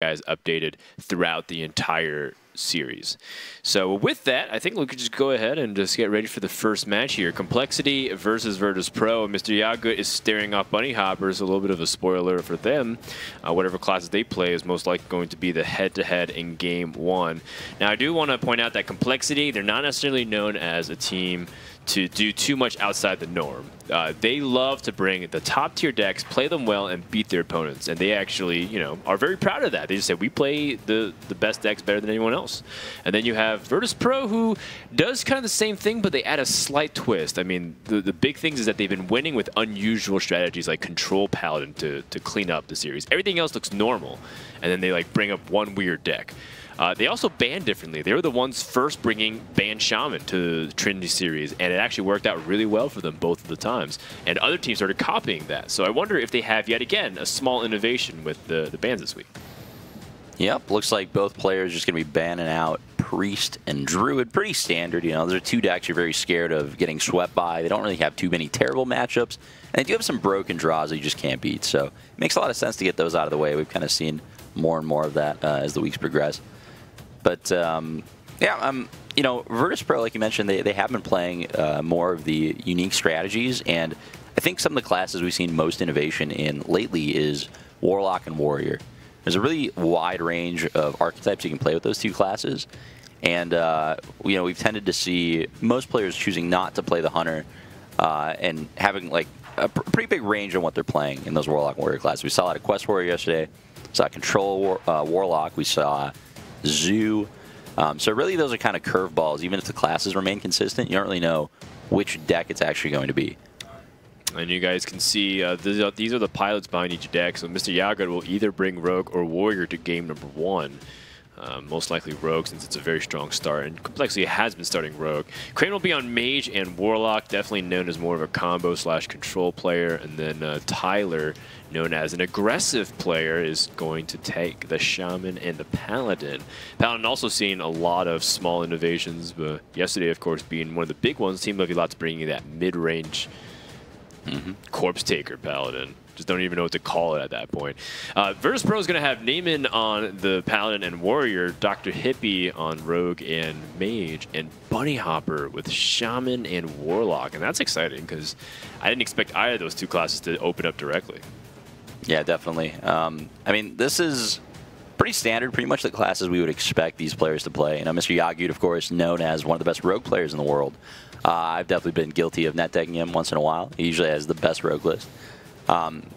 guys updated throughout the entire series. So with that, I think we could just go ahead and just get ready for the first match here. CompLexity versus Virtus.pro. Mr. Yagut is staring off Bunny Hoppers. A little bit of a spoiler for them. Whatever classes they play is most likely going to be the head-to-head in Game 1. Now, I do want to point out that CompLexity, they're not necessarily known as a team to do too much outside the norm. They love to bring the top-tier decks, play them well, and beat their opponents. And they actually, you know, are very proud of that. They just say, we play the best decks better than anyone else. And then you have Virtus.pro, who does kind of the same thing, but they add a slight twist. I mean, the big things is that they've been winning with unusual strategies like Control Paladin to clean up the series. Everything else looks normal, and then they like bring up one weird deck. They also ban differently. They were the ones first bringing Ban Shaman to the Trinity Series, and it actually worked out really well for them both of the times. And other teams started copying that. So I wonder if they have, yet again, a small innovation with the bans this week. Yep, looks like both players are just going to be banning out Priest and Druid. Pretty standard, you know. Those are two decks you're very scared of getting swept by. They don't really have too many terrible matchups. And they do have some broken draws that you just can't beat. So it makes a lot of sense to get those out of the way. We've kind of seen more and more of that as the weeks progress. But, yeah, you know, Virtus.pro, like you mentioned, they have been playing more of the unique strategies. And I think some of the classes we've seen most innovation in lately is Warlock and Warrior. There's a really wide range of archetypes you can play with those two classes. And, you know, we've tended to see most players choosing not to play the Hunter and having, like, a pretty big range on what they're playing in those Warlock and Warrior classes. We saw a lot of Quest Warrior yesterday. We saw Control Warlock. We saw Zoo. So really those are kind of curveballs. Even if the classes remain consistent, you don't really know which deck it's actually going to be. And you guys can see these are the pilots behind each deck. So Mr. Yagut will either bring Rogue or Warrior to game number 1. Most likely Rogue, since it's a very strong start. And CompLexity has been starting Rogue. Crane will be on Mage and Warlock, definitely known as more of a combo/control player. And then Tyler, known as an aggressive player, is going to take the Shaman and the Paladin. Paladin also seeing a lot of small innovations, but yesterday, of course, being one of the big ones, Team Lucky Lot's bringing that mid-range Corpse Taker Paladin. Just don't even know what to call it at that point. Virtus.pro is going to have Naaman on the Paladin and Warrior, Dr. Hippie on Rogue and Mage, and Bunny Hopper with Shaman and Warlock. And that's exciting because I didn't expect either of those two classes to open up directly. Yeah, definitely. I mean, this is pretty standard, pretty much the classes we would expect these players to play. You know, Mr. Yagut, of course, known as one of the best Rogue players in the world. I've definitely been guilty of net decking him once in a while. He usually has the best Rogue list.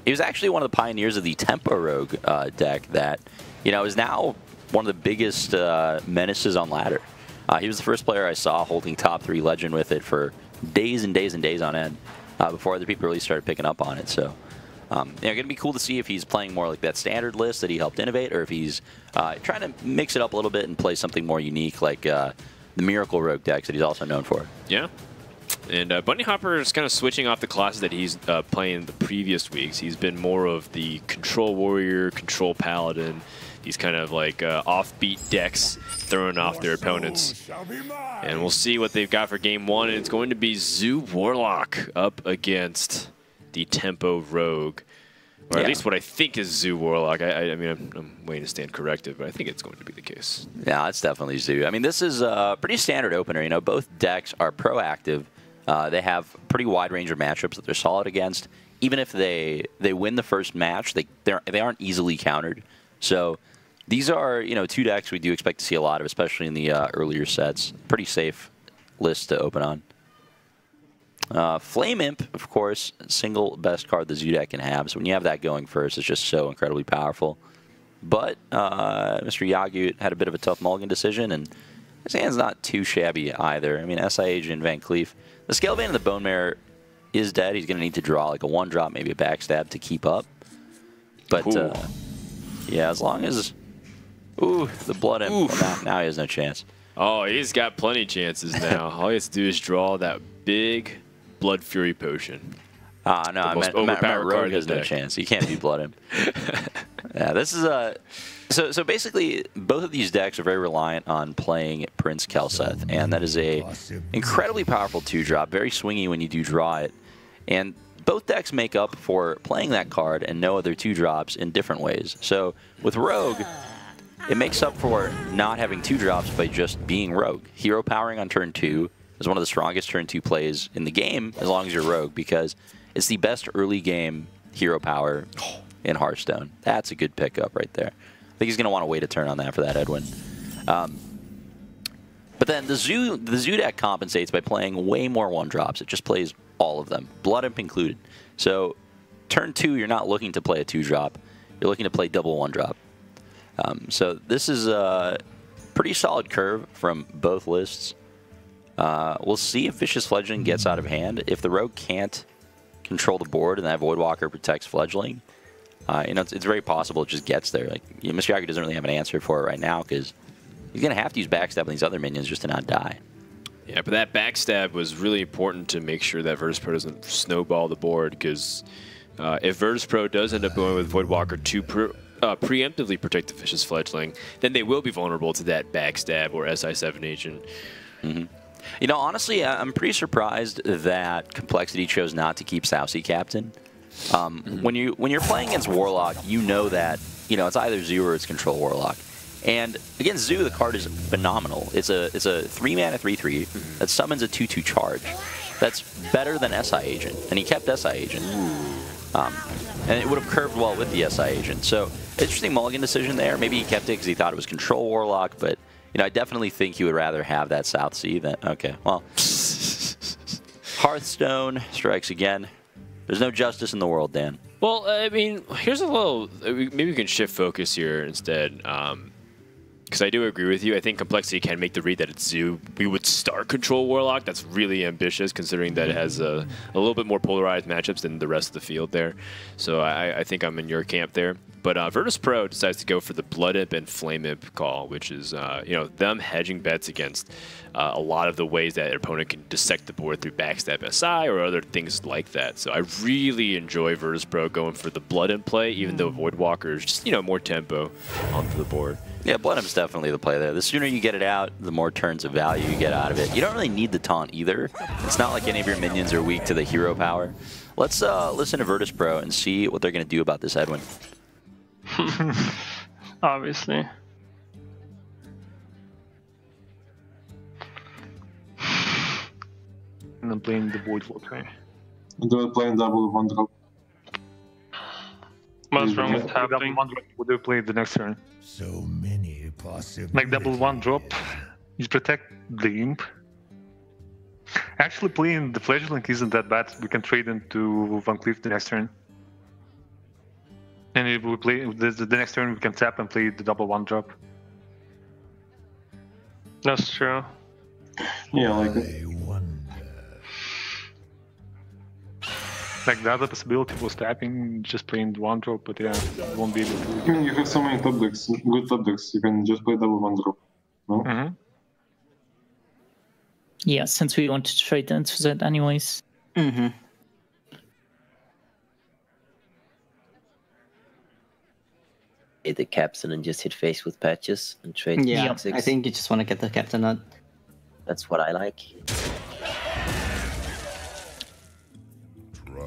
He was actually one of the pioneers of the Tempo Rogue deck that, you know, is now one of the biggest menaces on ladder. He was the first player I saw holding top 3 Legend with it for days and days and days on end before other people really started picking up on it. So, you know, going to be cool to see if he's playing more like that standard list that he helped innovate, or if he's trying to mix it up a little bit and play something more unique like the Miracle Rogue decks that he's also known for. Yeah. And Bunny Hopper is kind of switching off the classes that he's playing the previous weeks. He's been more of the Control Warrior, Control Paladin. These kind of like offbeat decks throwing off their opponents. And we'll see what they've got for game 1. And it's going to be Zoo Warlock up against the Tempo Rogue. Or at least what I think is Zoo Warlock. I mean, I'm waiting to stand corrected, but I think it's going to be the case. Yeah, it's definitely Zoo. I mean, this is a pretty standard opener. You know, both decks are proactive. They have a pretty wide range of matchups that they're solid against. Even if they win the first match, they aren't easily countered. So these are, you know, two decks we do expect to see a lot of, especially in the earlier sets. Pretty safe list to open on. Flame Imp, of course, single best card the Zoo deck can have. So when you have that going first, it's just so incredibly powerful. But Mr. Yagut had a bit of a tough mulligan decision, and his hand's not too shabby either. I mean, SI Agent, Van Cleef. The Scale Vein and the Bone Mare is dead. He's going to need to draw like a 1-drop, maybe a backstab to keep up. But, yeah, as long as... Ooh, the Blood Imp. Well, now he has no chance. Oh, he's got plenty of chances now. All he has to do is draw that big Blood Fury Potion. No, I meant Rogue has no chance. He can't beat Blood Imp. Yeah, this is a... So basically, both of these decks are very reliant on playing Prince Kelseth, and that is a incredibly powerful 2-drop, very swingy when you do draw it. And both decks make up for playing that card and no other 2-drops in different ways. So with Rogue, it makes up for not having 2 drops by just being rogue. Hero powering on turn 2 is one of the strongest turn 2 plays in the game as long as you're rogue, because it's the best early game hero power in Hearthstone. That's a good pickup right there. I think he's going to want to wait a turn on that for that headwind. But then the Zoo deck compensates by playing way more 1-drops. It just plays all of them, Blood Imp included. So turn 2, you're not looking to play a 2-drop. You're looking to play double 1-drop. So this is a pretty solid curve from both lists. We'll see if Vicious Fledgling gets out of hand. If the Rogue can't control the board and that Voidwalker protects Fledgling, you know, it's very possible it just gets there. Like, you know, Mr. Yaku doesn't really have an answer for it right now because he's going to have to use backstab on these other minions just to not die. Yeah, but that backstab was really important to make sure that Virtus.pro doesn't snowball the board, because if Virtus.pro does end up going with Voidwalker to preemptively protect the Vicious Fledgling, then they will be vulnerable to that backstab or SI7 agent. Mm-hmm. You know, honestly, I'm pretty surprised that CompLexity chose not to keep Sousy captain. When you're playing against Warlock, you know that, you know, it's either Zoo or it's Control Warlock. And against Zoo, the card is phenomenal. It's a 3-mana 3/3 that summons a 2/2 charge. That's better than SI Agent, and he kept SI Agent. And it would have curved well with the SI Agent. So, interesting mulligan decision there. Maybe he kept it because he thought it was Control Warlock, but you know, I definitely think he would rather have that South Sea than... Okay, well... Hearthstone strikes again. There's no justice in the world, Dan. Well, I mean, here's a little... Maybe we can shift focus here instead. Because I do agree with you. I think CompLexity can make the read that it's Zoo. We would start Control Warlock. That's really ambitious, considering that it has a little bit more polarized matchups than the rest of the field there. So I think I'm in your camp there. But Virtus.pro decides to go for the Blood Imp and Flame Imp call, which is you know, them hedging bets against a lot of the ways that an opponent can dissect the board through backstab SI or other things like that. So I really enjoy Virtus.pro going for the Blood Imp play, even though Voidwalker is just, you know, more tempo onto the board. Yeah, Blood Imp's definitely the play there. The sooner you get it out, the more turns of value you get out of it. You don't really need the taunt either. It's not like any of your minions are weak to the hero power. Let's listen to Virtus.pro and see what they're going to do about this headwind. Obviously. And I'm playing the Voidwalker. Do I play double 1-drop? What's wrong with happening? What do you play the next turn? So many possibilities. Like double 1-drop, you protect the Imp. Actually, playing the Fledgling isn't that bad. We can trade into Van Cleef the next turn. And if we play the next turn, we can tap and play the double 1-drop. That's true. Yeah, like it. Like the other possibility was tapping, just playing the 1-drop, but yeah, it won't be able to. I mean, you have so many top decks, good top decks. You can just play double 1-drop. No? Yeah, since we want to trade into that anyways. Hit the captain and just hit face with patches and trade. Yeah, six. I think you just want to get the captain out. That's what I like.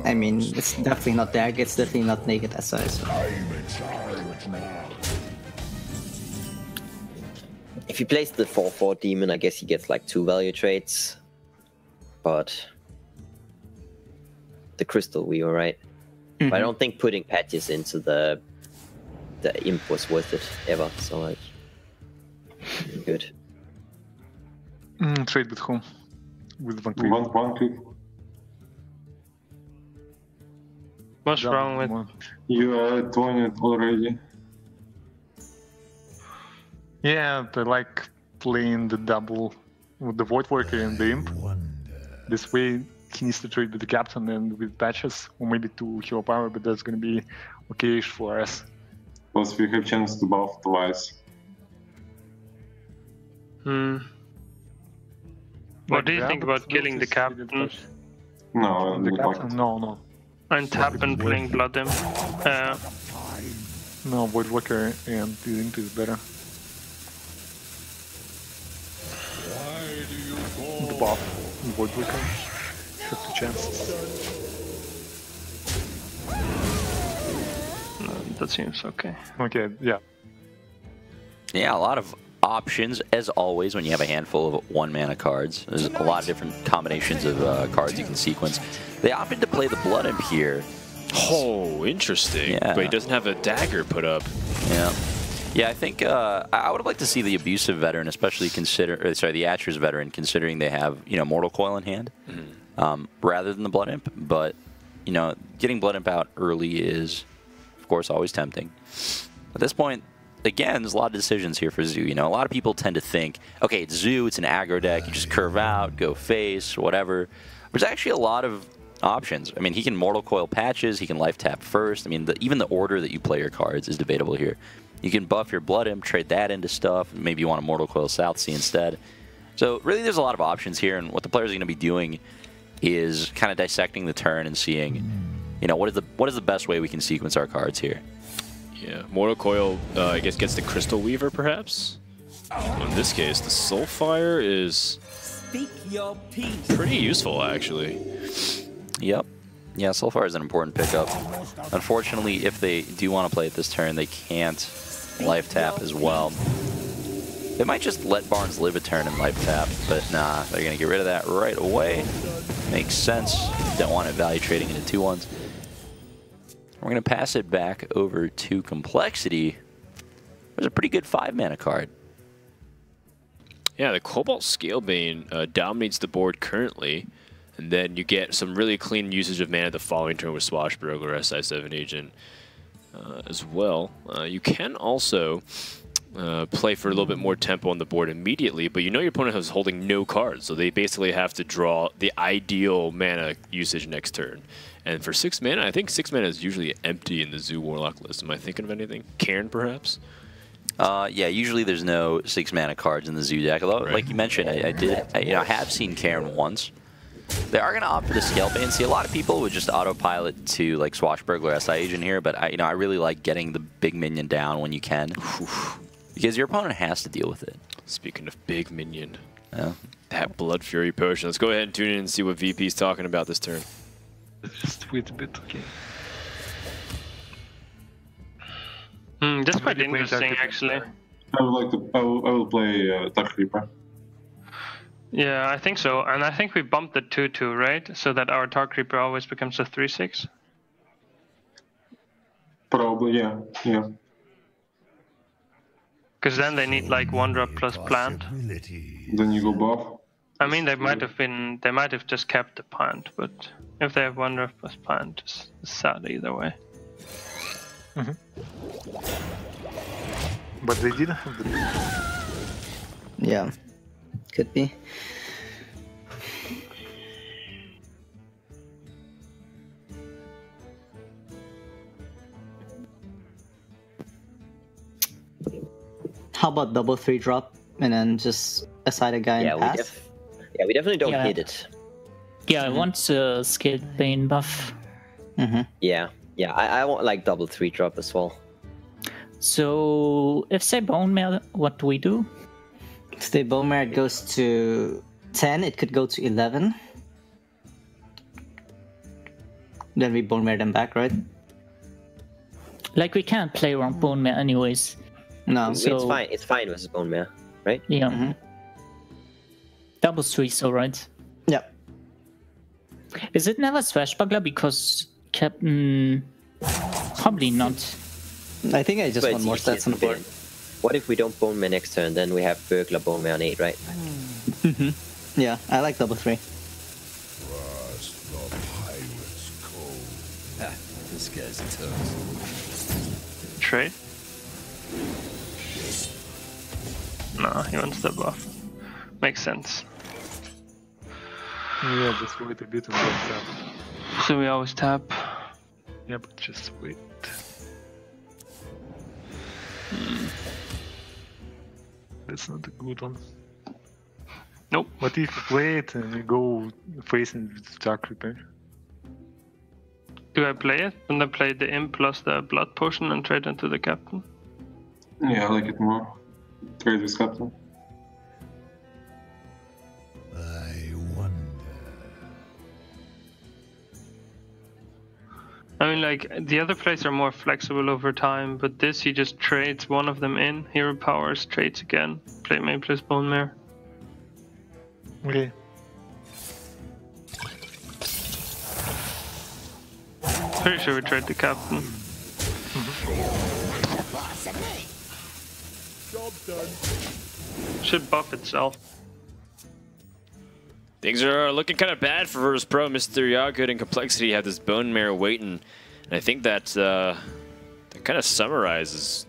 I mean, it's definitely not there. It's definitely not naked SI. So. If he plays the 4/4 demon, I guess he gets like 2 value trades. But the crystal we were right. But I don't think putting patches into the imp was worth it ever. So like, good. Trade with whom? With Van Cleef. One click. What's wrong with? You are at 20 already. Yeah, I like playing the double with the Voidwalker and the Imp. This way, he needs to trade with the captain and with patches, or maybe 2 hero power, but that's gonna be okay-ish for us. Plus, we have chance to buff twice. What do you think about killing the captain? No, The captain? No. And tap and playing Blood Imp? No, Voidwalker and the Imp is better. The buff, Voidwalker, 50 chances. No, that seems okay. Okay, yeah. Yeah, a lot of options, as always, when you have a handful of 1-mana cards. There's a lot of different combinations of cards you can sequence. They opted to play the Blood Imp here. Oh, interesting. Yeah. But he doesn't have a dagger put up. Yeah. Yeah, I think I would have liked to see the Abusive Veteran, especially the Atcher's Veteran, considering they have, Mortal Coil in hand, rather than the Blood Imp. But, getting Blood Imp out early is, of course, always tempting. At this point, again, there's a lot of decisions here for Zoo. A lot of people tend to think, okay, it's Zoo, it's an aggro deck, you just curve out, go face, whatever. There's actually a lot of options. I mean, he can Mortal Coil Patches, he can Life Tap first. I mean, even the order that you play your cards is debatable here. You can buff your Blood Imp, trade that into stuff. Maybe you want a Mortal Coil Southsea instead. So really, there's a lot of options here, and what the players are going to be doing is kind of dissecting the turn and seeing, what is the best way we can sequence our cards here. Yeah, Mortal Coil, I guess, gets the Crystal Weaver, perhaps. In this case, the Soulfire is pretty useful, actually. Yep. Yeah, Soulfire is an important pickup. Unfortunately, if they do want to play it this turn, they can't Life Tap as well. They might just let Barnes live a turn and Life Tap, but nah, they're going to get rid of that right away. Makes sense. Don't want it value trading into 2/1s. We're going to pass it back over to CompLexity. There's a pretty good 5-mana card. Yeah, the Cobalt Scalebane dominates the board currently, and then you get some really clean usage of mana the following turn with Swashbuckler, SI7 Agent as well. You can also play for a little bit more tempo on the board immediately, but your opponent is holding no cards, so they basically have to draw the ideal mana usage next turn. And for 6 mana, I think 6 mana is usually empty in the Zoo Warlock list. Am I thinking of anything? Cairn, perhaps? Yeah, usually there's no 6-mana cards in the Zoo deck. Although, like you mentioned, I have seen Cairn once. They are going to opt for the Scalebane. See, a lot of people would just autopilot to like Swashbuckler SI Agent here, but I really like getting the big minion down when you can, because your opponent has to deal with it. Speaking of big minion, that Blood Fury Potion. Let's go ahead and tune in and see what VP's talking about this turn. Just wait a bit, okay. That's quite interesting, actually. I would like to. I will play Dark Reaper. Yeah, I think so. And I think we bumped the 2/2, right? So that our Dark Reaper always becomes a 3/6. Probably, yeah. Because then they need like 1-drop plus plant. Then you go buff. I mean, they might have just kept the plant, but if they have 1-drop plus plant, it's sad either way. But they didn't have the... Yeah, could be. How about double 3-drop and then just aside a guy and pass? We definitely don't hit it. Yeah, I want a Scalebane buff. Yeah, I want like double 3-drop as well. So, if they Bone Mare, what do we do? If the Bone Mare goes to 10, it could go to 11. Then we Bone Mare them back, right? Like, we can't play around Bone Mare anyways. No. So it's fine. It's fine with Bone Mare, right? Yeah. Double 3, so right? Yep. Is it never Swashbuckler? Because Captain... Probably not. I think I just want more stats on the board. What if we don't Bone Mare next turn? Then we have Burglar Bone Mare on 8, right? Yeah, I like double 3. This guy's toast. Trade? No, he wants the buff. Makes sense. Yeah, just wait a bit and then tap. So we always tap. Yeah, but just wait. That's not a good one. Nope. What if you wait and you go facing with Dark Reaper? Do I play it? And then play the Imp plus the Blood Potion and trade into the Captain? Yeah, I like it more. Trade with Captain. I wonder. I mean, like the other plays are more flexible over time, but this he just trades one of them in. Hero powers, trades again. Play main plus bone mare. Okay. Pretty sure we trade the captain. Should buff itself. Things are looking kind of bad for Virtus.pro. Mr. Yagud and CompLexity have this bone mare waiting, and I think that kind of summarizes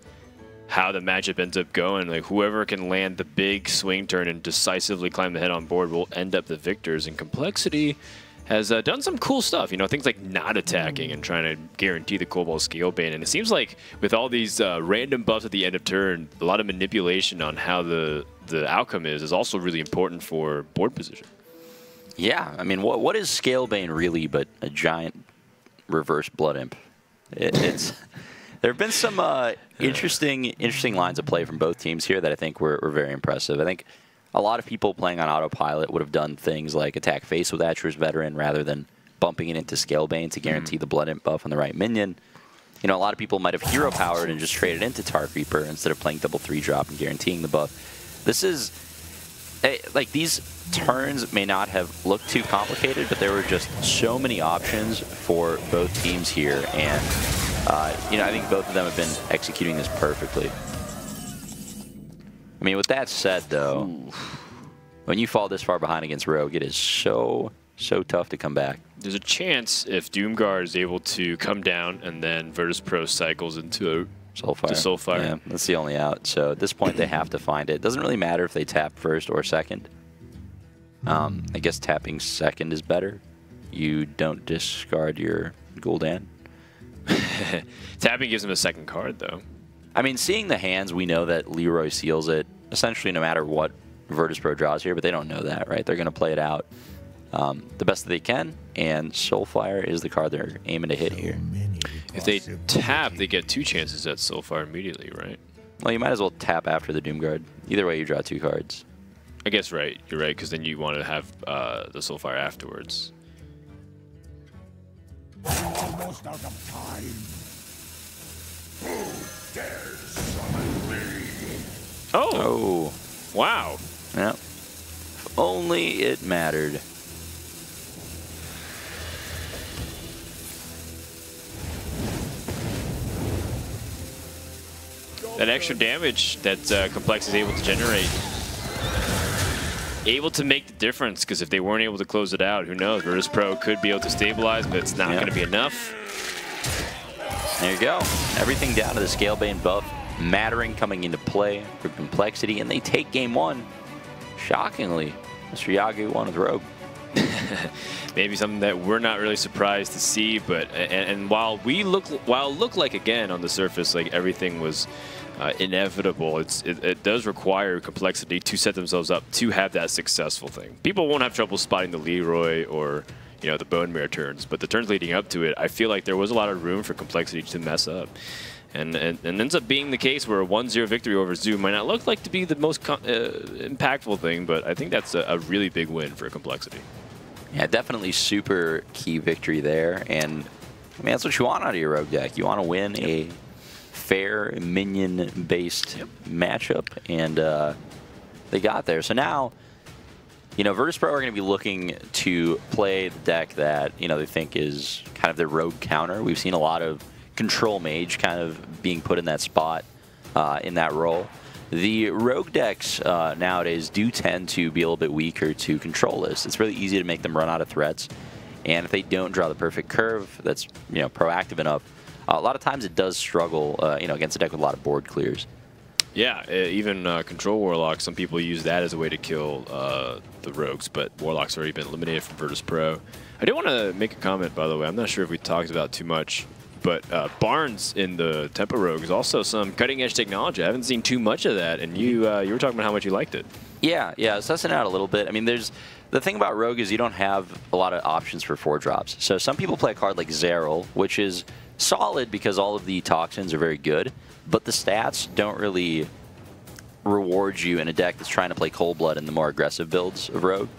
how the matchup ends up going. Like, whoever can land the big swing turn and decisively climb the head on board will end up the victors. And CompLexity has done some cool stuff, you know, things like not attacking and trying to guarantee the Cobalt Scale Bane. And it seems like with all these random buffs at the end of turn, a lot of manipulation on how the outcome is also really important for board position. Yeah, I mean, what is Scale Bane really but a giant reverse Blood Imp? It's there have been some interesting lines of play from both teams here that I think were very impressive. I think a lot of people playing on autopilot would have done things like attack face with Atcher's Veteran rather than bumping it into Scale Bane to guarantee the Blood Imp buff on the right minion. You know, a lot of people might have hero powered and just traded into Tark Reaper instead of playing double 3-drop and guaranteeing the buff. This is like, these turns may not have looked too complicated, but there were just so many options for both teams here, and you know, I think both of them have been executing this perfectly. I mean, with that said, though, when you fall this far behind against Rogue, it is so tough to come back. There's a chance if Doomguard is able to come down and then Virtus.pro cycles into a Soulfire. Yeah, that's the only out. So at this point, they have to find it. Doesn't really matter if they tap first or second. I guess tapping second is better. You don't discard your Gul'dan. Tapping gives them a second card, though. I mean, seeing the hands, we know that Leroy seals it essentially no matter what Virtus.pro draws here, but they don't know that, right? They're going to play it out the best that they can, and Soulfire is the card they're aiming to hit here. If they tap, they get 2 chances at Soulfire immediately, right? Well, you might as well tap after the Doomguard. Either way, you draw 2 cards. I guess right. You're right, because then you want to have the Soulfire afterwards. Almost out of time. Who dares summon me? Oh! Wow. Yeah. If only it mattered. That extra damage that CompLexity is able to generate, able to make the difference, because if they weren't able to close it out, who knows? Virtus.pro could be able to stabilize, but it's not going to be enough. There you go. Everything down to the Scale Bane buff mattering coming into play for CompLexity, and they take game 1. Shockingly, Mr. Yagu won with Rogue. Maybe something that we're not really surprised to see, but and while it looked like, again, on the surface, like everything was inevitable, it does require CompLexity to set themselves up to have that successful thing. People won't have trouble spotting the Leroy or, you know, the Bone Mare turns, but the turns leading up to it, I feel like there was a lot of room for CompLexity to mess up. And ends up being the case where a 1-0 victory over Zoom might not look like to be the most impactful thing, but I think that's a really big win for CompLexity. Yeah, definitely super key victory there. And, I mean, that's what you want out of your Rogue deck. You want to win a fair minion-based matchup, and they got there. So now, you know, Virtus.pro are going to be looking to play the deck that, you know, they think is kind of their Rogue counter. We've seen a lot of Control Mage kind of being put in that spot, in that role. The Rogue decks nowadays do tend to be a little bit weaker to control this. It's really easy to make them run out of threats, and if they don't draw the perfect curve that's, you know, proactive enough, a lot of times it does struggle, you know, against a deck with a lot of board clears. Yeah, even Control Warlock, some people use that as a way to kill the Rogues, but Warlock's already been eliminated from Virtus.pro. I did want to make a comment, by the way. I'm not sure if we talked about too much, but Barnes in the Tempo Rogue is also some cutting-edge technology. I haven't seen too much of that, and you were talking about how much you liked it. Yeah, sussing out a little bit. I mean, the thing about Rogue is you don't have a lot of options for 4-drops. So some people play a card like Zeril, which is solid because all of the toxins are very good, but the stats don't really reward you in a deck that's trying to play Cold Blood in the more aggressive builds of Rogue.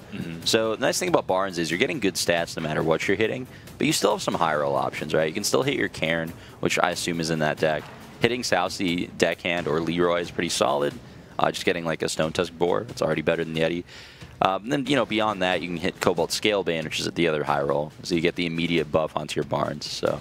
So the nice thing about Barnes is you're getting good stats no matter what you're hitting, but you still have some high roll options, right? You can still hit your Cairn, which I assume is in that deck. Hitting Southsea, Deckhand, or Leroy is pretty solid. Just getting like a Stone Tusk Boar, it's already better than Yeti. And then, you know, beyond that, you can hit Cobalt Scalebane, which is at the other high roll, so you get the immediate buff onto your Barnes. So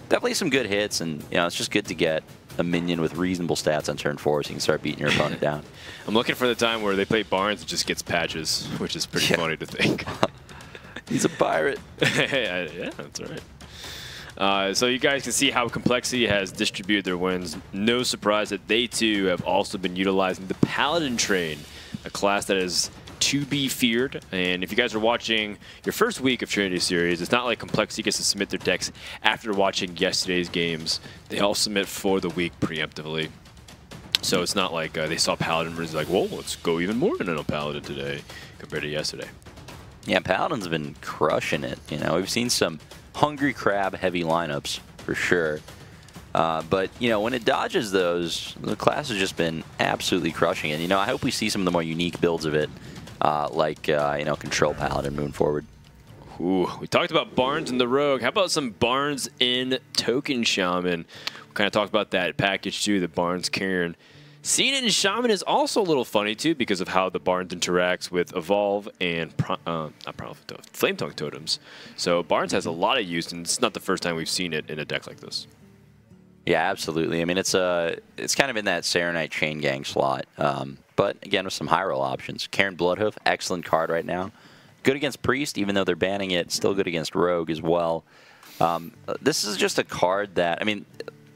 definitely some good hits, and you know, it's just good to get a minion with reasonable stats on turn 4 so you can start beating your opponent down. I'm looking for the time where they play Barnes and just gets patches, which is pretty funny to think. He's a pirate. Yeah, that's right. So you guys can see how CompLexity has distributed their wins. No surprise that they too have also been utilizing the Paladin train, a class that is to be feared. And if you guys are watching your first week of Trinity Series, it's not like CompLexity gets to submit their decks after watching yesterday's games. They all submit for the week preemptively. So it's not like they saw Paladin and was like, whoa, let's go even more than a Paladin today compared to yesterday. Yeah, Paladin's been crushing it. You know, we've seen some hungry crab heavy lineups for sure. But, you know, when it dodges those, the class has just been absolutely crushing it. You know, I hope we see some of the more unique builds of it, like, you know, Control Paladin moving forward. Ooh, we talked about Barnes in the Rogue. How about some Barnes in Token Shaman? We kind of talked about that package too, the Barnes Cairn. Seeing it in Shaman is also a little funny too because of how the Barnes interacts with Evolve and Flame Tongue Totems. So Barnes has a lot of use, and it's not the first time we've seen it in a deck like this. Yeah, absolutely. I mean, it's kind of in that Serenite Chain Gang slot, but again with some high roll options. Cairn Bloodhoof, excellent card right now. Good against Priest, even though they're banning it. Still good against Rogue as well. This is just a card that, I mean,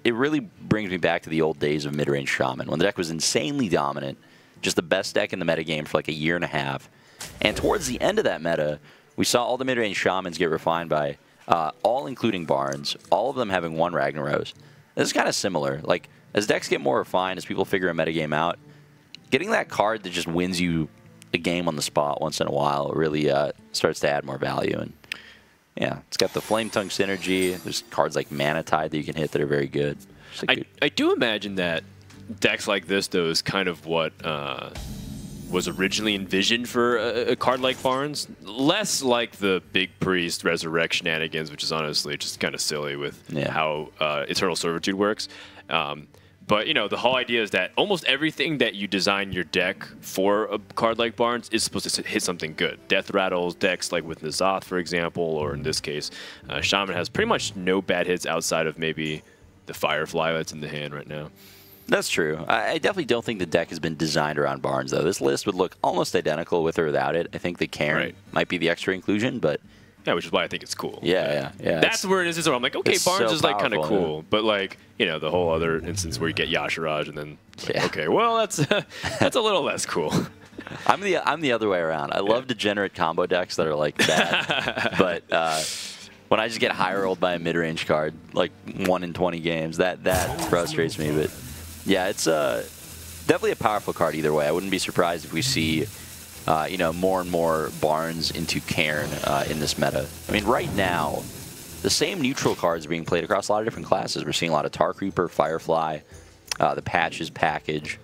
it really brings me back to the old days of mid-range Shaman, when the deck was insanely dominant, just the best deck in the metagame for like a year and a half. And towards the end of that meta, we saw all the mid-range Shamans get refined by, all including Barnes, all of them having one Ragnaros. This is kind of similar. Like, as decks get more refined, as people figure a metagame out, getting that card that just wins you a game on the spot once in a while really starts to add more value. And yeah, it's got the Flame Tongue synergy. There's cards like Mana Tide that you can hit that are very good. I do imagine that decks like this, though, is kind of what was originally envisioned for a card like Barnes. Less like the Big Priest Resurrect shenanigans, which is honestly just kind of silly with how Eternal Servitude works. But, you know, the whole idea is that almost everything that you design your deck for a card like Barnes is supposed to hit something good. Death Rattles decks like with N'Zoth, for example, or in this case, Shaman has pretty much no bad hits outside of maybe the Firefly that's in the hand right now. That's true. I definitely don't think the deck has been designed around Barnes, though. This list would look almost identical with or without it. I think the Cairn might be the extra inclusion, but... Yeah, which is why I think it's cool. Yeah. That's where it is. Where I'm like, okay, Barnes is like kind of cool, yeah. But like, you know, the whole other instance where you get Yashiraj and then, like, okay, well, that's a little less cool. I'm the other way around. I love degenerate combo decks that are like that, but when I just get high rolled by a mid range card, like 1 in 20 games, that frustrates me. But yeah, it's definitely a powerful card either way. I wouldn't be surprised if we see. You know, more and more Barnes into Cairn in this meta. I mean, right now, the same neutral cards are being played across a lot of different classes. We're seeing a lot of Tar Creeper, Firefly, the Patches package,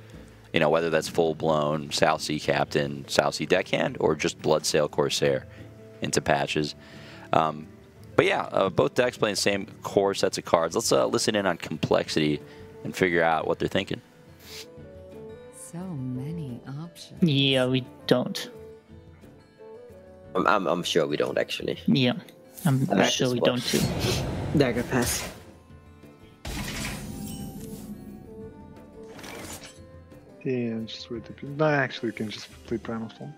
you know, whether that's full-blown South Sea Captain, South Sea Deckhand, or just Bloodsail Corsair into Patches. But yeah, both decks playing the same core sets of cards. Let's listen in on CompLexity and figure out what they're thinking. So many options. Yeah, we don't. I'm sure we don't actually. Yeah, I'm sure we don't too. Dagger pass. Yeah, just wait. No, actually, you can just play Primal Storm.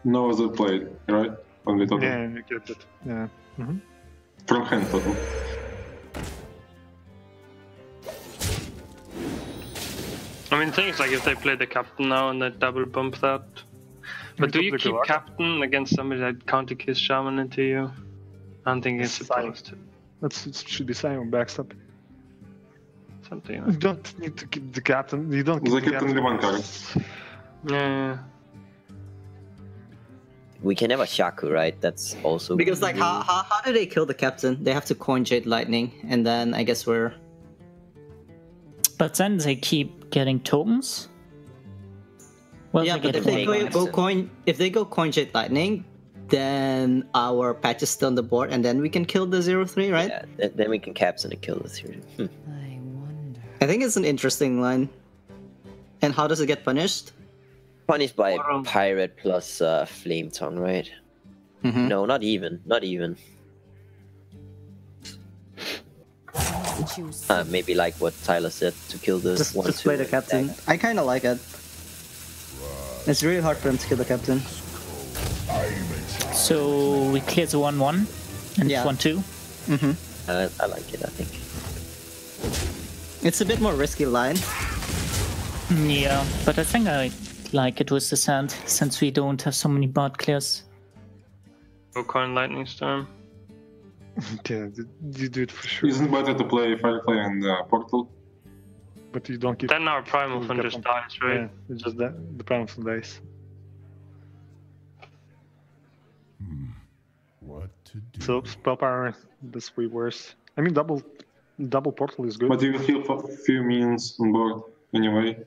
No other play, right? Only total. Yeah, you get it. Yeah. From hand total. I mean, things like if they play the Captain now and they double bump that. But do you keep Captain against somebody that counter-kiss Shaman into you? I don't think it's supposed to. It should be Simon backstop. Something You don't need to keep the Captain. You don't keep The the Captain the one card. Yeah. we can never Shaku, right? That's also Because like how do they kill the captain? They have to coin Jade Lightning, and then I guess we're. But then they keep getting tokens. Well, Yeah, but if they go coin Jade Lightning, then our patch is still on the board, and then we can kill the 0/3, right? Yeah, then we can captain and kill the 0. I wonder. I think it's an interesting line. And how does it get punished? Punished by pirate plus flame tongue, right? Mm-hmm. No, not even. Not even. Maybe like what Tyler said, to kill the Just 1/2 play the captain. I kind of like it. It's really hard for him to kill the captain. So we clear the 1/1 and Yeah. 1/2. Mm-hmm. I like it, I think. It's a bit more risky line. Yeah, but I think I like it with the sand, since we don't have so many board clears. Go coin Lightning Storm. Yeah, you do it for sure. Isn't better to play Firefly and Portal? But you don't keep. Then our Primal Fund just dies, right? Yeah, it's just that the Primal Fund dies. What to do? So spell power this way worse. I mean double portal is good. But you will heal for a few minions on board anyway.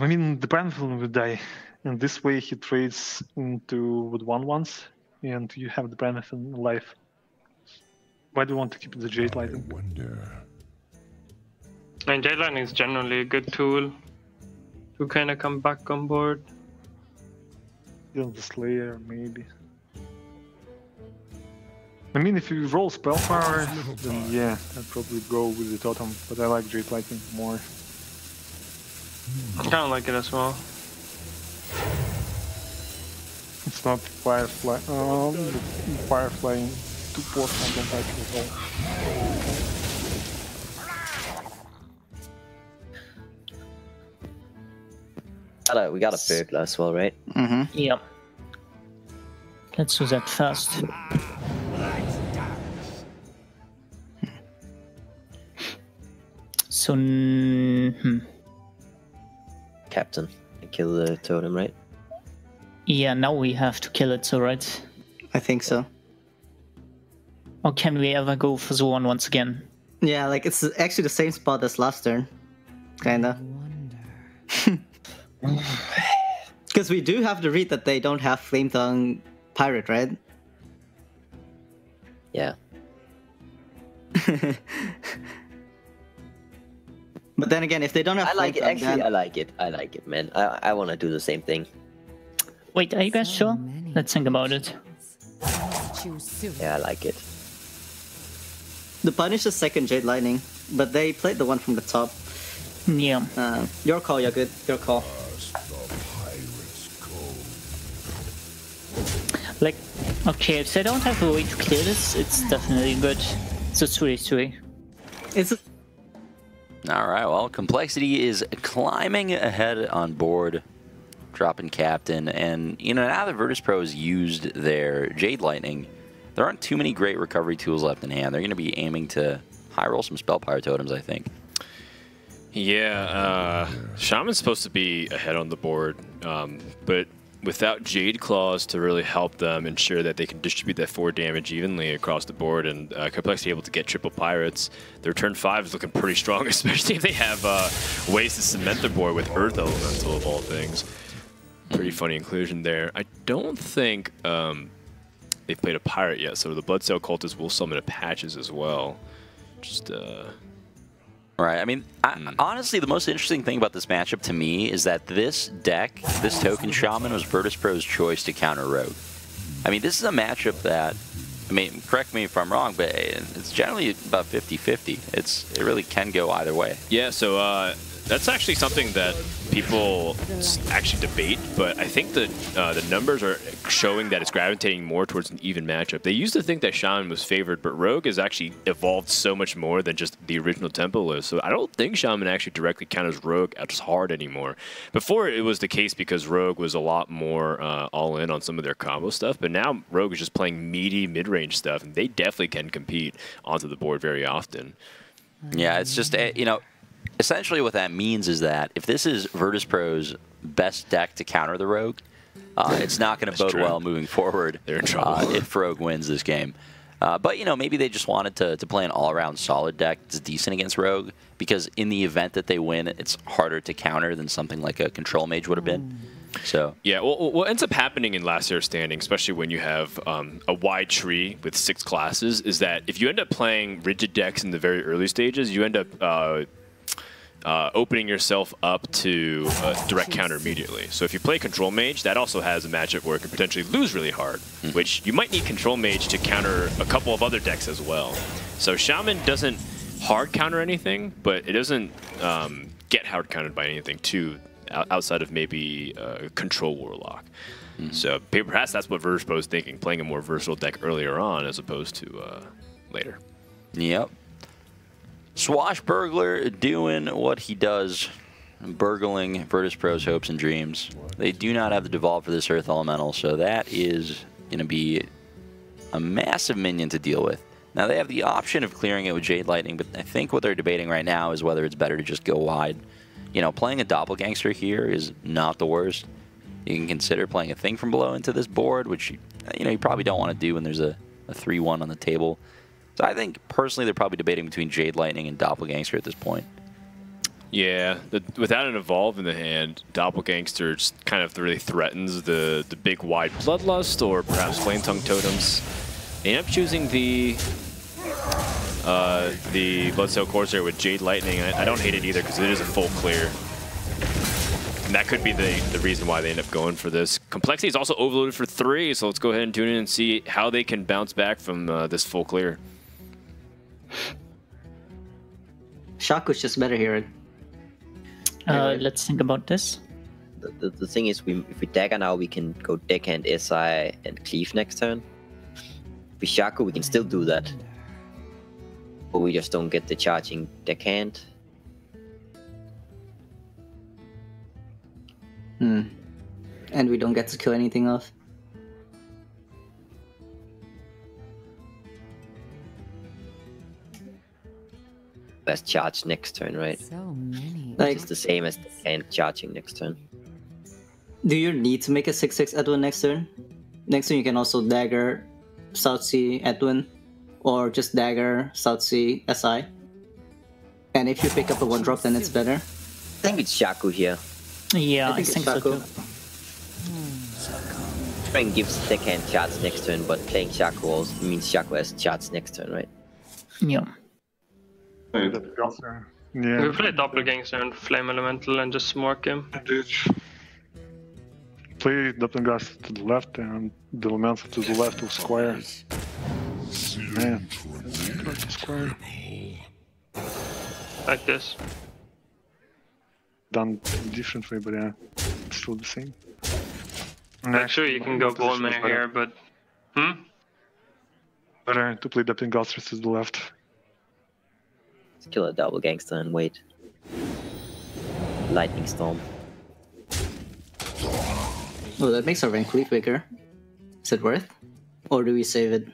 I mean the Primal Fund will die, and this way he trades into with 1/1s, and you have the Primal Fund alive. Why do you want to keep the Jade Lightning? Wonder. And Jade Lightning is generally a good tool to kind of come back on board. Kill the Slayer maybe. I mean, if you roll spell power, then yeah, I'd probably go with the Totem, but I like Jade Lightning more. I kind of like it as well. It's not Firefly. Firefly in 2 ports, I don't like it at all. We got a burglar as well, right? Mm-hmm. Yeah. Let's do that first. So, Captain and kill the totem, right? yeah, now we have to kill it, so right? I think so. Or can we ever go for the 1 once again? Yeah, like it's actually the same spot as last turn. Kinda. Because we do have to read that they don't have Flame Tongue Pirate, right? Yeah. But then again, if they don't have I like it. Flame Actually, Tongue, I like it. I like it, man. I want to do the same thing. Wait, are you guys sure? Let's think about it. Yeah, I like it. the punish is second Jade Lightning, but they played the one from the top. Yeah. Your call, you're good. Your call. Like, okay, if they don't have a way to clear this, it's definitely good. So 3-3. It's all right, well, CompLexity is climbing ahead on board, dropping captain, and you know, now that Virtus.pro has used their Jade Lightning, there aren't too many great recovery tools left in hand. They're going to be aiming to high roll some spell power totems, I think. Yeah, Shaman's supposed to be ahead on the board, but without Jade Claws to really help them ensure that they can distribute that 4 damage evenly across the board, and CompLexity able to get triple pirates, their turn 5 is looking pretty strong, especially if they have ways to cement their board with Earth Elemental of all things. Pretty funny inclusion there. I don't think they've played a pirate yet, so the Bloodsail Cultist will summon a Patches as well. Just Right, I mean, honestly, the most interesting thing about this matchup to me is that this deck, this Token Shaman, was Virtus.pro's choice to counter Rogue. I mean, this is a matchup that, I mean, correct me if I'm wrong, but it's generally about 50-50. It really can go either way. yeah, so that's actually something that people actually debate, but I think the numbers are showing that it's gravitating more towards an even matchup. They used to think that Shaman was favored, but Rogue has actually evolved so much more than just the original tempo list. So I don't think Shaman actually directly counters Rogue as hard anymore. Before, it was the case because Rogue was a lot more all in on some of their combo stuff, but now Rogue is just playing meaty mid-range stuff, and they definitely can compete onto the board very often. Yeah, it's just, you know, essentially what that means is that if this is Virtus.pro's best deck to counter the Rogue, It's not going to bode well moving forward. They're in trouble if Rogue wins this game. But, you know, maybe they just wanted to play an all-around solid deck that's decent against Rogue, because in the event that they win, it's harder to counter than something like a Control Mage would have been. So yeah, well, what ends up happening in Last Year's Standing, especially when you have a wide tree with 6 classes, is that if you end up playing rigid decks in the very early stages, you end up opening yourself up to direct counter immediately. So if you play Control Mage, that also has a matchup where it can potentially lose really hard, which you might need Control Mage to counter a couple of other decks as well. So Shaman doesn't hard counter anything, but it doesn't get hard countered by anything too, outside of maybe Control Warlock. So perhaps that's what Virtus.pro is thinking, playing a more versatile deck earlier on as opposed to later. Yep. Swashbuckler doing what he does, burgling Virtus.pro's hopes and dreams. They do not have the Devolve for this Earth Elemental, so that is going to be a massive minion to deal with. Now, they have the option of clearing it with Jade Lightning, but I think what they're debating right now is whether it's better to just go wide. You know, playing a Doppelgangster here is not the worst. You can consider playing a Thing from Below into this board, which you probably don't want to do when there's a 3-1 on the table. So I think, personally, they're probably debating between Jade Lightning and Doppelgangster at this point. Yeah, without an Evolve in the hand, Doppelgangster just kind of really threatens the big wide Bloodlust or perhaps Flame Tongue Totems. They end up choosing the Bloodsail Corsair with Jade Lightning. I don't hate it either because it is a full clear. And that could be the reason why they end up going for this. CompLexity is also overloaded for 3, so let's go ahead and tune in and see how they can bounce back from this full clear. Shaku's just better here. Let's think about this. The thing is, if we dagger now, we can go deckhand, SI, and cleave next turn. With Shaku, we can still do that. But we just don't get the charging deckhand. And we don't get to kill anything off. Let's charge next turn, right? So many. Like, it's the same as deckhand charging next turn. Do you need to make a 6/6 Edwin next turn? Next turn you can also dagger Southsea Edwin, or just dagger Southsea SI. And if you pick up a 1-drop, then it's better. I think it's Shaku here. Yeah, I think so too. Spring gives deckhand charge next turn, but playing Shaku also means Shaku has charge next turn, right? Yeah. Yeah. We play Doppelgangster and Flame Elemental and just smork him. Play Doppelgangster to the left and the Elemental to the left of Square. Man, Square. Like this. Done differently, but yeah, it's still the same. Like, sure, you can go Ballmare here, but... Better to play Doppelgangster to the left. Let's kill a Doppelgangster and wait. Lightning Storm. Oh, that makes our Van Cleef bigger. Is it worth? Or do we save it?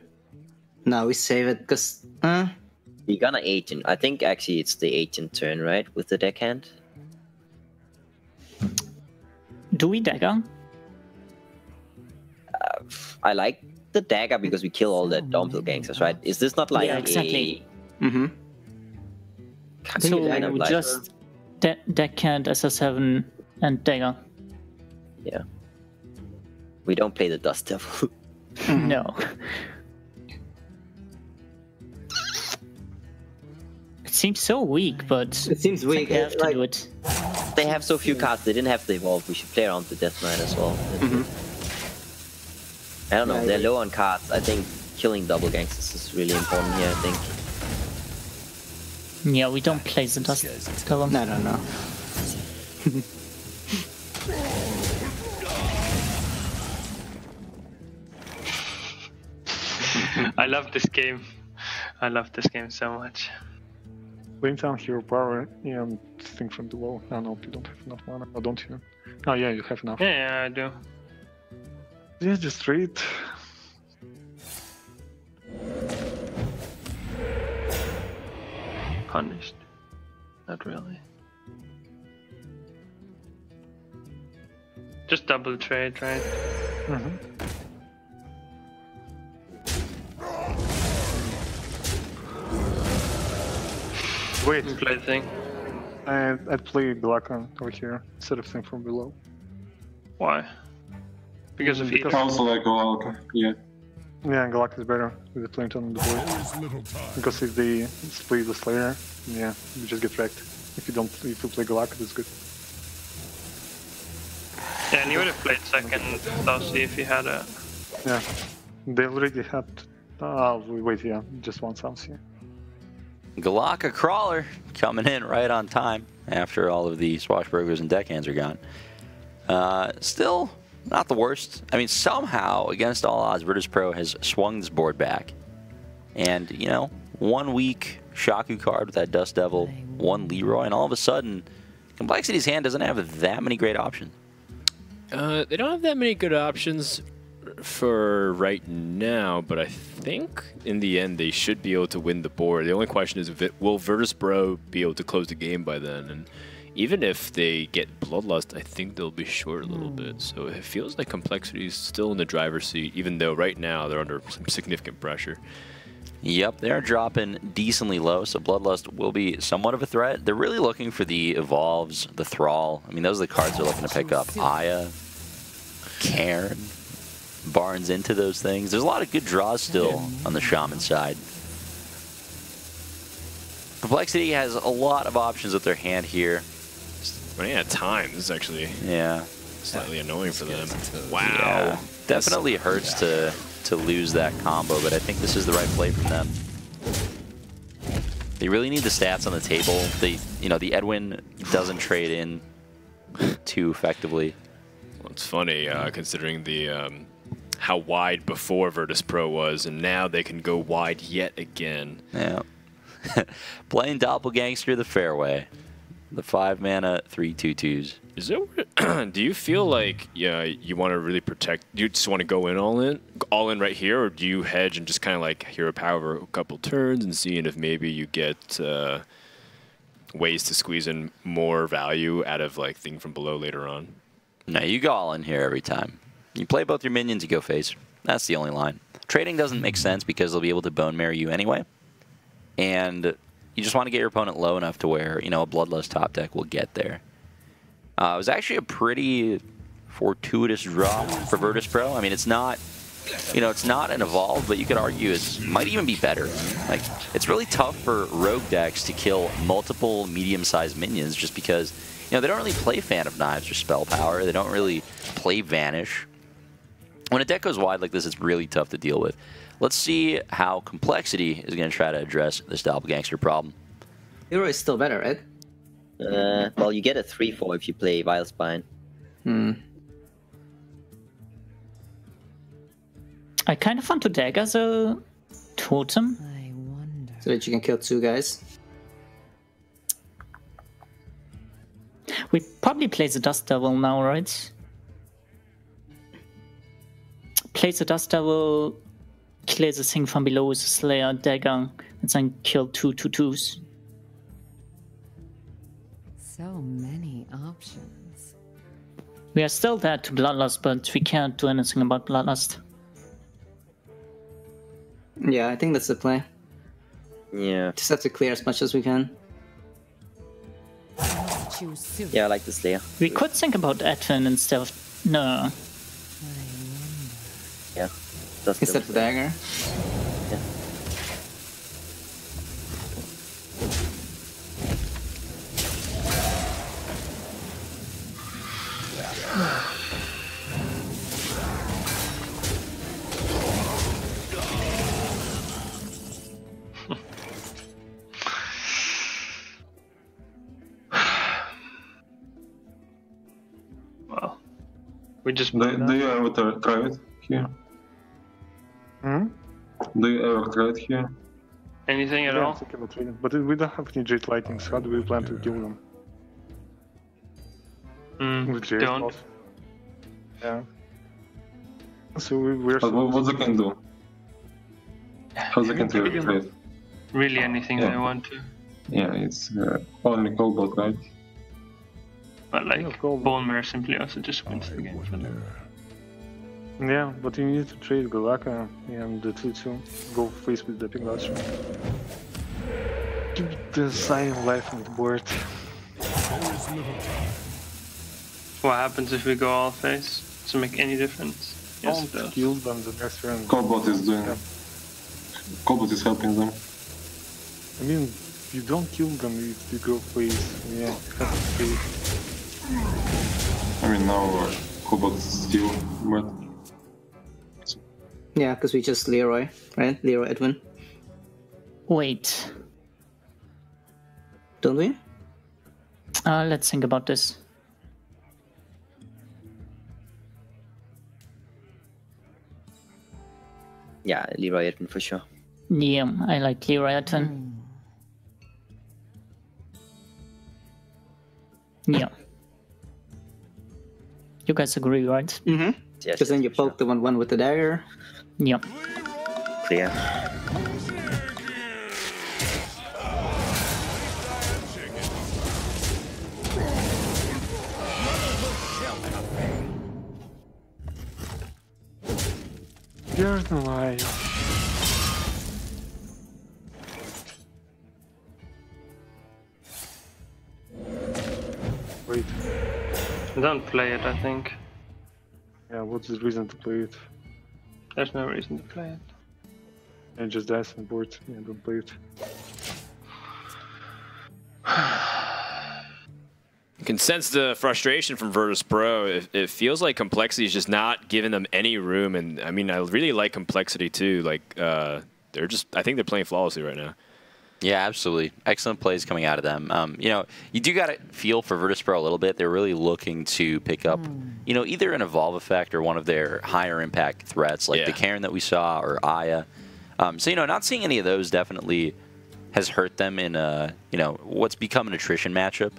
No, we save it because... You're gonna agent. I think actually it's the agent turn, right? With the deckhand. Do we dagger? I like the dagger because we kill all the Doppelgangsters, right? Is this not like exactly. a... So just deckhand, SS7, and dagger. Yeah. We don't play the Dust Devil. No. It seems so weak, but it seems weak. They have to do it. They have so few cards. They didn't have the Evolve. We should play around the Death Knight as well. I don't know. They're low on cards. I think killing Doppelgangsters is really important here. I think. Yeah, we don't play the Dust Devil. No. I love this game. I love this game so much. Laying down Hero Power and Thing from the Wall. Oh no, you don't have enough mana. Oh, don't you? Oh yeah, you have enough. Yeah, I do. Yeah, just read. Punished. Not really. Just double trade, right? Wait, Play thing. I'd play Glocka over here instead of thing from below. Why? Because of Because- heat. Also like Glocka, yeah. Yeah, Glocka is better with the flame on the board. There is little time. Because if they split the Slayer, yeah, you just get wrecked. If you play Glocka, that's good. Yeah, and you would have played second Thousy if you had a... Yeah, they already had. Wait, yeah, just one Thousy. Galaka Crawler coming in right on time after all of the swashbucklers and deckhands are gone. Still not the worst. I mean, somehow, against all odds, Virtus.pro has swung this board back. And, you know, 1 weak Shaku card with that Dust Devil, 1 Leroy, and all of a sudden, CompLexity's hand doesn't have that many great options. They don't have that many good options for right now, but I think in the end they should be able to win the board. The only question is, will Virtus.pro be able to close the game by then? And even if they get Bloodlust, I think they'll be short a little bit. So it feels like CompLexity is still in the driver's seat, even though right now they're under some significant pressure. Yep, they're dropping decently low, so Bloodlust will be somewhat of a threat. They're really looking for the Evolves, the Thrall. I mean, those are the cards they're looking to pick up. Aya, Cairn, Barnes into those things. There's a lot of good draws still on the Shaman side. CompLexity has a lot of options at their hand here. Running out of time. This is actually slightly annoying for them. Wow. Yeah, definitely hurts to lose that combo, but I think this is the right play from them. They really need the stats on the table. The Edwin doesn't trade in too effectively. Well, it's funny considering the how wide before Virtus.pro was, and now they can go wide yet again. Yeah. Playing Doppelgangster the fairway. The 5-mana 3/2/2s. Is it? Do you feel like you want to really protect? Do you just want to go in all in right here, or do you hedge and just kind of like hero power a couple turns and seeing if maybe you get ways to squeeze in more value out of like thing from below later on? No, you go all in here every time. You play both your minions, you go face. That's the only line. Trading doesn't make sense because they'll be able to bone marrow you anyway, and you just want to get your opponent low enough to where, a Bloodlust top deck will get there. It was actually a pretty fortuitous draw for Virtus.pro. I mean, it's not, it's not an Evolve, but you could argue it might even be better. Like, it's really tough for rogue decks to kill multiple medium-sized minions just because, they don't really play Fan of Knives or Spell Power. They don't really play Vanish. When a deck goes wide like this, it's really tough to deal with. Let's see how CompLexity is going to try to address this Doppelgangster problem. Hero is still better, right? Well, you get a 3/4 if you play Vilespine. I kind of want to dagger the totem. I wonder. So that you can kill 2 guys. We probably play the Dust Devil now, right? Play the Dust Devil, clear the thing from below with the Slayer, dagger, and then kill 2 2/2s. So many options. We are still dead to Bloodlust, but we can't do anything about Bloodlust. Yeah, I think that's the play. Yeah. Just have to clear as much as we can. Choose soon. Yeah, I like the Slayer. We could think about Edwin instead of... No. Yeah. That's Instead of dagger. Yeah. Well, we just... Do you ever try it here? Do you ever try it here? Anything at all? Think about trading. But we don't have any Jade Lightnings. How do we plan to kill them? With Jade Don't. Claws? Yeah. So we're... But what they can do? How they can trade? Really anything Yeah. they want to. Yeah, it's only cobalt, right? But like, Bone Mirror simply also just wins the game for them. Yeah, but you need to trade Galaka and the 2-2. Go face with the Pinglaster. Keep the Sign life on the board. What happens if we go all face? Does it make any difference? Yes, it does. Kill them the next round. Cobalt is doing. Yeah. Cobalt is helping them. I mean, you don't kill them if you go face. Yeah, you have to trade. I mean, now Cobalt is still, but. Yeah, because we just Leroy, right? Leroy Edwin. Wait. Don't we? Let's think about this. Yeah, Leroy Edwin for sure. Yeah, I like Leroy Edwin. Yeah. You guys agree, right? Mm-hmm. Yes, Because then you poke the 1-1 with the dagger. Yep. Clear. You're the liar. Wait. Don't play it, I think. Yeah, what's the reason to play it? There's no reason to play it. And just dice on board. Yeah, don't play it. You can sense the frustration from Virtus.pro. It feels like CompLexity is just not giving them any room, and I mean, I really like CompLexity too. Like, they're just, I think they're playing flawlessly right now. Yeah, absolutely. Excellent plays coming out of them. You know, you do got to feel for Virtus.pro a little bit. They're really looking to pick up, you know, either an Evolve effect or one of their higher impact threats, like the Karen that we saw or Aya. So, you know, not seeing any of those definitely has hurt them in, you know, what's become an attrition matchup.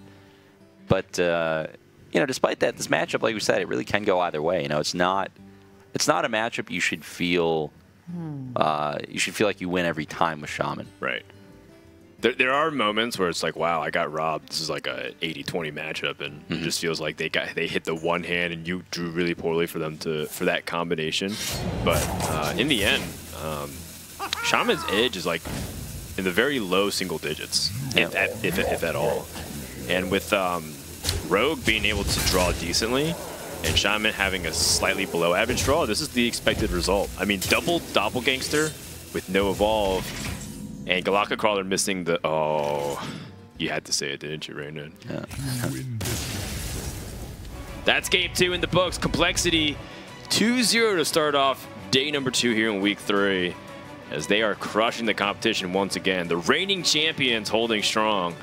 But, you know, despite that, this matchup, like we said, it really can go either way. You know, it's not a matchup you should feel like you win every time with Shaman. Right. There are moments where it's like, wow, I got robbed. This is like a 80-20 matchup, and it just feels like they hit the one hand, and you drew really poorly for them for that combination. But in the end, Shaman's edge is like in the very low single digits, if at all. And with Rogue being able to draw decently, and Shaman having a slightly below average draw, this is the expected result. I mean, double Doppelgangster with no Evolve. And Galaka Crawler missing the... Oh, you had to say it, didn't you, Raymond? Yeah. That's game 2 in the books. CompLexity 2-0 to start off day number 2 here in week 3, as they are crushing the competition once again. The reigning champions holding strong.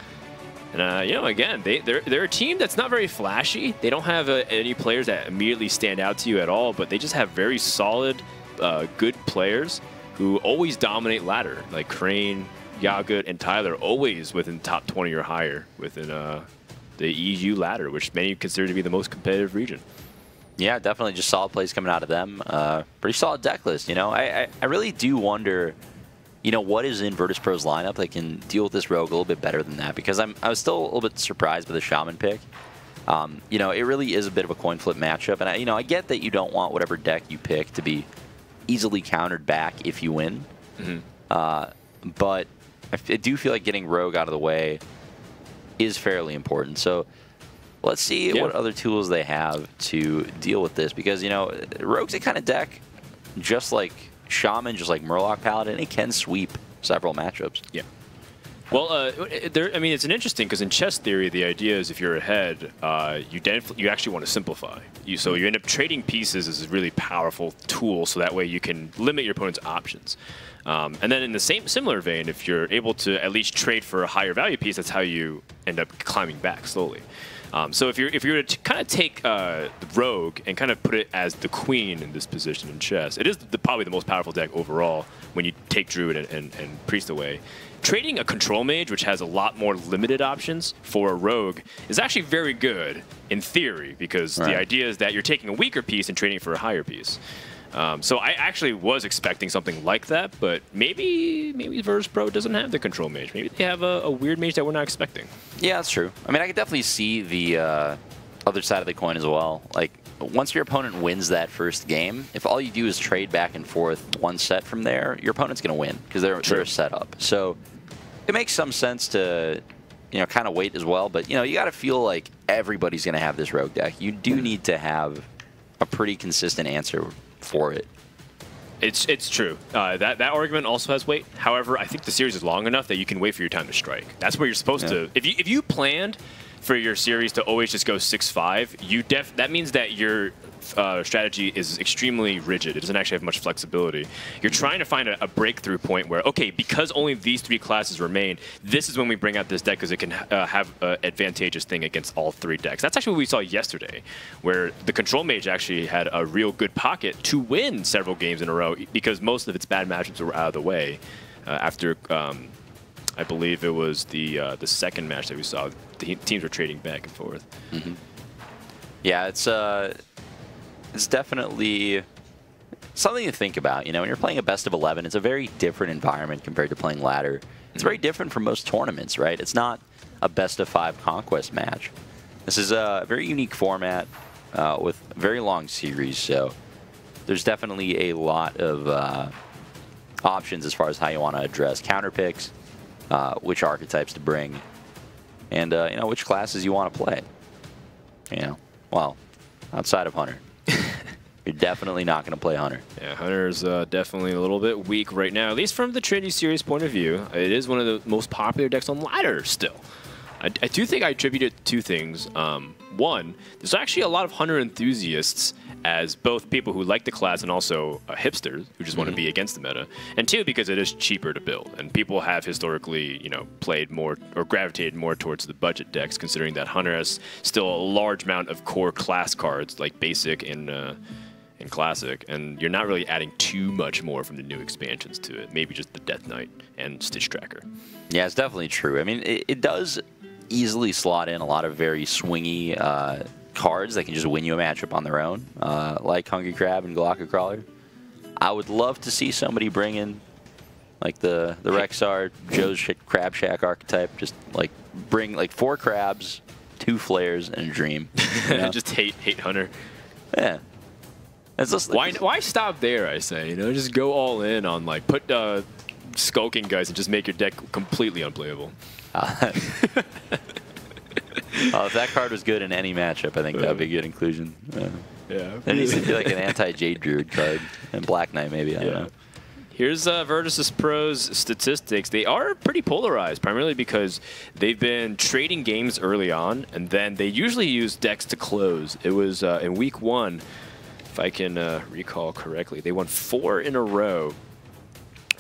And, you know, again, they're a team that's not very flashy. They don't have any players that immediately stand out to you at all, but they just have very solid, good players who always dominate ladder, like Crane, Yagut, and Tyler, always within top 20 or higher within the EU ladder, which many consider to be the most competitive region. Yeah, definitely just solid plays coming out of them. Pretty solid deck list, you know. I really do wonder, you know, what is in Virtus.pro's lineup that can deal with this Rogue a little bit better than that, because I was still a little bit surprised by the Shaman pick. You know, it really is a bit of a coin flip matchup, and you know, I get that you don't want whatever deck you pick to be easily countered back if you win. But I do feel like getting Rogue out of the way is fairly important. So let's see what other tools they have to deal with this, because, you know, Rogue's a kind of deck, just like Shaman, just like Murloc Paladin, it can sweep several matchups. Yeah. Well, I mean, it's an interesting, because in chess theory, the idea is if you're ahead, you actually want to simplify. So you end up trading pieces as a really powerful tool, so that way you can limit your opponent's options. And then in the similar vein, if you're able to at least trade for a higher value piece, that's how you end up climbing back slowly. So if you're to kind of take the Rogue and kind of put it as the queen in this position in chess, it is probably the most powerful deck overall when you take Druid and Priest away. Trading a Control Mage, which has a lot more limited options, for a Rogue is actually very good in theory, because the idea is that you're taking a weaker piece and trading for a higher piece. So I actually was expecting something like that, but maybe Virtus.pro doesn't have the Control Mage. Maybe they have a weird mage that we're not expecting. Yeah, that's true. I mean, I could definitely see the other side of the coin as well. Like, once your opponent wins that first game, if all you do is trade back and forth one set from there, your opponent's going to win because they're set up. So it makes some sense to, you know, kind of wait as well. But, you know, you got to feel like everybody's going to have this rogue deck. You do need to have a pretty consistent answer for it. It's true. That argument also has weight. However, I think the series is long enough that you can wait for your time to strike. That's where you're supposed to. If you planned for your series to always just go 6-5, that means that your strategy is extremely rigid. It doesn't actually have much flexibility. You're trying to find a breakthrough point where, okay, because only these 3 classes remain, this is when we bring out this deck because it can have an advantageous thing against all 3 decks. That's actually what we saw yesterday, where the Control Mage actually had a real good pocket to win several games in a row because most of its bad matchups were out of the way after... I believe it was the second match that we saw. The teams were trading back and forth. Mm-hmm. Yeah, it's definitely something to think about. You know, when you're playing a best of 11, it's a very different environment compared to playing ladder. It's very different from most tournaments, right? It's not a best of 5 conquest match. This is a very unique format with a very long series, so there's definitely a lot of options as far as how you want to address counter picks. Which archetypes to bring, and you know, which classes you want to play. You know, well, outside of Hunter, you're definitely not going to play Hunter. Yeah, Hunter's definitely a little bit weak right now, at least from the Trinity Series point of view. It is one of the most popular decks on ladder still. I do think I attribute it to 2 things. One, there's actually a lot of Hunter enthusiasts as both people who like the class and also hipsters who just want to be against the meta. And 2, because it is cheaper to build. And people have historically, you know, played more or gravitated more towards the budget decks, considering that Hunter has still a large amount of core class cards like Basic and Classic. And you're not really adding too much more from the new expansions to it. Maybe just the Death Knight and Stitch Tracker. Yeah, it's definitely true. I mean, it does easily slot in a lot of very swingy cards that can just win you a matchup on their own, like Hungry Crab and Galactic Crawler. I would love to see somebody bring in like the Rexar, Joe's Crab Shack archetype. Just like bring like 4 crabs, 2 flares, and a dream. You know? Just hate Hunter. Yeah. It's just, why stop there? I say, you know, just go all in on like put skulking guys and just make your deck completely unplayable. If that card was good in any matchup, I think that would be a good inclusion. Yeah. There needs to be like an anti-Jade Druid card. And Black Knight, maybe. I don't know. Here's Virtus.pro's statistics. They are pretty polarized, primarily because they've been trading games early on, and then they usually use decks to close. It was in week 1, if I can recall correctly, they won 4 in a row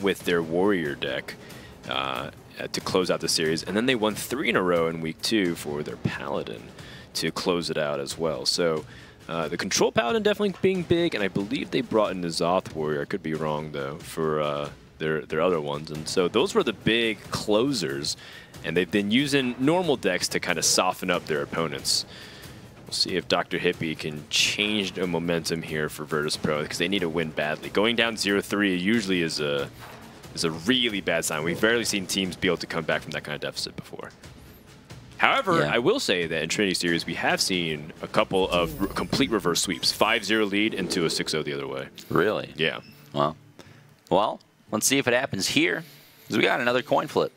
with their Warrior deck. To close out the series, and then they won 3 in a row in week 2 for their Paladin to close it out as well. So the Control Paladin definitely being big, and I believe they brought in the Zoth Warrior. I could be wrong though for their other ones. And so those were the big closers, and they've been using normal decks to kind of soften up their opponents. We'll see if Dr. Hippie can change the momentum here for Virtus.pro because they need to win badly. Going down 0-3 usually is a really bad sign. We've rarely seen teams be able to come back from that kind of deficit before. However, I will say that in Trinity Series, we have seen a couple of complete reverse sweeps. 5-0 lead into a 6-0 the other way. Really? Yeah. Well, let's see if it happens here, because we got another coin flip.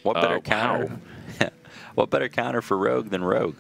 What better counter? What better counter for Rogue than Rogue?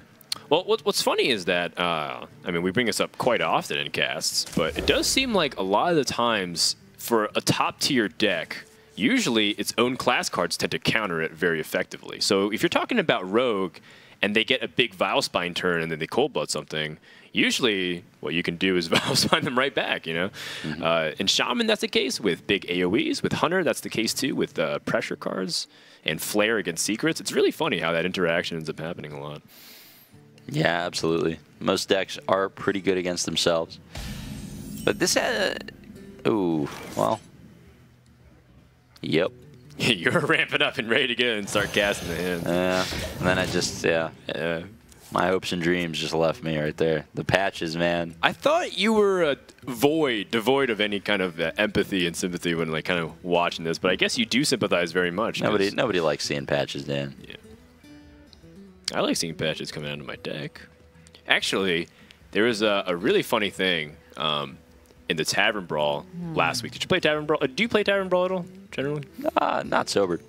Well, what's funny is that, I mean, we bring this up quite often in casts, but it does seem like a lot of the times for a top-tier deck, usually its own class cards tend to counter it very effectively. So if you're talking about Rogue and they get a big Vilespine turn and then they Cold Blood something, usually what you can do is Vilespine them right back, you know? In Shaman, that's the case with big AoEs. With Hunter, that's the case too with pressure cards and Flare against Secrets. It's really funny how that interaction ends up happening a lot. Yeah, absolutely. Most decks are pretty good against themselves. But this had... Ooh, well. Yep. You're ramping up and ready to go and start casting the hand. And then I just, my hopes and dreams just left me right there. The patches, man. I thought you were devoid of any kind of empathy and sympathy when like kind of watching this, but I guess you do sympathize very much. Nobody likes seeing patches, Dan. Yeah. I like seeing patches coming out of my deck. Actually, there was a really funny thing in the Tavern Brawl last week. Did you play Tavern Brawl? Do you play Tavern Brawl at all, generally? Not sober.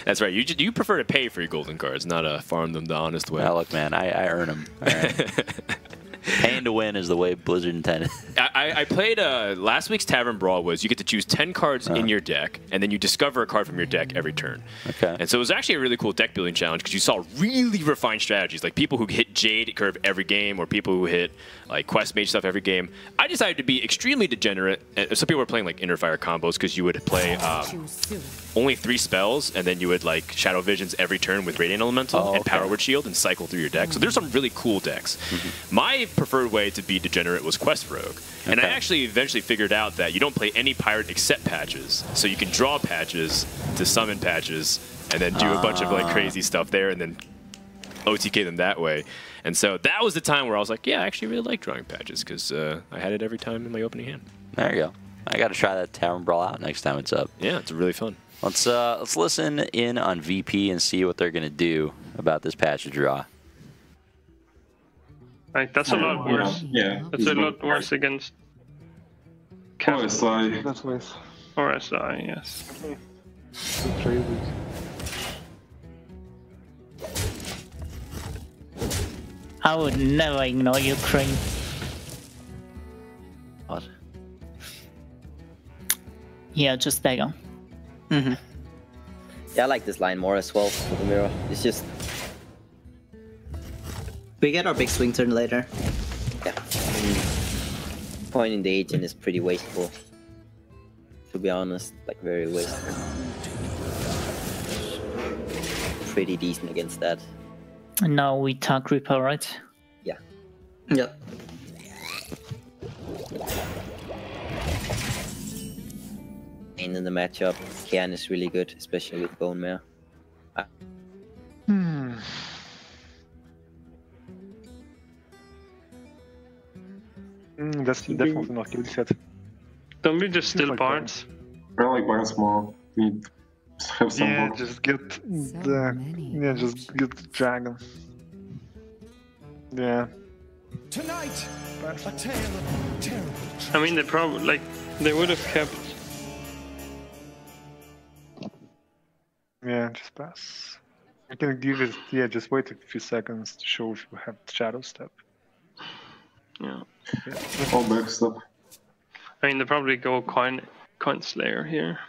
That's right. You prefer to pay for your golden cards, not farm them the honest way. Look, man, I earn them. All right. Paying to win is the way Blizzard intended. I played last week's Tavern Brawl was you get to choose 10 cards in your deck, and then you discover a card from your deck every turn. Okay. And so it was actually a really cool deck building challenge because you saw really refined strategies, like people who hit Jade curve every game, or people who hit like Quest Mage stuff every game. I decided to be extremely degenerate. Some people were playing like Inner Fire combos because you would play only 3 spells, and then you would like Shadow Visions every turn with Radiant Elemental and Power Word Shield and cycle through your deck. So there's some really cool decks. My preferred way to be degenerate was Quest Rogue. And I actually eventually figured out that you don't play any pirate except patches. So you can draw patches to summon patches and then do a bunch of like crazy stuff there and then OTK them that way. And so that was the time where I was like, yeah, I actually really like drawing patches because I had it every time in my opening hand. There you go. I got to try that Tavern Brawl out next time it's up. Yeah, it's really fun. Let's listen in on VP and see what they're going to do about this patch draw. Like, that's a lot worse. Yeah. That's a lot worse against OSI. That's nice. Or SI, yes. I would never ignore Ukraine. What? Yeah, just dagger. Yeah, I like this line more as well with the mirror. It's just... We get our big swing turn later. Yeah. Pointing the agent is pretty wasteful. To be honest, like very wasteful. Pretty decent against that. And now we tag Reaper, right? Yeah. Yep. And in the matchup, Cairn is really good, especially with Bone Mare. That's definitely not good set. Don't we just steal like parts? I like Barnes more. We have some Yeah, more. just get just get the dragon. Yeah. Tonight, a tale of terrible I mean, they probably, like, they would have kept... Yeah, just pass. I can give it, yeah, just wait a few seconds to show if you have Shadow Step. Yeah. All backstep. I mean, they probably go Coin Slayer here.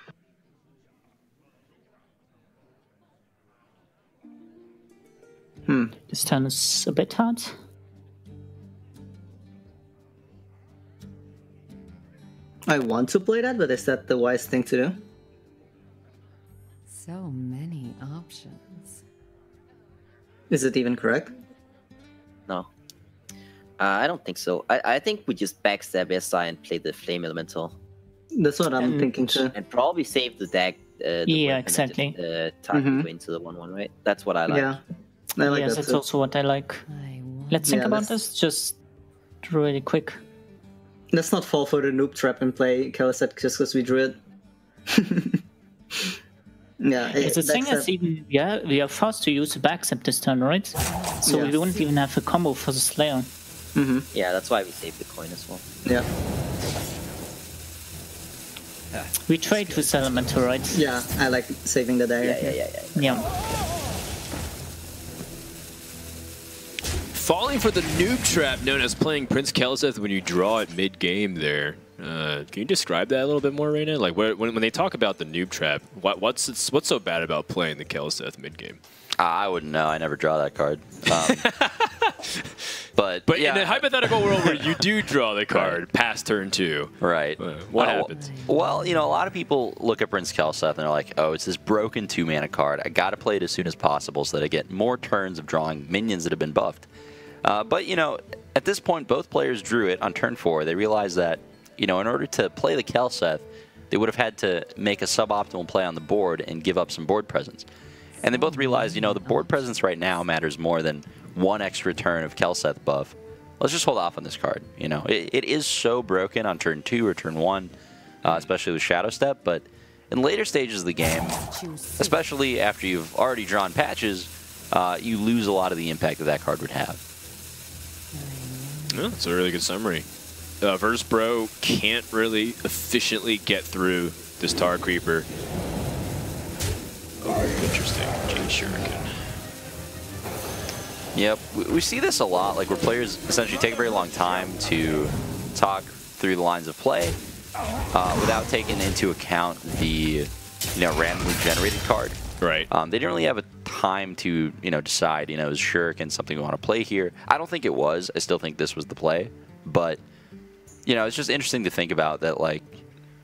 This turn is a bit hard. I want to play that, but is that the wise thing to do? So many options. Is it even correct? No. I don't think so. I think we just backstab SI and play the Flame Elemental. That's what I'm thinking too. And probably save the deck. Yeah, exactly. Target into the 1/1, right? That's what I like. Yeah, I like yes, that that's too. also what I like. Let's think Yeah, about let's- this just really quick. Let's not fall for the noob trap and play Kalaset just because we drew it. Yeah, The thing backstab- is, even we are forced to use a backstab this turn, right? So we Yeah. don't even have a combo for the Slayer. Yeah, that's why we save the coin as well. Yeah, We trade with Elemental, right? yeah, I like saving the dagger. Yeah. Falling for the noob trap known as playing Prince Kel'Seth when you draw at mid-game there. Can you describe that a little bit more, Raina? Like when they talk about the noob trap, what's so bad about playing the Kel'Seth mid-game? I wouldn't know. I never draw that card. But yeah, in a hypothetical world where you do draw the card past turn 2, right? What happens? Well, you know, a lot of people look at Prince Kel'Seth and they're like, "Oh, it's this broken 2-mana card. I got to play it as soon as possible so that I get more turns of drawing minions that have been buffed." But you know, at this point, both players drew it on turn 4. They realized that, you know, in order to play the Kel'Seth, they would have had to make a suboptimal play on the board and give up some board presence. And they both realized, you know, the board presence right now matters more than one extra turn of Kel'Seth buff. Let's just hold off on this card. You know, it is so broken on turn 2 or turn 1, especially with Shadow Step, but in later stages of the game, especially after you've already drawn patches, you lose a lot of the impact that card would have. Yeah, that's a really good summary. Virtus.pro can't really efficiently get through this Tar Creeper. Oh, interesting. Jade Shuriken. Yep, we see this a lot, like where players essentially take a very long time to talk through the lines of play without taking into account the randomly generated card. Right. They didn't really have a time to decide, is Shuriken something we want to play here? I don't think it was. I still think this was the play, but it's just interesting to think about that. Like,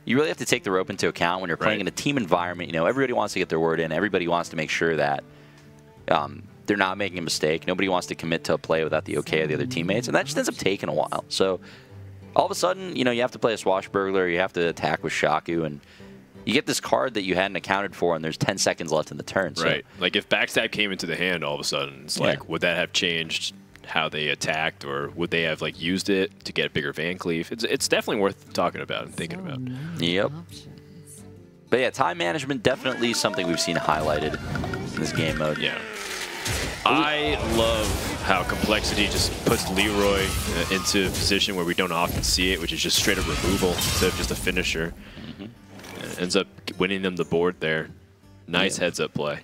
you really have to take the rope into account when you're playing in a team environment. Everybody wants to get their word in. Everybody wants to make sure that they're not making a mistake. Nobody wants to commit to a play without the okay of the other teammates, and that just ends up taking a while. So all of a sudden, you have to play a Swashbuckler, you have to attack with Shaku, and you get this card that you hadn't accounted for, and there's 10 seconds left in the turn. So. Right. Like, if Backstab came into the hand all of a sudden, it's like, would that have changed how they attacked, or would they have used it to get a bigger Van Cleef? It's definitely worth talking about and thinking about. Yep. But yeah, time management definitely something we've seen highlighted in this game mode. Yeah. I love how CompLexity just puts Leroy into a position where we don't often see it, which is just straight up removal instead of just a finisher. Ends up winning them the board there. Nice heads-up play.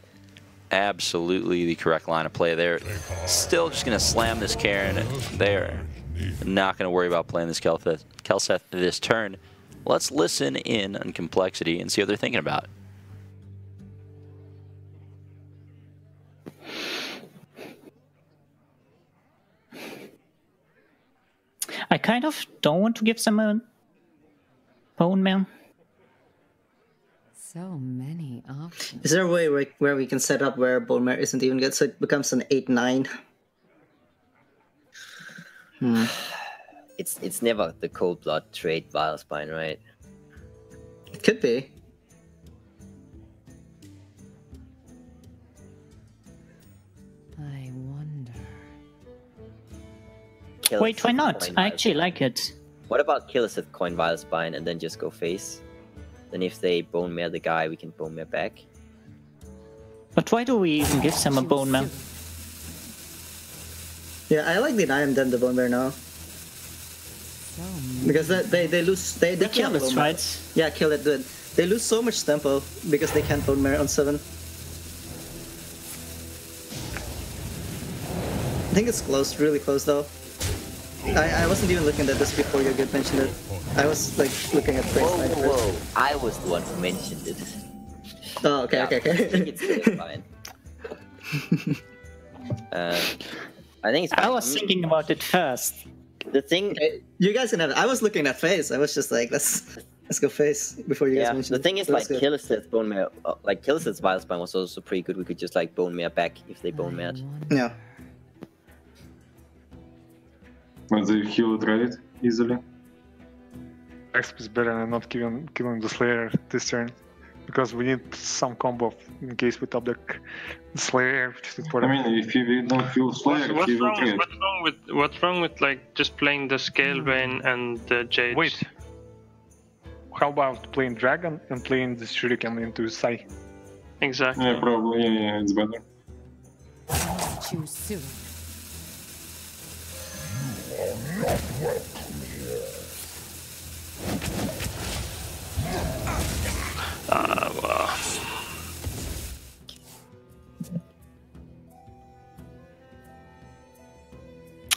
Absolutely the correct line of play there. Still just going to slam this Karen there. Not going to worry about playing this Kelseth this turn. Let's listen in on CompLexity and see what they're thinking about. I kind of don't want to give them a Bone Mare. So many options. Is there a way where we can set up where Bone Mare isn't even good, so it becomes an 8-9? It's never the cold blood trade Vilespine, right? It could be. I wonder. Wait, why not? I actually like it. What about Killseth coin Vilespine and then just go face? Then if they Bone Mare the guy, we can Bone Mare back. But why do we even give them a Bone Mare? Yeah, I like denying them the Bone Mare now. Because they lose... They kill this, right? Yeah, kill it good. They lose so much tempo because they can't Bone Mare on 7. I think it's close, really close though. I wasn't even looking at this before you mentioned it. I was like looking at face. Whoa, I was the one who mentioned it. Oh, okay, okay. I think it's still fine. I think it's fine. I was thinking about it first. The thing... You guys can have it. I was looking at face. I was just like, let's go face before you guys mentioned it. The thing is, like, Killseth's Bone Mare... like, Killseth's Vilespine was also pretty good. We could just, like, Bone Mare back if they Bone Mared. Yeah. But they heal it right easily. Exp is better than not killing the Slayer this turn, because we need some combo in case we top deck the Slayer. I mean, if we don't kill Slayer, What's he will trade. what's wrong with like just playing the Scale Vein and the Jade? Wait. How about playing Dragon and playing the Shuriken into Sai? Exactly. Yeah, probably. Yeah, it's better. Choose soon. Well.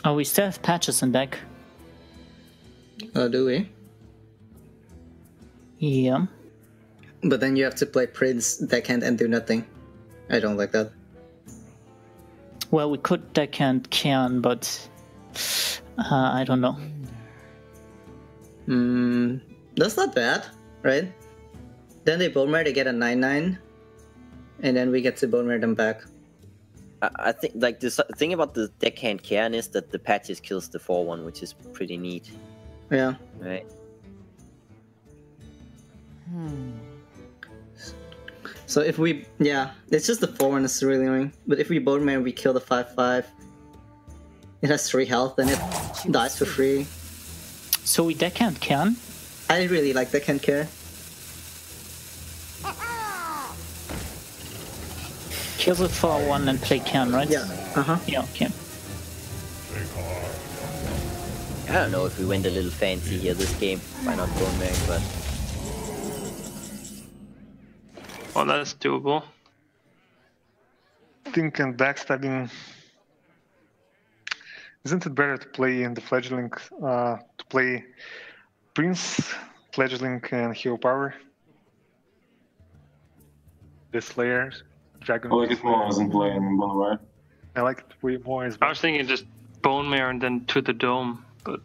Oh, we still have patches in deck. Oh, do we? Yeah. But then you have to play Prince, deckhand, and do nothing. I don't like that. Well, we could deckhand Cairn, but I don't know. That's not bad, right? Then they Bone Mare, they get a 9/9, and then we get to Bone Mare them back. I think, like, the thing about the deckhand Cairn is that the patches kills the 4/1, which is pretty neat. Yeah. Right. So if we, it's just the 4/1 is really annoying. But if we Bone Mare, we kill the 5/5. It has 3 health, then it dies for free. So we deckhand Cairn? I really like deckhand Cairn. kills it for 1 and play Cairn, right? Yeah. Yeah, okay. I don't know if we went a little fancy here this game by not bone marrying, but Oh, that's doable. Thinking backstabbing. Isn't it better to play in the fledgling, to play Prince, fledgling, and hero power? The Slayer, Dragon. I like it more than playing Bonfire. I like it way more as I well. was thinking just bone marrow and then to the dome, but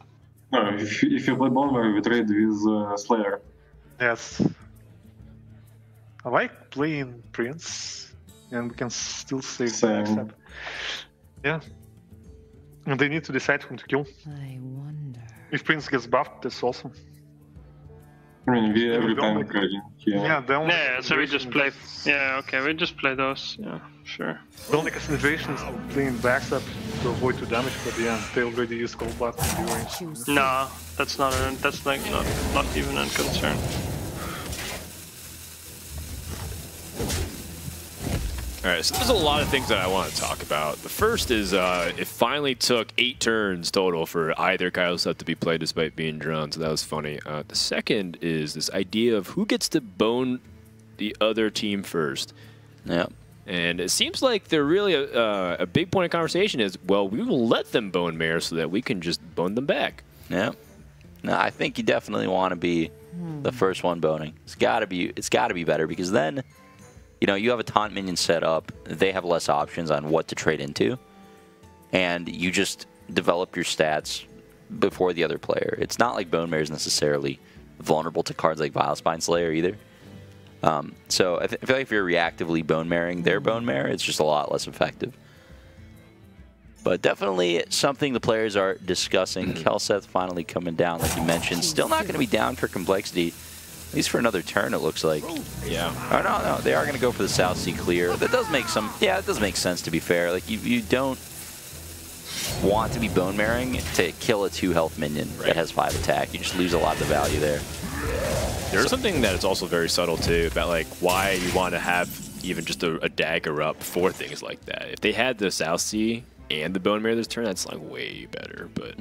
No, if you play Bonfire, we trade with Slayer. Yes. I like playing Prince, and we can still save the Same. backstab. Yeah. And they need to decide whom to kill. I wonder. If Prince gets buffed, that's awesome. I mean, we every don't time like- trading here. Yeah, the only yeah. So we just play. consideration Yeah, okay, we just play those. Yeah, sure. is- The only consideration is playing backstab to avoid 2 damage, but yeah, they already used cold blood to be range. Choose No, that's not a. That's like not even a concern. All right, so there's a lot of things that I want to talk about. The first is it finally took 8 turns total for either Kyle set to be played despite being drawn, so that was funny. The second is this idea of who gets to bone the other team first. Yeah. And it seems like they're really a big point of conversation is, well, we will let them bone mare so that we can just bone them back. Yeah. No, I think you definitely want to be the first one boning. It's got to be better because then, you know, you have a taunt minion set up. They have less options on what to trade into, and you just develop your stats before the other player. It's not like Bone Mare is necessarily vulnerable to cards like Vilespine Slayer either. So I feel like if you're reactively Bone Maring their Bone Mare, it's just a lot less effective. But definitely something the players are discussing. Kelseth finally coming down, like you mentioned. Still not going to be down for Complexity, at least for another turn, it looks like. Yeah. Oh, no, they are going to go for the South Sea clear. That does make some, yeah, it does make sense, to be fair. Like, you don't want to be Bone Maring to kill a 2 health minion that has 5 attack. You just lose a lot of the value there. There's something that is also very subtle, too, about, like, why you want to have even just a dagger up for things like that. If they had the South Sea and the Bone Mare this turn, that's, like, way better. But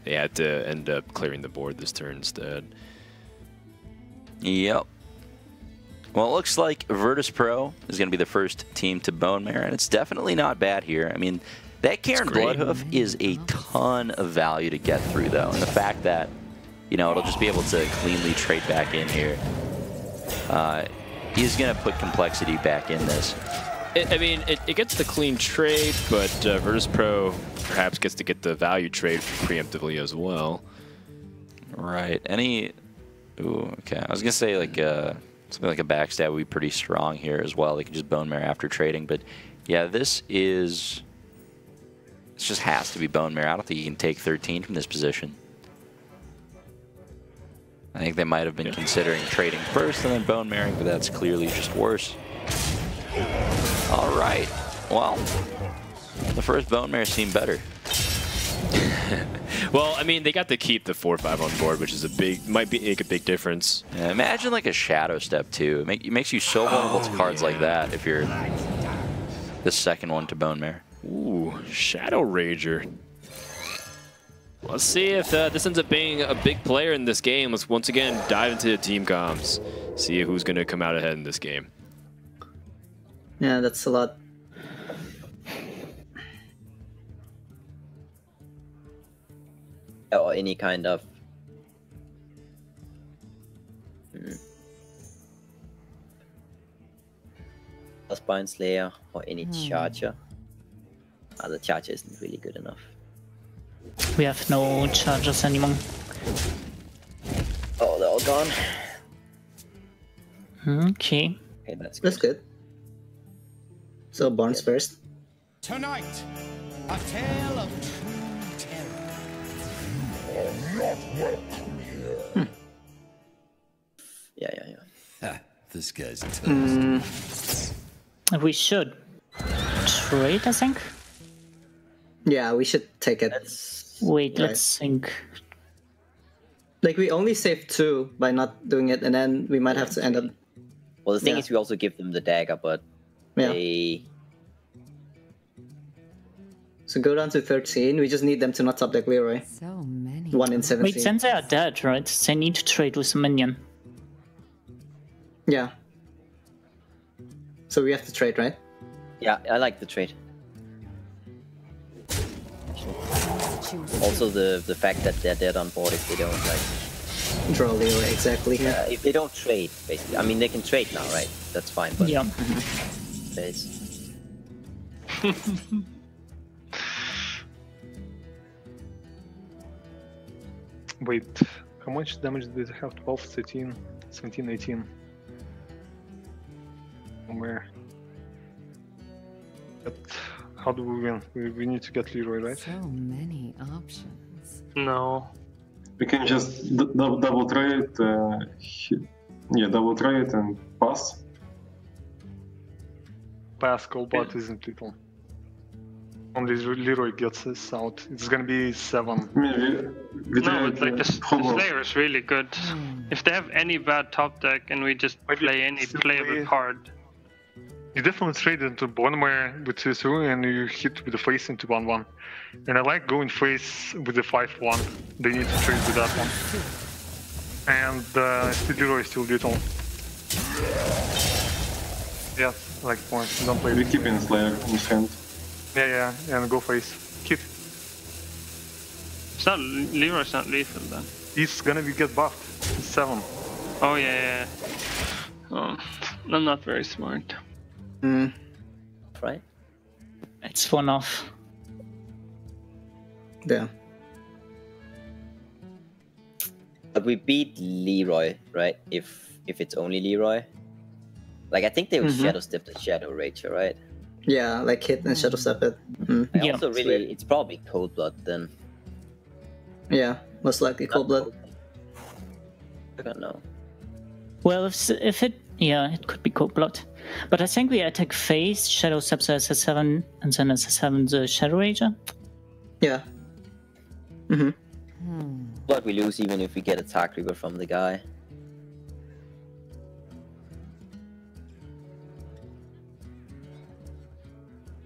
they had to end up clearing the board this turn instead. Yep. Well, it looks like Virtus.pro is going to be the first team to Bone Mare, and it's definitely not bad here. I mean, that Cairn Bloodhoof is a ton of value to get through, though, and the fact that, you know, it'll just be able to cleanly trade back in here is going to put Complexity back in this. I mean, it gets the clean trade, but Virtus.pro perhaps gets to get the value trade preemptively as well. Right. Any... Ooh, okay. I was going to say, like, something like a backstab would be pretty strong here as well. They can just Bone Mare after trading. But, yeah, this is... This just has to be Bone Mare. I don't think you can take 13 from this position. I think they might have been considering trading first and then Bone Maring, but that's clearly just worse. All right. Well, the first Bone Mare seemed better. Well, I mean, they got to keep the 4/5 on board, which is might make a big difference. Yeah, imagine like a Shadow Step too. It makes you so vulnerable to cards like that if you're the second one to Bone Mare. Ooh, Shadow Rager. Let's see if this ends up being a big player in this game. Let's once again dive into the team comms. See who's going to come out ahead in this game. Yeah, that's a lot. Or any kind of Spine Slayer or any charger. The charger isn't really good enough. We have no chargers anymore. Oh, they're all gone. Okay. Okay, that's That's good. So Barnes first. Tonight, a tale of true terror. Yeah. This guy's toast. We should trade, I think. Yeah, we should take it. Wait, Right. let's think. Like, we only saved 2 by not doing it, and then we might have to end up... Well, the thing Yeah. is, we also give them the dagger, but Yeah. they So go down to 13. We just need them to not top deck Leroy. So many. 1 in 17. Wait, then they are dead, right? They need to trade with a minion. Yeah. So we have to trade, right? Yeah, I like the trade. Also the fact that they're dead on board if they don't like Draw Leroy, exactly. if they don't trade, basically. I mean they can trade now, right? That's fine, but Yeah. it's Wait, how much damage did they have? 12, 13, 17, 18. Somewhere. But how do we win? We need to get Leroy, right? So many options. No. We can just double try it. Double try it and pass. Pass Coldblood isn't lethal. Only Leroy gets this out. It's gonna be 7. I mean, we No, tried it's like the Slayer is really good. If they have any bad top deck and we just play any playable card. You definitely trade into Bonmare with 2-2 and you hit with the face into 1-1. And I like going face with the 5-1. They need to trade with that one. And still Leroy is still lethal. Yeah, like point. Don't play. We keep in Slayer in hand. Yeah, and go face. Keep. It's not Leroy's not lethal then. He's gonna get buffed. It's 7. Oh yeah. Oh, I'm not very smart. right. It's 1 off. Yeah. But we beat Leroy, right? If it's only Leroy. Like I think they would Shadow Step the Shadow Rager, right? Yeah, like hit and Shadow Step it. I also really, it's probably Coldblood then. Yeah, most likely Coldblood. I don't know. Well, if it, yeah, it could be Coldblood. But I think we attack face, Shadow Steps as a 7, and then as a 7 the Shadow Rager. Yeah. But we lose even if we get attack reaper from the guy.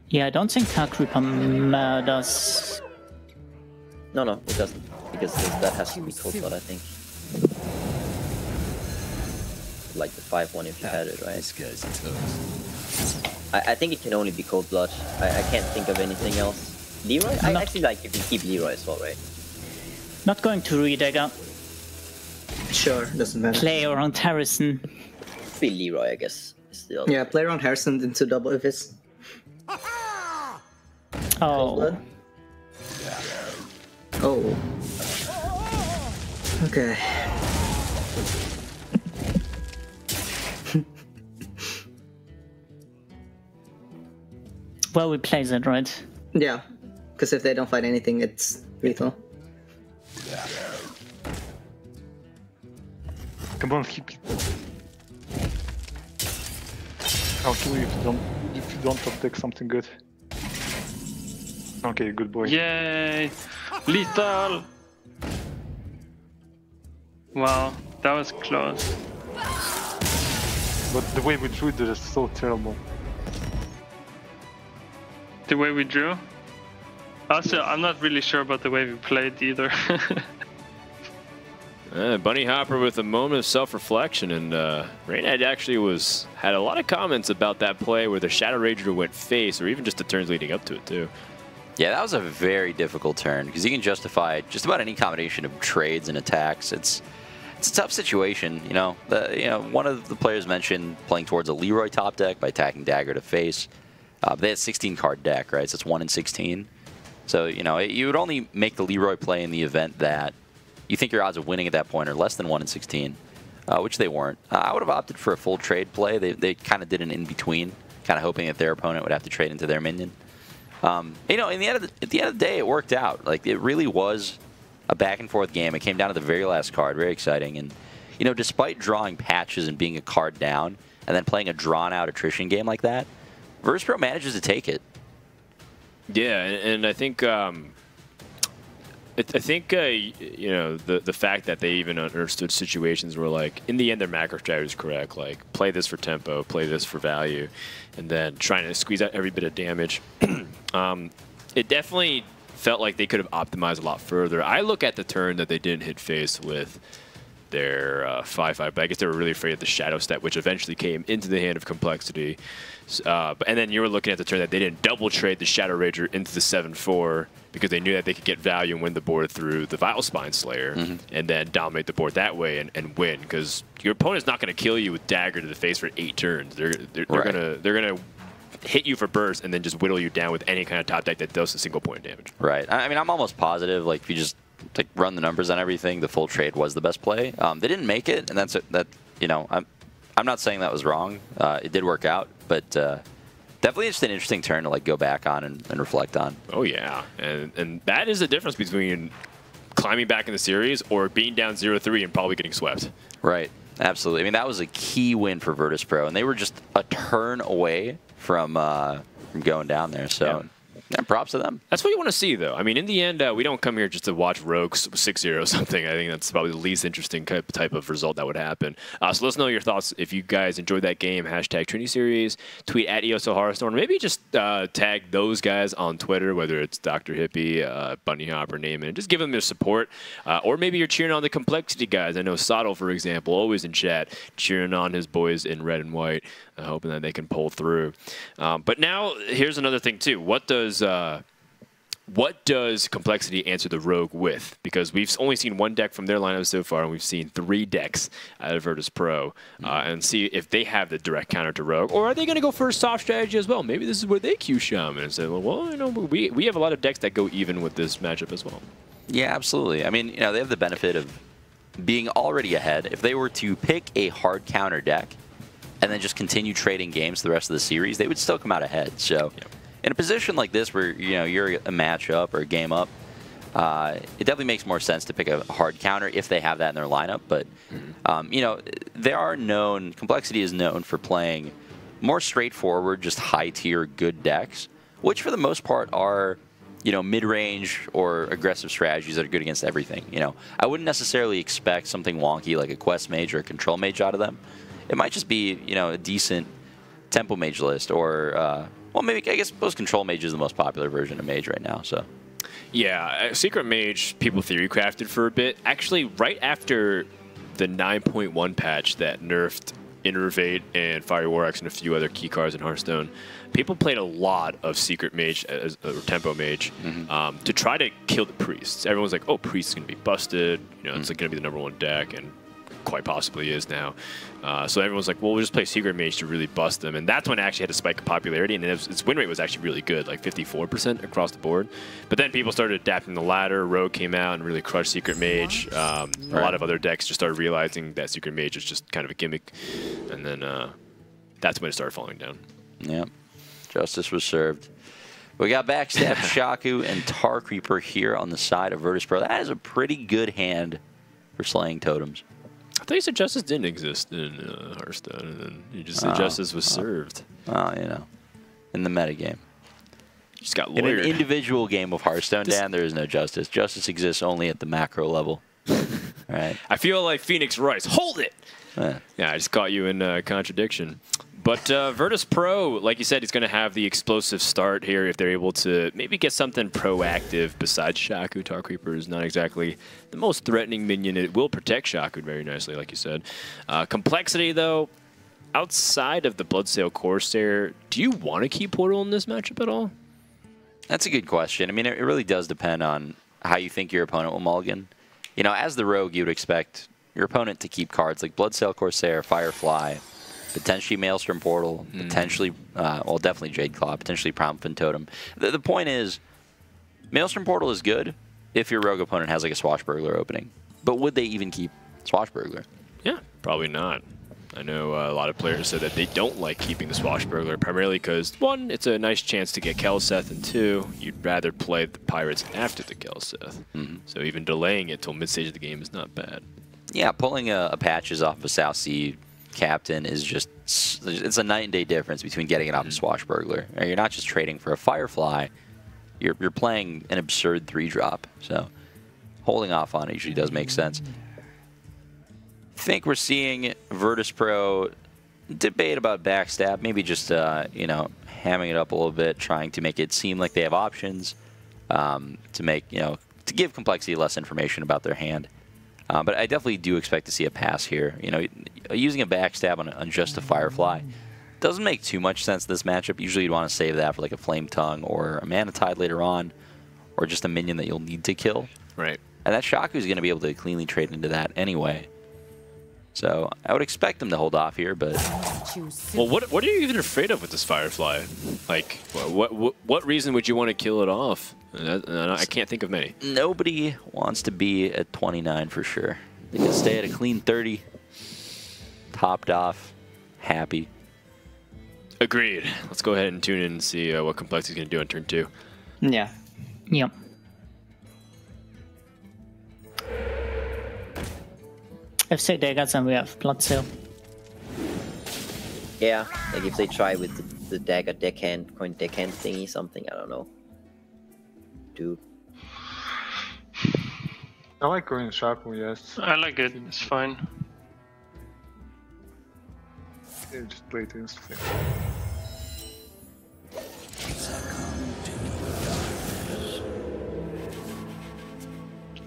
Yeah, I don't think Attack Reaper matters. No, it doesn't. Because that has to be Coldblood, I think. Like the 5-1 if you had it, right? This guy's toast. I think it can only be Coldblood. I can't think of anything else. Leroy? I actually like you can keep Leroy as well, right? Not going to Redagger. Sure, doesn't matter. Play around Harrison. Be Leroy, I guess. Still. Yeah, play around Harrison into double if it's. Oh. Oh. Okay. Well, we play that, right? Yeah, because if they don't find anything, it's lethal. Come on, keep it. I'll kill you if you don't top deck something good. Okay, good boy. Yay! Lethal! Wow, that was close. But the way we drew it is so terrible. The way we drew? Also, I'm not really sure about the way we played either. Bunny Hopper with a moment of self-reflection, and Raynad actually had a lot of comments about that play where the Shadow Rager went face, or even just the turns leading up to it too. Yeah, that was a very difficult turn because you can justify just about any combination of trades and attacks. It's a tough situation, you know. One of the players mentioned playing towards a Leroy top deck by attacking Dagger to face. They had a 16-card deck, right? So it's 1 in 16. So you would only make the Leroy play in the event that you think your odds of winning at that point are less than 1 in 16, which they weren't. I would have opted for a full trade play. They kind of did an in-between, kind of hoping that their opponent would have to trade into their minion. At the end of the day, it worked out. Like, it really was a back-and-forth game. It came down to the very last card. Very exciting. And, despite drawing patches and being a card down and then playing a drawn-out attrition game like that, Virtus.pro manages to take it. Yeah, and I think the fact that they even understood situations where, like, in the end their macro strategy was correct, like play this for tempo, play this for value, and then trying to squeeze out every bit of damage. it definitely felt like they could have optimized a lot further. I look at the turn that they didn't hit face with their 5/5, but I guess they were really afraid of the Shadow Step, which eventually came into the hand of CompLexity. And then you were looking at the turn that they didn't double trade the Shadow Rager into the 7/4 because they knew that they could get value and win the board through the Vile Spine Slayer and then dominate the board that way and win, because your opponent's not going to kill you with Dagger to the face for 8 turns. They're gonna hit you for burst and then just whittle you down with any kind of top deck that does a single point damage. Right. I mean, I'm almost positive, like, if you just run the numbers on everything, the full trade was the best play. They didn't make it, and that you know, I'm not saying that was wrong. It did work out, but definitely just an interesting turn to like go back on and reflect on. Oh yeah, and that is the difference between climbing back in the series or being down 0-3 and probably getting swept. Right. Absolutely. I mean, that was a key win for Virtus.pro, and they were just a turn away from going down there. So. Yeah, props to them. That's what you want to see, though. I mean, in the end, we don't come here just to watch Rogues 6-0 or something. I think that's probably the least interesting type of result that would happen. So let us know your thoughts if you guys enjoyed that game. Hashtag Trinity Series, tweet at EOSO Hearthstone. Maybe just tag those guys on Twitter, whether it's Dr. Hippie, Bunny Hopper, name it. Just give them their support. Or maybe you're cheering on the CompLexity guys. I know Sottle, for example, always in chat, cheering on his boys in red and white, hoping that they can pull through. But now, here's another thing, too. What does CompLexity answer the Rogue with? Because we've only seen one deck from their lineup so far, and we've seen 3 decks out of Virtus.pro, and see if they have the direct counter to Rogue, or are they going to go for a soft strategy as well? Maybe this is where they Q Shaman and say, well, you know, we have a lot of decks that go even with this matchup as well. Yeah, absolutely. I mean, you know, they have the benefit of being already ahead. If they were to pick a hard counter deck and then just continue trading games the rest of the series, they would still come out ahead. So. Yeah. In a position like this where, you know, you're a matchup or a game up, it definitely makes more sense to pick a hard counter if they have that in their lineup. But, you know, CompLexity is known for playing more straightforward, just high-tier good decks, which for the most part are, you know, mid-range or aggressive strategies that are good against everything. You know, I wouldn't necessarily expect something wonky like a Quest Mage or a Control Mage out of them. It might just be, you know, a decent Tempo Mage list or... well, maybe I guess Post Control Mage is the most popular version of Mage right now. So, yeah, Secret Mage people theory crafted for a bit. Actually, right after the 9.1 patch that nerfed Innervate and Fire War Axe and a few other key cards in Hearthstone, people played a lot of Secret Mage or Tempo Mage to try to kill the priests. Everyone's like, "Oh, priest is going to be busted. You know, it's like going to be the #1 deck," and quite possibly is now. So everyone's like, well, we'll just play Secret Mage to really bust them. And that's when it actually had a spike of popularity. And its win rate was actually really good, like 54% across the board. But then people started adapting the ladder. Rogue came out and really crushed Secret Mage. A lot of other decks just started realizing that Secret Mage is just kind of a gimmick. And then that's when it started falling down. Yeah, justice was served. We got Backstab, Shaku, and Tar Creeper here on the side of Virtus.pro. That is a pretty good hand for slaying totems. I thought you said Justice didn't exist in Hearthstone, and then you just said Justice was served. Oh, you know, in the metagame. Just got lawyered. In an individual game of Hearthstone, Dan, there is no Justice. Justice exists only at the macro level. Right. I feel like Phoenix Rice. Hold it! Yeah, I just caught you in contradiction. But Virtus.pro, like you said, is going to have the explosive start here if they're able to maybe get something proactive besides Shaku. Tar Creeper is not exactly the most threatening minion. It will protect Shaku very nicely, like you said. CompLexity, though, outside of the Bloodsail Corsair, do you want to keep Portal in this matchup at all? That's a good question. I mean, it really does depend on how you think your opponent will mulligan. You know, as the Rogue, you would expect your opponent to keep cards like Bloodsail Corsair, Firefly, potentially Maelstrom Portal, potentially, well, definitely Jade Claw, potentially Promptfin Totem. The point is, Maelstrom Portal is good if your Rogue opponent has like a Swashbuckler opening. But would they even keep Swashbuckler? Yeah, probably not. I know a lot of players said that they don't like keeping the Swashbuckler, primarily because, 1, it's a nice chance to get Kelseth, and 2, you'd rather play the Pirates after the Kelseth. So even delaying it till mid-stage of the game is not bad. Yeah, pulling a Patches off of a South Sea Captain is just, it's a night and day difference between getting it off of Swashbuckler. You're not just trading for a Firefly, you're playing an absurd 3-drop. So holding off on it usually does make sense. I think we're seeing Virtus.pro debate about Backstab, maybe just you know, hamming it up a little bit, trying to make it seem like they have options, to make, to give CompLexity less information about their hand. But I definitely do expect to see a pass here. Using a backstab on just a Firefly doesn't make too much sense in this matchup. Usually you'd want to save that for like a Flame Tongue or a Mana Tide later on, or just a minion that you'll need to kill. Right. And that Shaku is going to be able to cleanly trade into that anyway. So I would expect him to hold off here, but... Well, what are you even afraid of with this Firefly? Like, what reason would you want to kill it off? I can't think of many. Nobody wants to be at 29 for sure. They can stay at a clean 30, topped off, happy. Agreed. Let's go ahead and tune in and see what CompLexity is going to do on turn 2. Yeah. Yep. If they daggers, then we have Blood Seal. Yeah, like if they try with the dagger deckhand, coin deckhand thingy, something, I don't know. Do. I like going Shaku, yes. I like it, it's fine. Yeah, just play it instantly.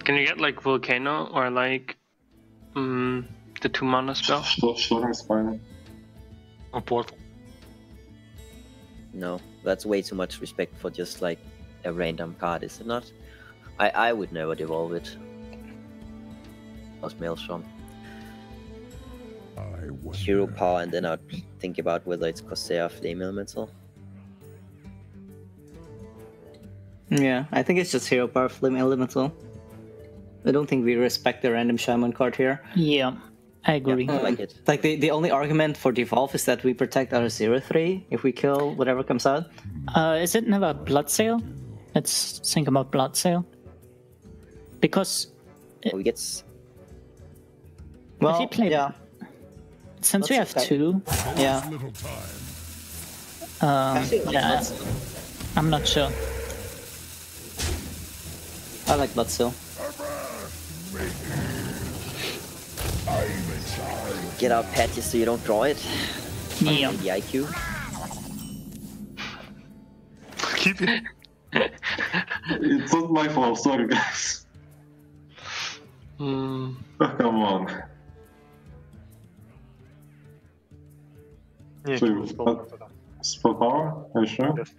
Can you get like Volcano or like the 2 mana spell? Storm is fine. Oh, Portal. No, that's way too much respect for just like a random card, is it not? I would never devolve it. Lost Maelstrom. Hero power, and then I'd think about whether it's Corsair or Flame Elemental. Yeah, I think it's just Hero Power Flame Elemental. I don't think we respect the random Shaman card here. Yeah, I agree. Yeah, I like it. Like the only argument for devolve is that we protect our 0/3 if we kill whatever comes out. Is it never Blood Sail? Let's think about Blood Sail. Because We get. Well, if you play, yeah, since we have okay. 2, yeah. yeah, I'm not sure. I like Blood Seal. Get out patches so you don't draw it. Yeah. The IQ. Keep it. It's not my fault, sorry guys. Hmm. Oh, come on. Yeah, So, keep the spell after that. Spell power? Are you sure? Yes.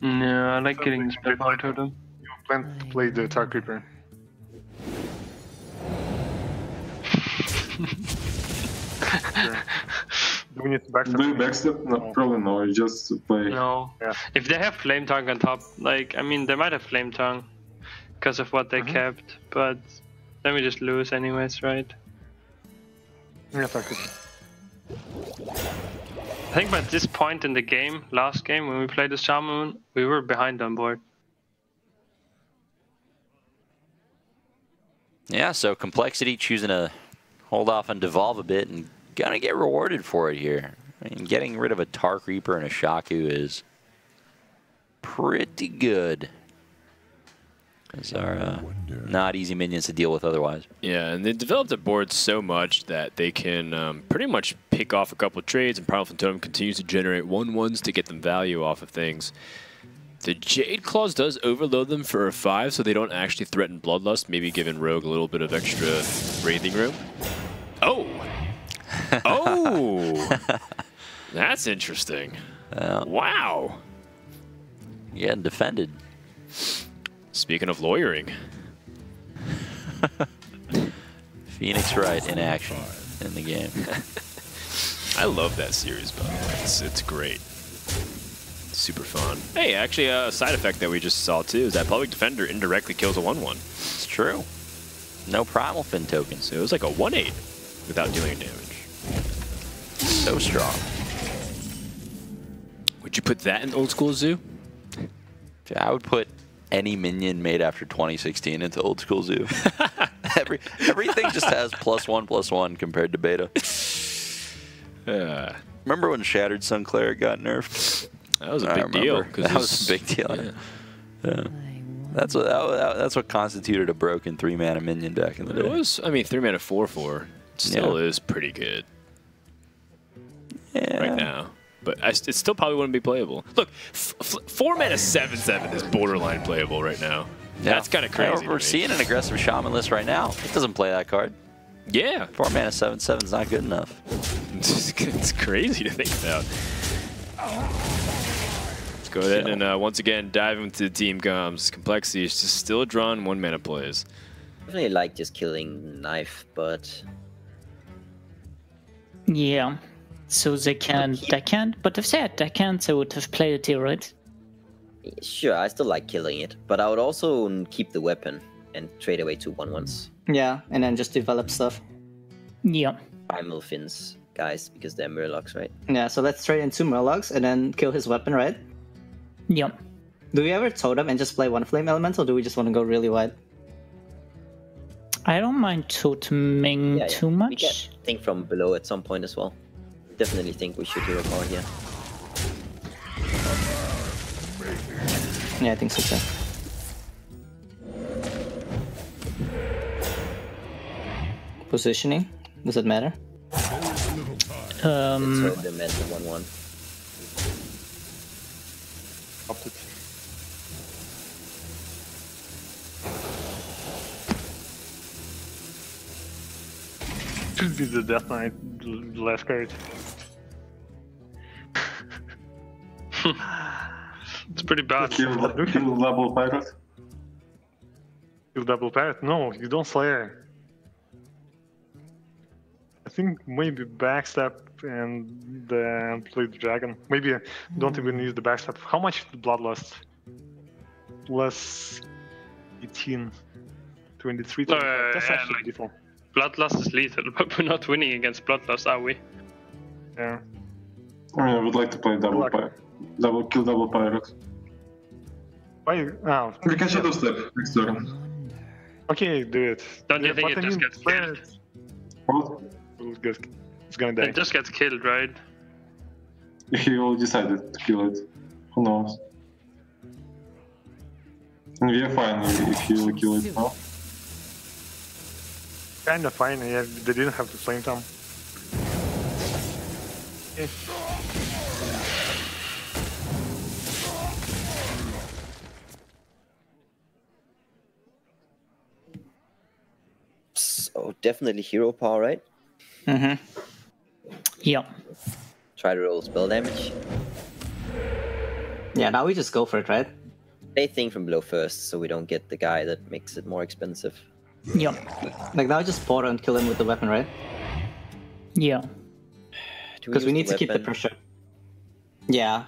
No, I like getting the spell power totem. You plan to play the Tar Creeper. Do we need to backstab? Do you backstep? No, probably no. You just play. No. Yeah. If they have Flame Tongue on top, like, I mean, they might have Flame Tongue because of what they kept, but then we just lose anyways, right? Yeah, Tar Creeper. I think by this point in the game, last game, when we played the Shaman, we were behind on board. Yeah, so CompLexity choosing to hold off on devolve a bit and gonna get rewarded for it here. I mean, getting rid of a Tar Creeper and a Shaku is pretty good. Those are not easy minions to deal with otherwise. Yeah, and they developed the board so much that they can pretty much pick off a couple of trades, and Powerful Totem continues to generate 1/1s to get them value off of things. The Jade Claws does overload them for a 5, so they don't actually threaten Bloodlust, maybe giving Rogue a little bit of extra breathing room. Oh! Oh! That's interesting. Wow! Yeah, defended. Speaking of lawyering. Phoenix Wright in action in the game. I love that series, by the way. It's great. Super fun. Hey, actually, a side effect that we just saw, too, is that Public Defender indirectly kills a 1/1. It's true. No Primal Fin tokens. So it was like a 1/8 without dealing damage. So strong. Would you put that in Old School Zoo? I would put any minion made after 2016 into Old School Zoo. Everything just has +1/+1 compared to beta. Remember when Shattered Sun Cleric got nerfed? That was a big deal. That was a big deal. Yeah. That's what constituted a broken 3-mana minion back in the day. It was, I mean, 3-mana 4/4 still is pretty good. Yeah. Right now. but it still probably wouldn't be playable. Look, 4 mana 7/7 is borderline playable right now. Yeah. That's kind of crazy. We're seeing an aggressive shaman list right now. It doesn't play that card. Yeah. 4 mana 7/7 is not good enough. It's crazy to think about. Let's go ahead and once again dive into the team comms. CompLexity is just still drawing 1 mana plays. Definitely like just killing knife, but Yeah. So they can deckhand, but if they had deckhand, they would have played it here, right? sure, I still like killing it, but I would also keep the weapon and trade away 2 1/1s. Yeah, and then just develop stuff. Yeah. Primal Fins, guys, because they're Murlocs, right? Yeah, so let's trade in 2 Murlocs and then kill his weapon, right? Yeah. Do we ever totem and just play 1 Flame Elemental, or do we just want to go really wide? I don't mind toteming too much. We get think from below at some point as well. Definitely think we should hero power here. Yeah, I think so too. Positioning? Does it matter? Let's hurt them at the 1/1. Should be the Death Knight, the last card. It's pretty bad. Kill double pirate. Kill double pirate? No, you don't Slayer. I think maybe backstab and then play the dragon. Maybe don't even use the backstab. How much is the bloodlust? Plus 18, 23. That's actually like, default. Bloodlust is lethal, but we're not winning against Bloodlust, are we? Yeah. I would like to play double pirate. Kill double pirate. Why? Oh. We can shadow step next turn. Okay, do it. Don't you think it just gets killed? What? It's gonna die. It just gets killed, right? He all decided to kill it. Who knows? And we are fine if you kill it now. Kinda fine, yeah, they didn't have to flame time. Okay. So definitely hero power, right? Mm-hmm. Yeah. Try to roll spell damage. Yeah, now we just go for it, right? Play thing from below first, so we don't get the guy that makes it more expensive. Yeah. Like now just portal and kill him with the weapon, right? Yeah. Because we need to keep the pressure. Yeah.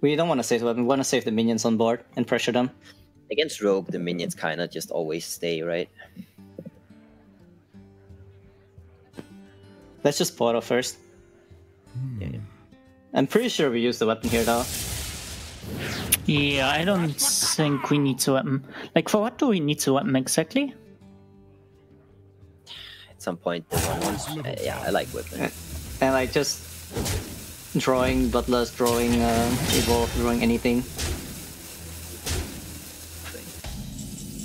We don't want to save the weapon, we want to save the minions on board and pressure them. Against Rogue, the minions kinda just always stay, right? Let's just portal first. Yeah. I'm pretty sure we use the weapon here though. Yeah, I don't think we need a weapon. Like, for what do we need a weapon exactly? At some point, the 1/1s. Yeah, I like weapon. And like just drawing Bloodlust, drawing Evolve, drawing anything.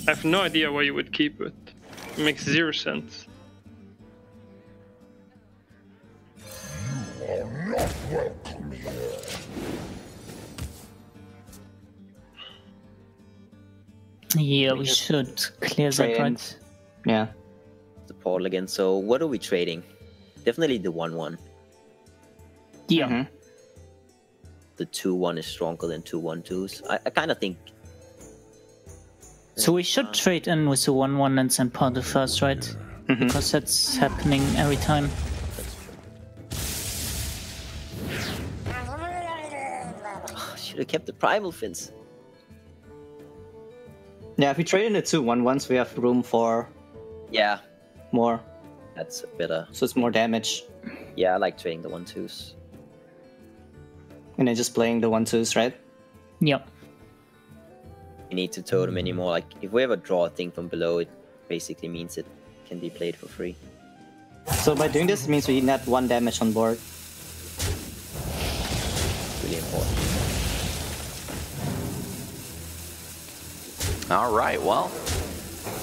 I have no idea why you would keep it. It makes 0 sense. Yeah, we should clear that, right? Yeah. The portal again. So what are we trading? Definitely the 1/1. Yeah. Mm-hmm. The 2/1 is stronger than 2 1/2s. I kind of think. So we should trade in with the 1/1 and then part the first, right? Mm-hmm. Because that's happening every time. Should have kept the Primal Fins. Yeah, if we trade in the 2 1/1s, we have room for Yeah, more. that's better. So it's more damage. Yeah, I like trading the 1/2s. And then just playing the 1/2s, right? Yep. We need to totem anymore. Like, if we ever draw a thing from below, it basically means it can be played for free. So by doing this, it means we net 1 damage on board. Really important. All right, well,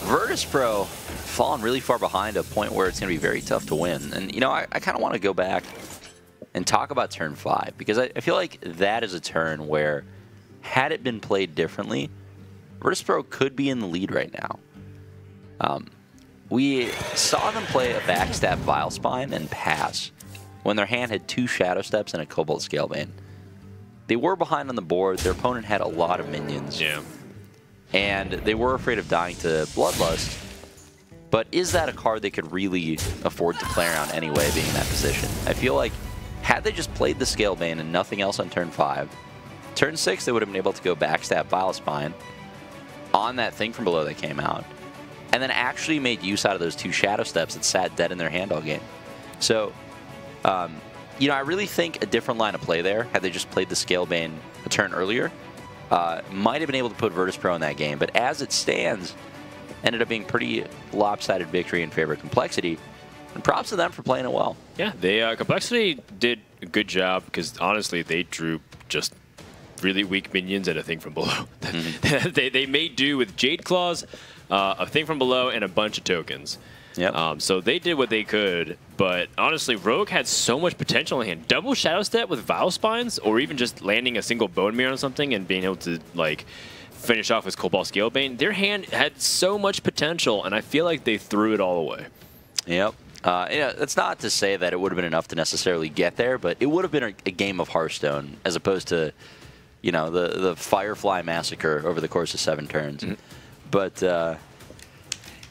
Virtus.pro fallen really far behind, a point where it's going to be very tough to win. And, you know, I kind of want to go back and talk about turn 5, because I feel like that is a turn where, had it been played differently, Virtus.pro could be in the lead right now. We saw them play a backstab Vilespine and pass when their hand had 2 Shadow Steps and a Cobalt Scalebane. They were behind on the board. Their opponent had a lot of minions. Yeah. And they were afraid of dying to Bloodlust. But is that a card they could really afford to play around anyway, being in that position? I feel like had they just played the Scalebane and nothing else on turn 5, turn 6 they would have been able to go backstab Vilespine on that thing from below that came out, and then actually made use out of those 2 Shadow Steps that sat dead in their hand all game. So, you know, I really think a different line of play there, had they just played the Scalebane a turn earlier, might have been able to put Virtus.pro in that game. But as it stands, ended up being pretty lopsided victory in favor of CompLexity. And props to them for playing it well. Yeah, they CompLexity did a good job because honestly, they drew just really weak minions and a thing from below. they made do with Jade Claws, a thing from below, and a bunch of tokens. Yep. So they did what they could, but honestly, Rogue had so much potential in hand. Double Shadow Step with Vilespines, or even just landing a single Bone Mirror on something and being able to like finish off with Cobalt Scalebane. Their hand had so much potential, and I feel like they threw it all away. Yep. Yeah, that's not to say that it would have been enough to necessarily get there, but it would have been a game of Hearthstone as opposed to, you know, the Firefly Massacre over the course of 7 turns. But,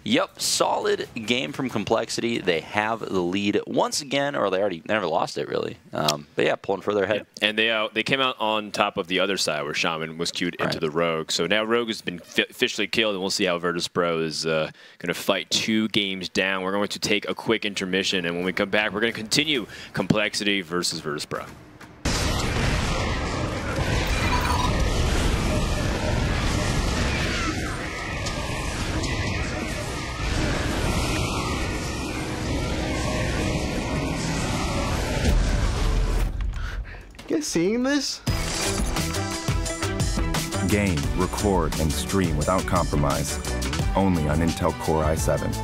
yep, solid game from CompLexity. They have the lead once again, or they never lost it, really. But yeah, pulling further ahead. Yeah. And they came out on top of the other side where Shaman was queued into the Rogue. So now Rogue has been officially killed, and we'll see how Virtus.pro is going to fight 2 games down. We're going to take a quick intermission, and when we come back, we're going to continue CompLexity versus Virtus.pro. You guys seeing this? Game, record, and stream without compromise. Only on Intel Core i7.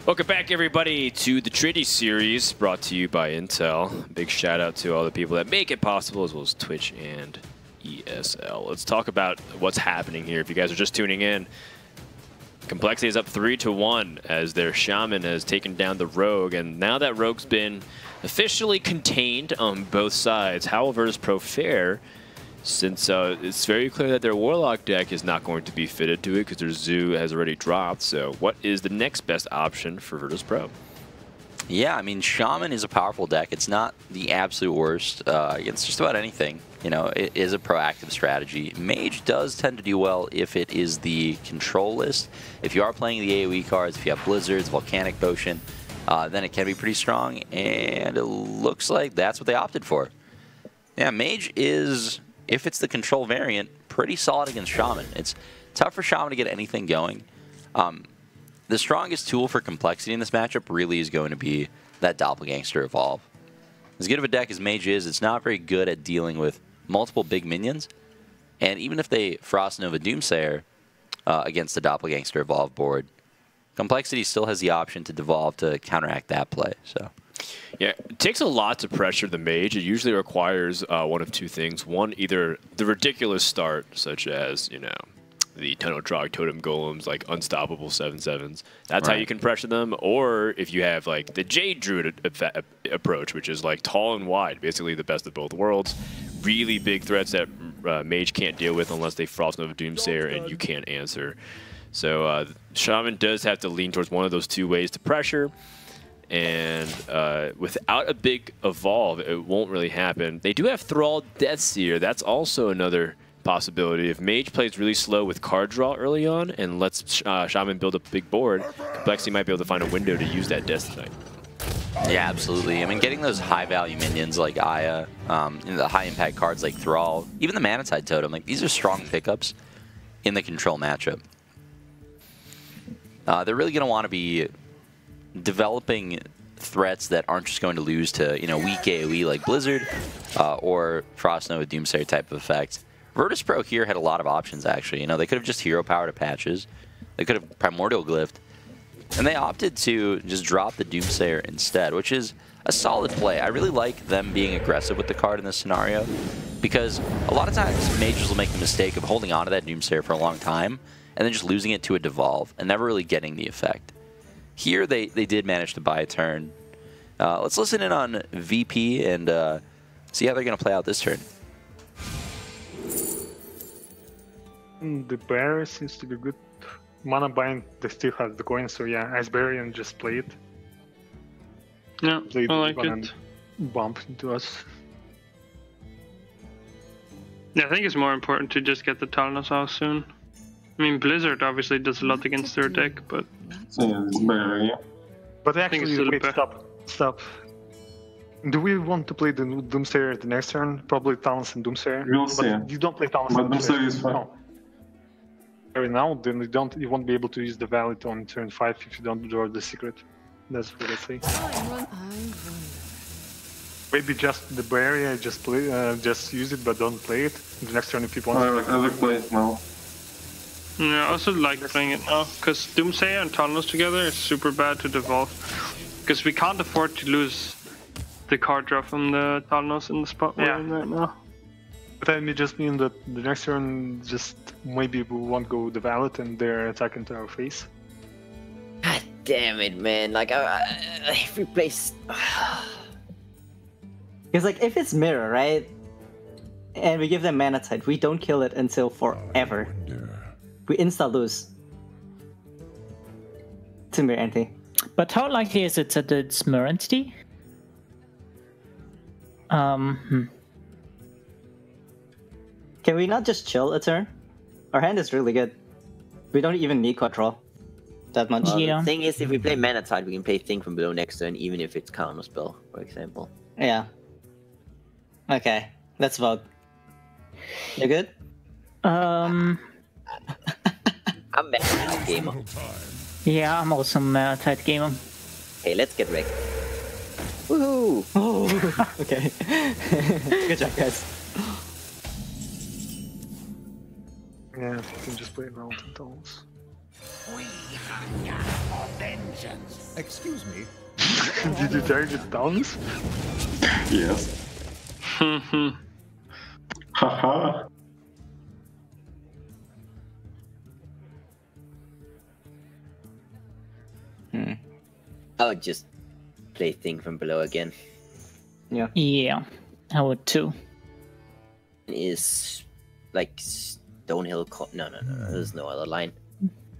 Welcome back, everybody, to the Trinity Series, brought to you by Intel. Big shout out to all the people that make it possible, as well as Twitch and ESL. Let's talk about what's happening here. If you guys are just tuning in, CompLexity is up 3-1 as their Shaman has taken down the Rogue, and now that Rogue's been officially contained on both sides, how will Virtus.pro fare? Since it's very clear that their Warlock deck is not going to be fitted to it because their Zoo has already dropped. So what is the next best option for Virtus.pro? Yeah, I mean, Shaman is a powerful deck. It's not the absolute worst against just about anything. You know, it is a proactive strategy. Mage does tend to do well if it is the control list. If you are playing the AoE cards, if you have Blizzards, Volcanic Potion, then it can be pretty strong. And it looks like that's what they opted for. Yeah, Mage is, if it's the control variant, pretty solid against Shaman. It's tough for Shaman to get anything going. The strongest tool for CompLexity in this matchup really is going to be that Doppelgangster Evolve. As good of a deck as Mage is, it's not very good at dealing with multiple big minions. And even if they Frost Nova Doomsayer against the Doppelgangster Evolve board, CompLexity still has the option to devolve to counteract that play. So, yeah, it takes a lot to pressure the Mage. It usually requires one of 2 things. One, either the ridiculous start, such as, you know, the Tunnel Drog Totem Golems, like unstoppable 7/7s. That's how you can pressure them. Or if you have like the Jade Druid approach, which is like tall and wide, basically the best of both worlds. Really big threats that Mage can't deal with unless they Frost Nova Doomsayer and you can't answer. So Shaman does have to lean towards one of those 2 ways to pressure. And without a big evolve, it won't really happen. They do have Thrall Deathseer. That's also another possibility. If Mage plays really slow with card draw early on and lets Shaman build a big board, CompLexity might be able to find a window to use that Death Knight. yeah, absolutely. I mean, getting those high-value minions like Aya, the high-impact cards like Thrall, even the Manatide Totem, like these are strong pickups in the control matchup. They're really going to want to be developing threats that aren't just going to lose to, you know, weak AoE like Blizzard or Frost Nova Doomsayer type of effect. Virtus.pro here had a lot of options, actually. You know, they could have just hero powered patches. They could have primordial glyphed. And they opted to just drop the Doomsayer instead, which is a solid play. I really like them being aggressive with the card in this scenario, because a lot of times mages will make the mistake of holding on to that Doomsayer for a long time and then just losing it to a devolve and never really getting the effect. Here they did manage to buy a turn. Let's listen in on VP and see how they're going to play out this turn. The bear seems to be good. Mana bind, they still have the coin, so yeah, Ice Barrier and just play it. Yeah, Play I like it. and bump into us. Yeah, I think it's more important to just get the Talnos out soon. I mean, Blizzard obviously does a lot against their deck, but... So yeah, it's better, yeah. But I think it's actually, still wait, better. stop. Do we want to play the Doomsayer the next turn? Probably Talons and Doomsayer. We'll see. But you don't play Talons But and Doomsayer is fine. No. Right now, then you won't be able to use the Valid on turn 5 if you don't draw the secret. That's what I say. Maybe just the barrier, just play, just use it, but don't play it. The next turn, if you want. I will play it now. Yeah, I also like playing it now, because Doomsayer and Talnos together is super bad to devolve. Because we can't afford to lose the card draw from the Talnos in the spot we're in right now. But I just mean that the next turn, just maybe we won't go the Valid and they're attacking to our face. God damn it, man. Like, if we play... Because, like, if it's Mirror, right? And we give them Mana Tide, we don't kill it until forever. We insta-lose. To Mirror Entity. But how likely is it that it's Mirror Entity? Can we not just chill a turn? Our hand is really good. We don't even need control that much. Well, the thing is, if we play Mana Tide, we can play Thing from Below next turn, even if it's counter spell, for example. Yeah. Okay, let's vote. You good? I'm Mana Tide gamer. Yeah, I'm also Mana Tide gamer. Hey, let's get wrecked. Woohoo! Oh, okay. Good job, guys. Yeah, you can just play Mountain Talons. We hunger for vengeance. Excuse me. Did you target Talons? Yes. Haha. I would just play Thing from Below again. Yeah. Yeah, I would too. Is like Stonehill. No, there's no other line.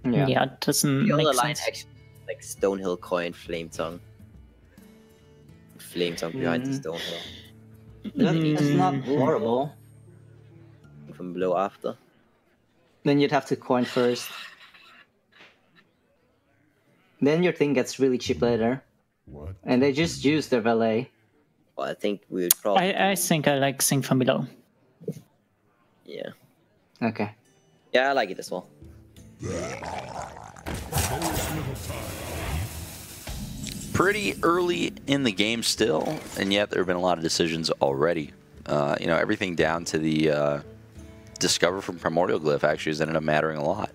Yeah, it doesn't The make other line sense. actually like Stonehill Coin, Flame Tongue. Flame Tongue behind the Stonehill. That's not horrible. From Below after. Then you'd have to coin first. Then your thing gets really cheap later. What? And they just use their valet. Well, I think we would probably... I think I like Sing from Below. Yeah. Okay. Yeah, I like it as well. Pretty early in the game still, and yet there have been a lot of decisions already. You know, everything down to the Discover from Primordial Glyph actually has ended up mattering a lot.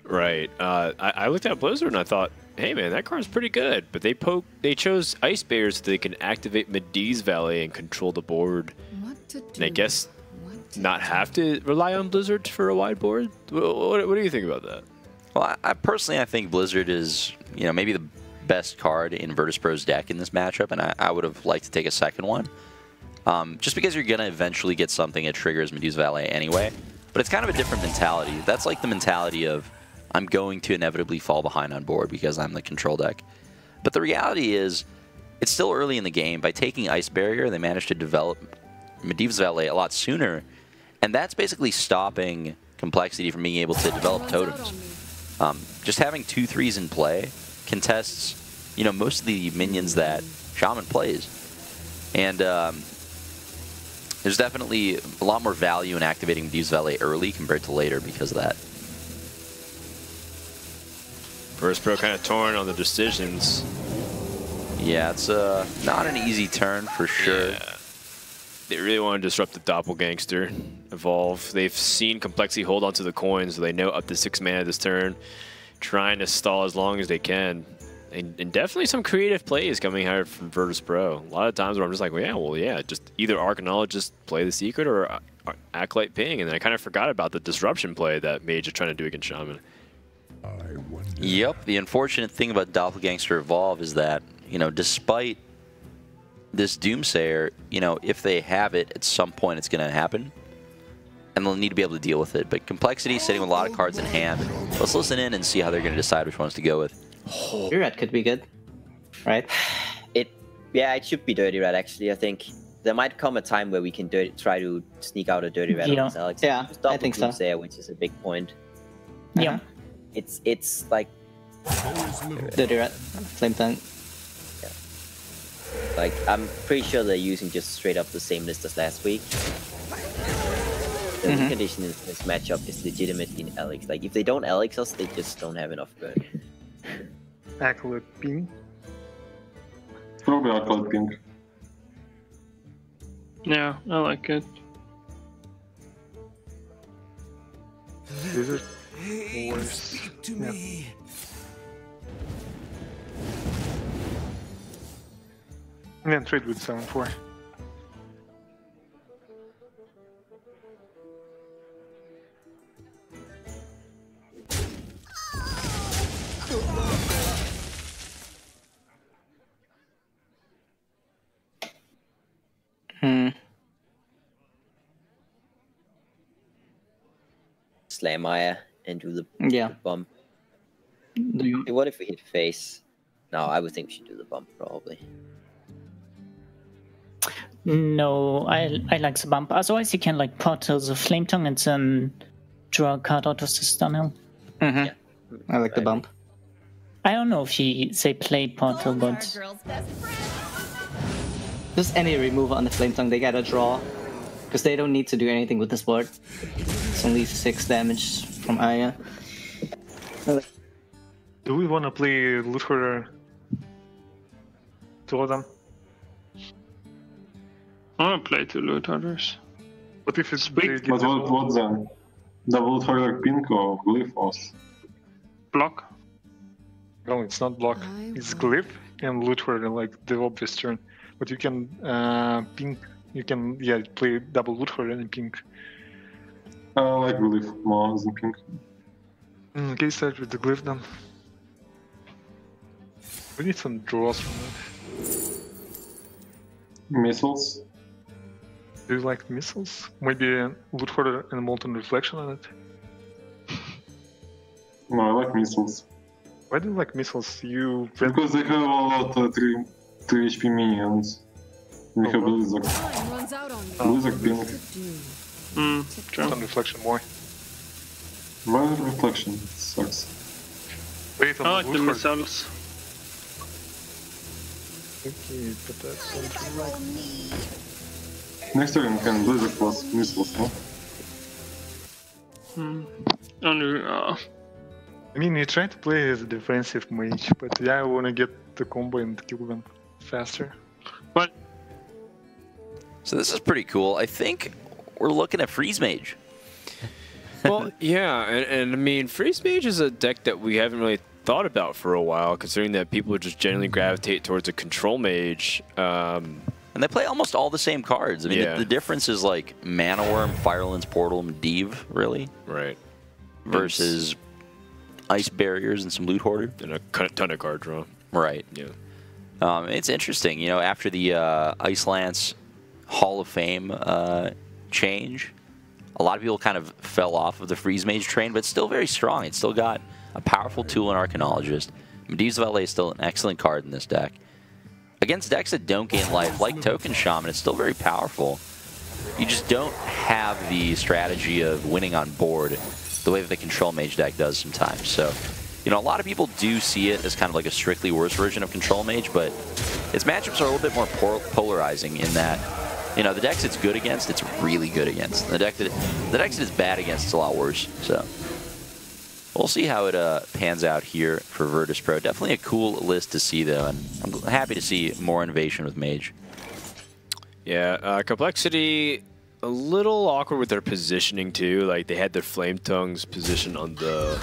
Right. I looked at Blizzard and I thought, hey man, that card's pretty good. But they chose Ice Bears so they can activate Medivh's Valet and control the board. And I guess not have to rely on Blizzard for a wide board. What do you think about that? Well, I personally think Blizzard is, you know, maybe the best card in Virtus.pro's deck in this matchup, and I would have liked to take a second one. Just because you're going to eventually get something that triggers Medivh's Valet anyway. But it's kind of a different mentality. That's like the mentality of, I'm going to inevitably fall behind on board because I'm the control deck. But the reality is, it's still early in the game. By taking Ice Barrier, they managed to develop Medivh's Valet a lot sooner. And that's basically stopping CompLexity from being able to develop totems. Just having 2/3s in play contests, you know, most of the minions that Shaman plays. And there's definitely a lot more value in activating Medivh's Valet early compared to later because of that. Virtus.pro kind of torn on the decisions. Yeah, it's not an easy turn for sure. Yeah. They really want to disrupt the Doppelgangster evolve. They've seen CompLexity hold onto the coins, so they know up to 6 mana this turn, trying to stall as long as they can. And definitely some creative plays coming out from Virtus.pro. A lot of times where I'm just like, well, yeah, just either Arcanologist play the secret or Acolyte ping, and then I kind of forgot about the disruption play that Mage is trying to do against Shaman. Yep, the unfortunate thing about Doppelgangster Evolve is that, you know, despite this Doomsayer, you know, if they have it, at some point it's going to happen. And they'll need to be able to deal with it. But CompLexity is sitting with a lot of cards in hand. Let's listen in and see how they're going to decide which ones to go with. Dirty Rat could be good, right? Yeah, it should be Dirty Rat, actually. I think there might come a time where we can try to sneak out a Dirty Rat on Alex. Yeah, I think so. There, which is a big point. Yeah. It's like... Dirty Rat, Flame Tongue. Like, I'm pretty sure they're using just straight up the same list as last week. The win condition in this matchup is legitimately in Alex. Like, if they don't Alex us, they just don't have enough burn. Acolyte ping. Probably Acolyte ping. Yeah, I like it. Is it worse? Yeah. And then trade with 7-4. Slam Maya and do the bump. What if we hit face? No, I would think we should do the bump probably. No, I like the bump. Otherwise, you can like portal the Flame Tongue and then draw a card out of the stun hill. I like the bump. I don't know if they play portal, but just any removal on the Flame Tongue, they gotta draw. Because they don't need to do anything with this board. It's only 6 damage from Aya. Do we want to play Loot Hoarder? Two of them? I want to play 2 Loot Hoarders. What if it's big? But what then? Double Loot Hoarder pink or Glyph or... Block? No, it's not block. It's Glyph and Loot Hoarder, like the obvious turn. But you can pink. You can, play double Loot Hoarder and pink. I like Glyph more than pink. Okay, start with the Glyph then. We need some draws from that. Missiles? Do you like missiles? Maybe Loot Hoarder and Molten Reflection on it? No, I like missiles. Why do you like missiles? Because they have a lot of 3 HP minions. We have Blizzard. Blizzard pink. Molten Reflection more. Molten Reflection sucks. Wait, I like the missiles. Okay, but that's something like... Next turn we can Blizzard plus missiles, no? I mean, you try to play as a defensive mage, but I want to get the combo and kill them faster. What? So this is pretty cool. I think we're looking at Freeze Mage. Well, yeah, and I mean, Freeze Mage is a deck that we haven't really thought about for a while, considering that people just generally gravitate towards a Control Mage. And they play almost all the same cards. I mean, the difference is like Mana Worm, Firelens, Portal, and Div, really. Right. Versus Ice Barriers and some Loot Hoarder. And a ton of card draw. Right. Yeah. It's interesting, you know, after the Ice Lance Hall of Fame change, a lot of people kind of fell off of the Freeze Mage train, but it's still very strong. It's still got a powerful tool in Arcanologist. Medivh Valet is still an excellent card in this deck. Against decks that don't gain life, like Token Shaman, it's still very powerful. You just don't have the strategy of winning on board the way that the Control Mage deck does sometimes. So, you know, a lot of people do see it as kind of like a strictly worse version of Control Mage, but its matchups are a little bit more polarizing in that, you know, the decks it's good against, it's really good against. The decks it is bad against, it's a lot worse. So, we'll see how it pans out here for Virtus.pro. Definitely a cool list to see, though, and I'm happy to see more innovation with Mage. Yeah, CompLexity, a little awkward with their positioning too. Like they had their Flame Tongues positioned on the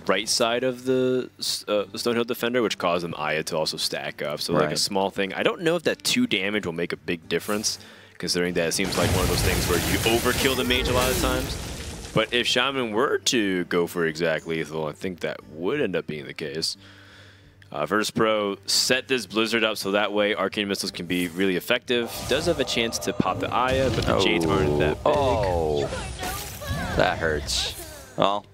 right side of the Stonehill Defender, which caused them Aya to also stack up. So like a small thing. I don't know if that 2 damage will make a big difference, considering that it seems like one of those things where you overkill the mage a lot of times. But if Shaman were to go for exact lethal, I think that would end up being the case. Virtus.pro set this Blizzard up so that way Arcane Missiles can be really effective. Does have a chance to pop the Aya, but the Jades aren't that big. Oh, that hurts. Well,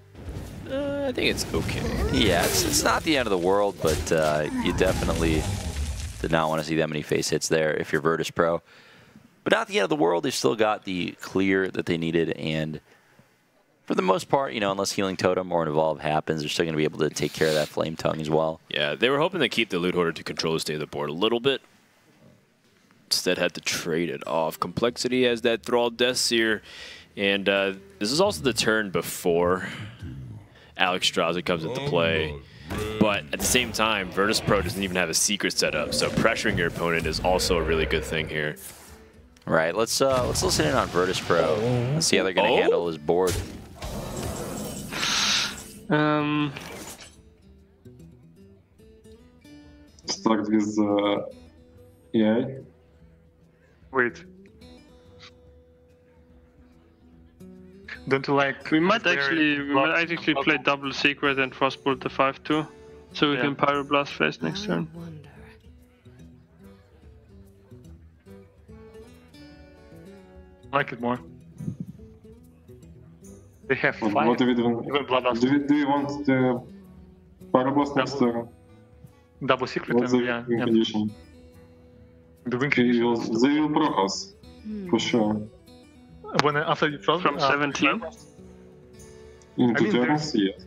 I think it's okay. Yeah, it's not the end of the world, but you definitely did not want to see that many face hits there if you're Virtus.pro. But not the end of the world. They've still got the clear that they needed, and for the most part, you know, unless Healing Totem or an Evolve happens, they're still going to be able to take care of that Flame Tongue as well. Yeah, they were hoping to keep the Loot Hoarder to control the state of the board a little bit. Instead, had to trade it off. CompLexity has that Thrall Death Seer, and this is also the turn before Alex Straza comes into play. But at the same time, Virtus.pro doesn't even have a secret set up, so pressuring your opponent is also a really good thing here. Right, let's listen in on Virtus.pro and see how they're going to handle his board. Start with AI. Wait. Don't you like? We might actually play double secret and Frostbolt the 5/2, so we can Pyroblast face next turn. I like it more. They have 5. What do we do? Do you want the Pyroblast next turn? Double secret. What's the win condition? The win condition. They will proc us, for sure. When after you frost from 17 into turns, yes.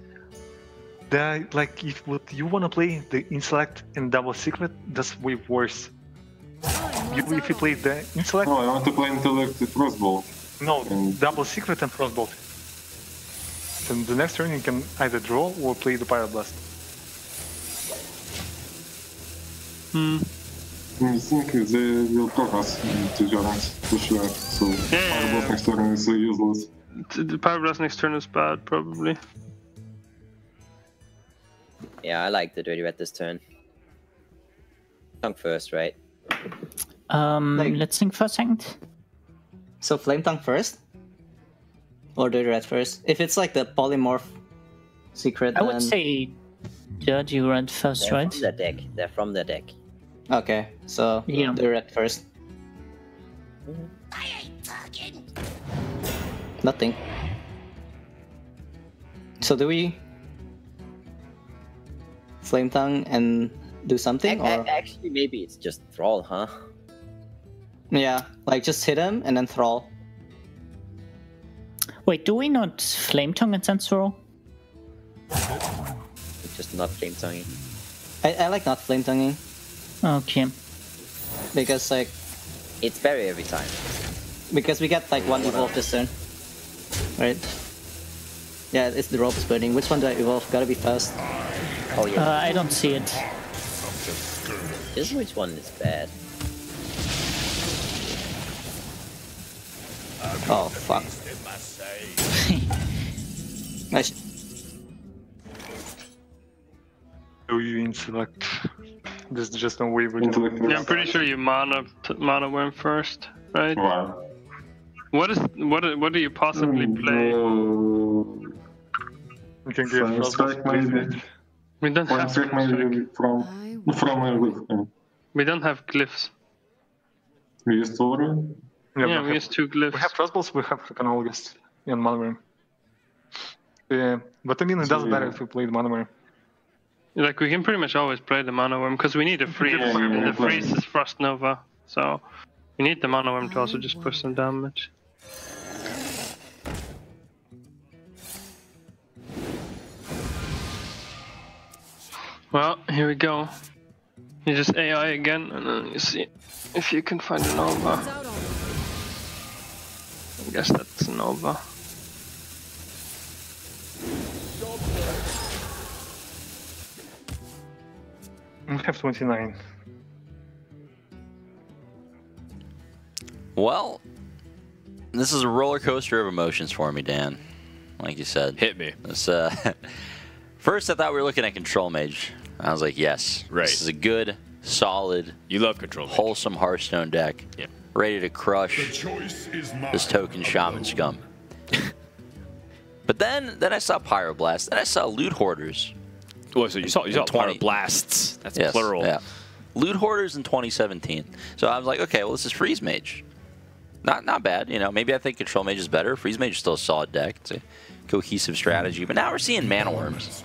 Like if what you wanna play the intellect and double secret, that's way worse. If you play the intellect, no, I want to play intellect with Frostbolt. No, double secret and Frostbolt. Then the next turn you can either draw or play the Pyroblast. I think they will proc us into turns, for sure. So Pyroblast next turn is useless. The Pyroblast next turn is bad, probably. Yeah, I like the Dirty Red this turn. Tongue first, right? Let's think for a second. So Flame Tongue first? Or Dirty Red first? If it's like the Polymorph secret, I would say Dirty Red first, right? From the deck. They're from the deck. Okay, so Dirty Red first. I ain't talking. Nothing. So do we Flame Tongue and do something? Or actually, maybe it's just Thrall, huh? Yeah, like just hit him and then Thrall. Wait, do we not Flame Tongue and then Thrall? Just not Flame Tonguing. I like not Flame Tonguing. Okay. Because like it's berry every time. Because we get like one evolve this turn. Right? Yeah, it's the rope burning. Which one do I evolve? Gotta be fast. Oh yeah. I don't see it. This which one is bad? Oh fuck. Do you intellect? There's just no way we can. Yeah, I'm pretty sure you mana worm first, right? Wow. What do you possibly play? We can get Strike maybe. We don't have Strike maybe from everything. We don't have glyphs. We used already? Yeah, we used 2 glyphs. We have Frostballs, we have Chronologist and Mana. Yeah, but I mean it doesn't matter if we play the Mana. Like we can pretty much always play the Mana Worm because we need a freeze. The freeze is Frost Nova, so we need the Mana Worm to also just push some damage. Well, here we go. You just AI again, and then you see if you can find a Nova. I guess that's a Nova. We have 29. Well, this is a roller coaster of emotions for me, Dan. Like you said. Hit me. This, first, I thought we were looking at Control Mage. I was like, yes. Right. This is a good, solid, you love Control Mage. Wholesome Hearthstone deck. Yeah. Ready to crush this token Shaman scum. But then I saw Pyroblast. Then I saw Loot Hoarders. Oh, so you saw Pyroblasts. That's plural. Yeah. Loot Hoarders in 2017. So I was like, okay, well, this is Freeze Mage. Not bad. You know, maybe I think Control Mage is better. Freeze Mage is still a solid deck. It's a cohesive strategy. But now we're seeing Mana Worms.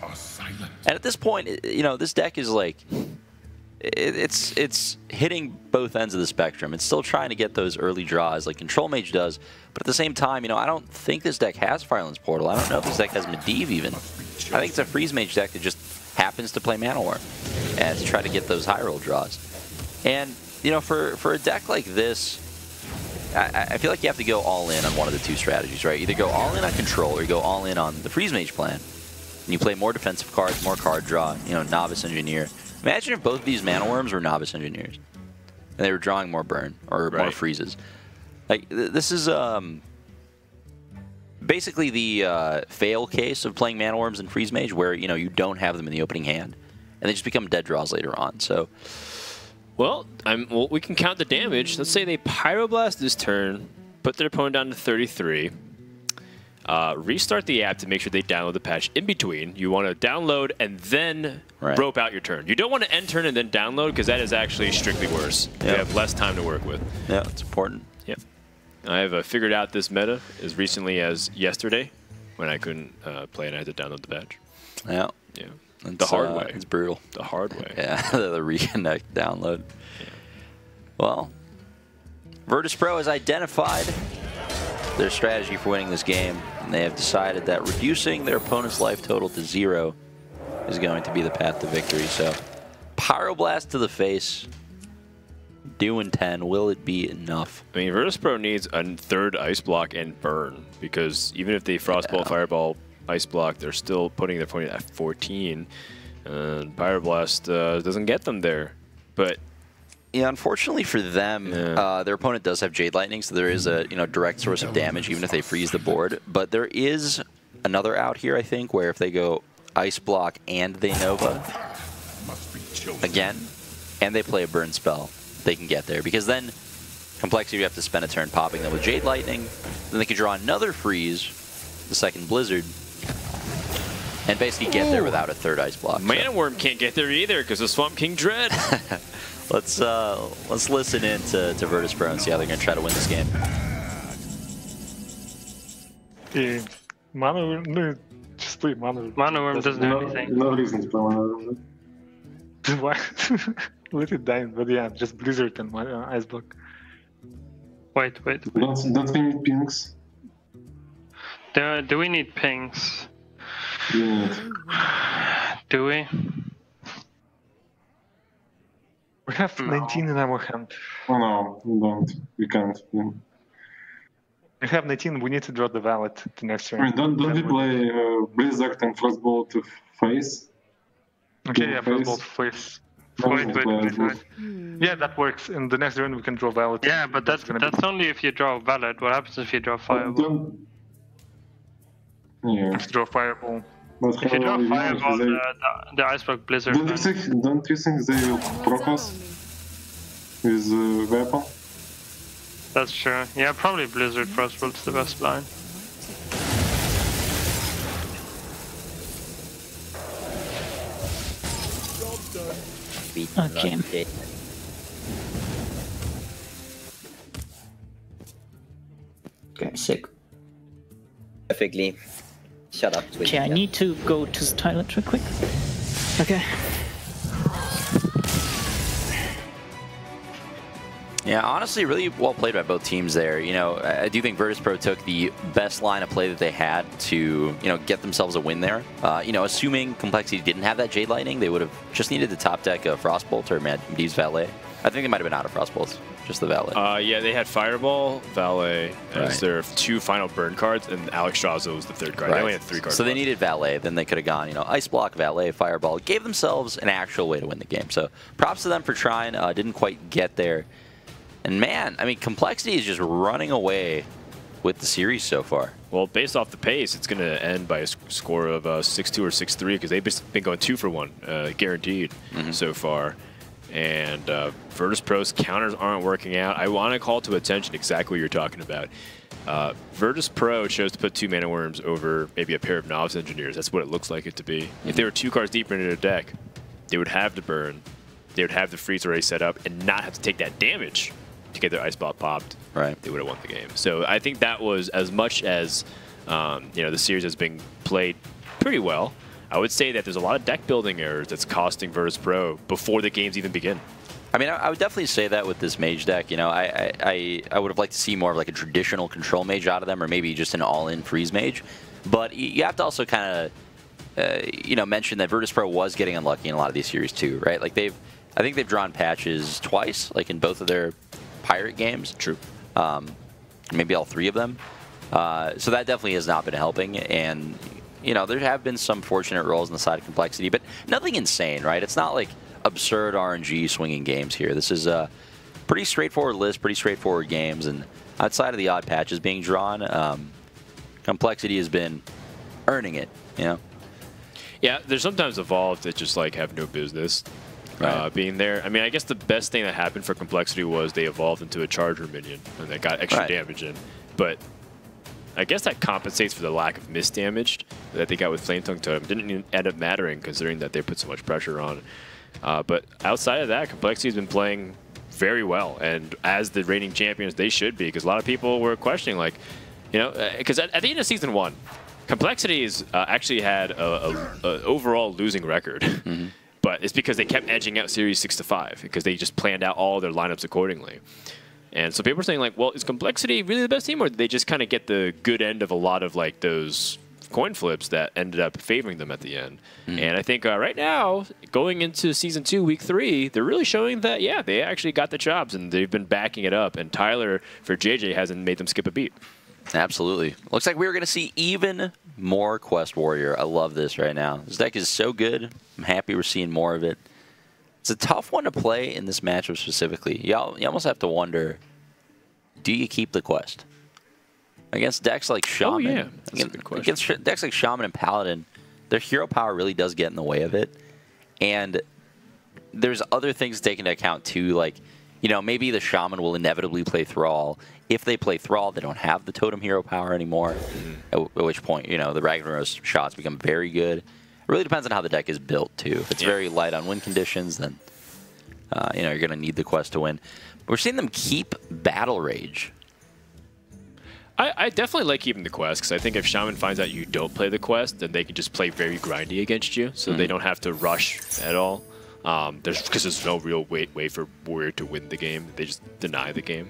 And at this point, you know, this deck is like... It's hitting both ends of the spectrum. It's still trying to get those early draws like Control Mage does, but at the same time, you know, I don't think this deck has Firelands Portal. I don't know if this deck has Medivh even. I think it's a Freeze Mage deck that just happens to play Mana Worm and to try to get those high roll draws. And, you know, for a deck like this, I feel like you have to go all in on one of the two strategies, right? Either go all in on Control or you go all in on the Freeze Mage plan. And you play more defensive cards, more card draw, you know, Novice Engineer. Imagine if both of these Mana Worms were Novice Engineers, and they were drawing more burn or more freezes. Like this is basically the fail case of playing Mana Worms and Freeze Mage, where you know you don't have them in the opening hand, and they just become dead draws later on. So, well, we can count the damage. Let's say they Pyroblast this turn, put their opponent down to 33. Restart the app to make sure they download the patch in between. You want to download and then rope out your turn. You don't want to end turn and then download because that is actually strictly worse. You have less time to work with. Yeah, it's important. Yeah. I have figured out this meta as recently as yesterday when I couldn't play and I had to download the patch. Yeah. Yeah. It's, the hard way. It's brutal. The hard way. Yeah, the reconnect download. Yeah. Well, Virtus.pro has identified their strategy for winning this game, and they have decided that reducing their opponent's life total to 0 is going to be the path to victory. So, Pyroblast to the face, doing 10. Will it be enough? I mean, Virtus.pro needs a third Ice Block and Burn, because even if they Frostbolt, Fireball, Ice Block, they're still putting their opponent at 14, and Pyroblast doesn't get them there. But yeah, unfortunately for them, their opponent does have Jade Lightning, so there is a direct source of damage even if they freeze the board. But there is another out here, I think, where if they go Ice Block and they Nova again, and they play a burn spell, they can get there. Because then CompLexity, you have to spend a turn popping them with Jade Lightning. Then they can draw another freeze, the second Blizzard, and basically get there without a third Ice Block. Mana Worm can't get there either because of Swamp King Dread. Let's listen in to Virtus.pro and see how they're going to try to win this game. Yeah, Mana Worm, no, just play Mana Worm. Mana Worm doesn't do anything. No reason to play Mana Worm. Why? Let it die, but yeah, just Blizzard and Ice Block. Wait. Don't we need pings? Do we need pings? Do we? We have 19 in our hand. Oh no, we don't. We can't. We have 19, we need to draw the Valet the next turn. I mean, don't we play Blizzard and Frostbolt to face? Okay, yeah, Frostbolt face. Wait. Yeah, that works. In the next turn we can draw Valet. Yeah, but that's only if you draw Valet. What happens if you draw Fireball? Yeah. Let's draw Fireball. But if you draw Fireball, the Iceblock Blizzard. Don't you think they will proc us with weapon? That's true. Yeah, probably Blizzard Frostbolt's the best line. Okay. Okay, sick. Perfectly. Shut up, Twitch. Okay, I need to go to the toilet real quick. Okay. Yeah, honestly, really well played by both teams there. You know, I do think Virtus.pro took the best line of play that they had to, get themselves a win there. Assuming CompLexity didn't have that Jade Lightning, they would have just needed the top deck of Frostbolt or Medivh's Valet. I think they might have been out of Frostbolt, just the Valet. Yeah, they had Fireball, Valet as their two final burn cards, and Alex Strazo was the third card. They only had 3 cards. So they needed Valet, then they could have gone, Ice Block, Valet, Fireball. Gave themselves an actual way to win the game. So props to them for trying. Didn't quite get there. And man, I mean, CompLexity is just running away with the series so far. Well, based off the pace, it's going to end by a score of 6-2 or 6-3 because they've been going 2 for 1, guaranteed so far. And Virtus.pro's counters aren't working out. I want to call to attention exactly what you're talking about. Virtus.pro chose to put 2 Mana Worms over maybe a pair of Novice Engineers. That's what it looks like it to be. If they were 2 cards deeper into their deck, they would have to burn. They would have the freeze already set up and not have to take that damage to get their Ice Ball popped. Right. They would have won the game. So I think that was as much as the series has been played pretty well. I would say that there's a lot of deck building errors that's costing Virtus.pro before the games even begin. I mean, I would definitely say that with this mage deck. You know, I would have liked to see more of like a traditional control mage out of them, or maybe just an all-in freeze mage. But you have to also kind of, mention that Virtus.pro was getting unlucky in a lot of these series too, right? Like I think they've drawn patches twice, like in both of their Pirate games. True. Maybe all 3 of them. So that definitely has not been helping. And, there have been some fortunate rolls on the side of CompLexity, but nothing insane, right? It's not like absurd RNG swinging games here. This is a pretty straightforward list, pretty straightforward games. And outside of the odd patches being drawn, CompLexity has been earning it, Yeah, there's sometimes evolved that just like have no business being there. I mean, I guess the best thing that happened for CompLexity was they evolved into a Charger minion and they got extra damage in. But I guess that compensates for the lack of misdamage that they got with Flame Tongue Totem. Didn't even end up mattering considering that they put so much pressure on. But outside of that, CompLexity has been playing very well. And as the reigning champions, they should be, because a lot of people were questioning, like, because at the end of Season 1, CompLexity has actually had a overall losing record. But it's because they kept edging out Series 6-5 because they just planned out all their lineups accordingly. And so people are saying, like, well, is CompLexity really the best team, or did they just kind of get the good end of a lot of, like, those coin flips that ended up favoring them at the end? And I think right now, going into Season 2, Week 3, they're really showing that, yeah, they actually got the jobs, and they've been backing it up. And Tyler, for JJ, hasn't made them skip a beat. Absolutely. Looks like we're going to see even more Quest Warrior. I love this right now. This deck is so good. I'm happy we're seeing more of it. It's a tough one to play in this matchup specifically. You almost have to wonder, do you keep the Quest? Against decks like Shaman, oh, yeah. That's a good question. Against decks like Shaman and Paladin, their hero power really does get in the way of it. And there's other things taken into account too, like, maybe the Shaman will inevitably play Thrall. If they play Thrall, they don't have the totem hero power anymore, at which point, the Ragnaros shots become very good. It really depends on how the deck is built, too. If it's very light on win conditions, then, you're going to need the Quest to win. But we're seeing them keep Battle Rage. I definitely like keeping the Quest, because I think if Shaman finds out you don't play the Quest, then they can just play very grindy against you, so they don't have to rush at all. Because there's no real way for Warrior to win the game. They just deny the game.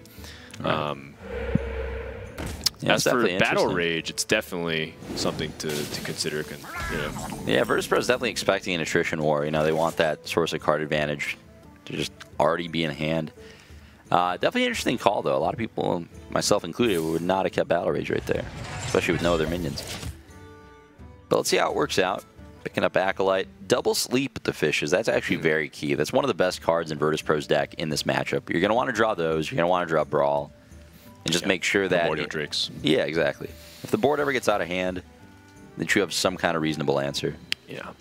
As for Battle Rage, it's definitely something to consider. Yeah, Virtus.pro is definitely expecting an attrition war. They want that source of card advantage to just already be in hand. Definitely an interesting call, though. A lot of people, myself included, would not have kept Battle Rage right there, especially with no other minions. But let's see how it works out. Picking up Acolyte. Double Sleep with the Fishes. That's actually very key. That's one of the best cards in Virtus.pro's deck in this matchup. You're going to want to draw those. You're going to want to draw Brawl. And just make sure that... Drakes. Yeah, exactly. If the board ever gets out of hand, then you have some kind of reasonable answer. Yeah.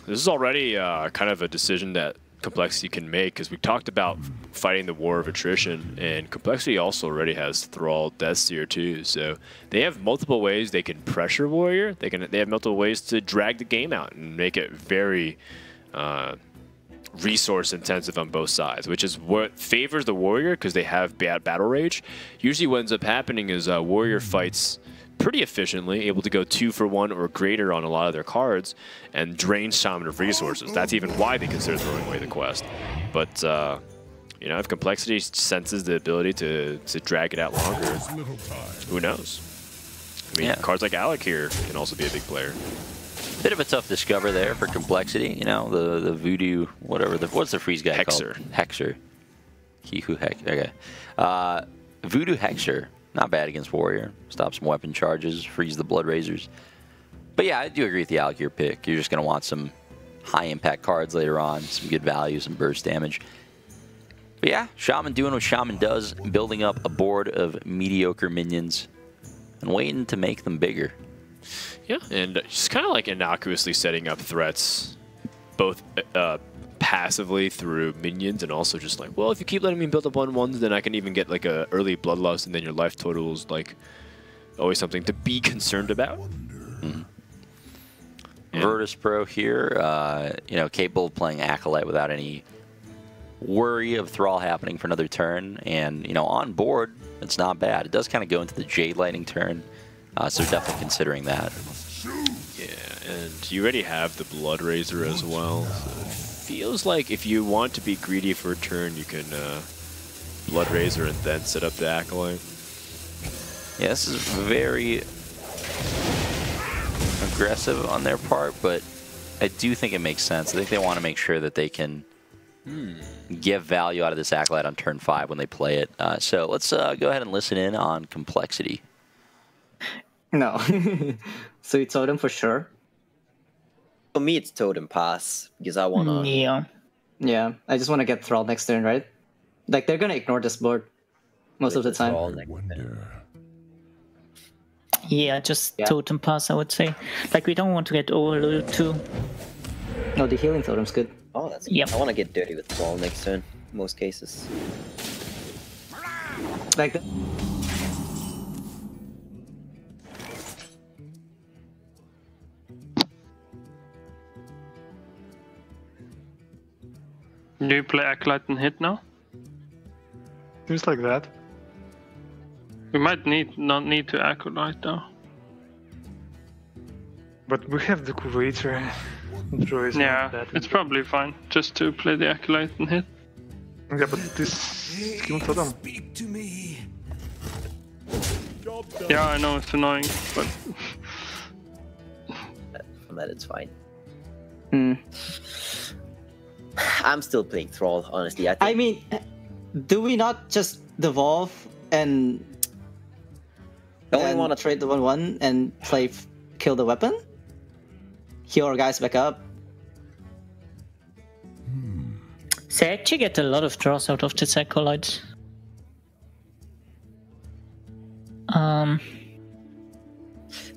This is already kind of a decision that CompLexity can make, because we talked about fighting the war of attrition, and CompLexity also already has Thrall, Deathseer too, so they have multiple ways they can pressure Warrior. They have multiple ways to drag the game out and make it very resource intensive on both sides, which is what favors the Warrior, because they have bad Battle Rage. Usually what ends up happening is Warrior fights pretty efficiently, able to go 2 for 1 or greater on a lot of their cards, and drain Shaman of resources. That's even why they consider throwing away the Quest. But, if CompLexity senses the ability to drag it out longer, who knows? I mean, cards like Alec here can also be a big player. Bit of a tough discover there for CompLexity. The Voodoo, whatever. What's the freeze guy called? Hexer. He who hex. Okay. Voodoo Hexer. Not bad against Warrior. Stop some weapon charges, freeze the Blood Razors. But yeah, I do agree with the Alec here pick. You're just going to want some high impact cards later on, some good value, some burst damage. But yeah, Shaman doing what Shaman does, building up a board of mediocre minions and waiting to make them bigger. Yeah, and just kind of like innocuously setting up threats, both passively through minions and also just like, well, if you keep letting me build up 1/1s, then I can even get like a early bloodlust, and then your life total is like always something to be concerned about. Virtus.pro here, you know, capable of playing Acolyte without any worry of Thrall happening for another turn, and you know, on board, it's not bad. It does kind of go into the Jade Lightning turn, so definitely considering that. Yeah, and you already have the Blood Razor as well. So it feels like if you want to be greedy for a turn, you can Blood Razor and then set up the Acolyte. Yeah, this is very aggressive on their part, but I do think it makes sense. I think they want to make sure that they can give value out of this Acolyte on turn 5 when they play it. So let's go ahead and listen in on Complexity. No. So you told him for sure? For me, it's Totem Pass, because I want to... Yeah, I just want to get Thrall next turn, right? Like, they're going to ignore this board most of the time. Yeah, just Totem Pass, I would say. Like, we don't want to get overloaded too. No, the healing totem's good. Oh, that's good. I want to get dirty with Thrall next turn, in most cases. Like that. Do you play Acolyte and hit now? Seems like that. We might not need to Acolyte though. But we have the Curator. Yeah, it's probably fine just to play the Acolyte and hit. Yeah, but this skill totem. Yeah, I know it's annoying, but For that, it's fine. I'm still playing Thrall, honestly. I mean, do we not just devolve and want to trade the 1/1 and play kill the weapon? Heal our guys back up. So I actually get a lot of draws out of this Acolyte.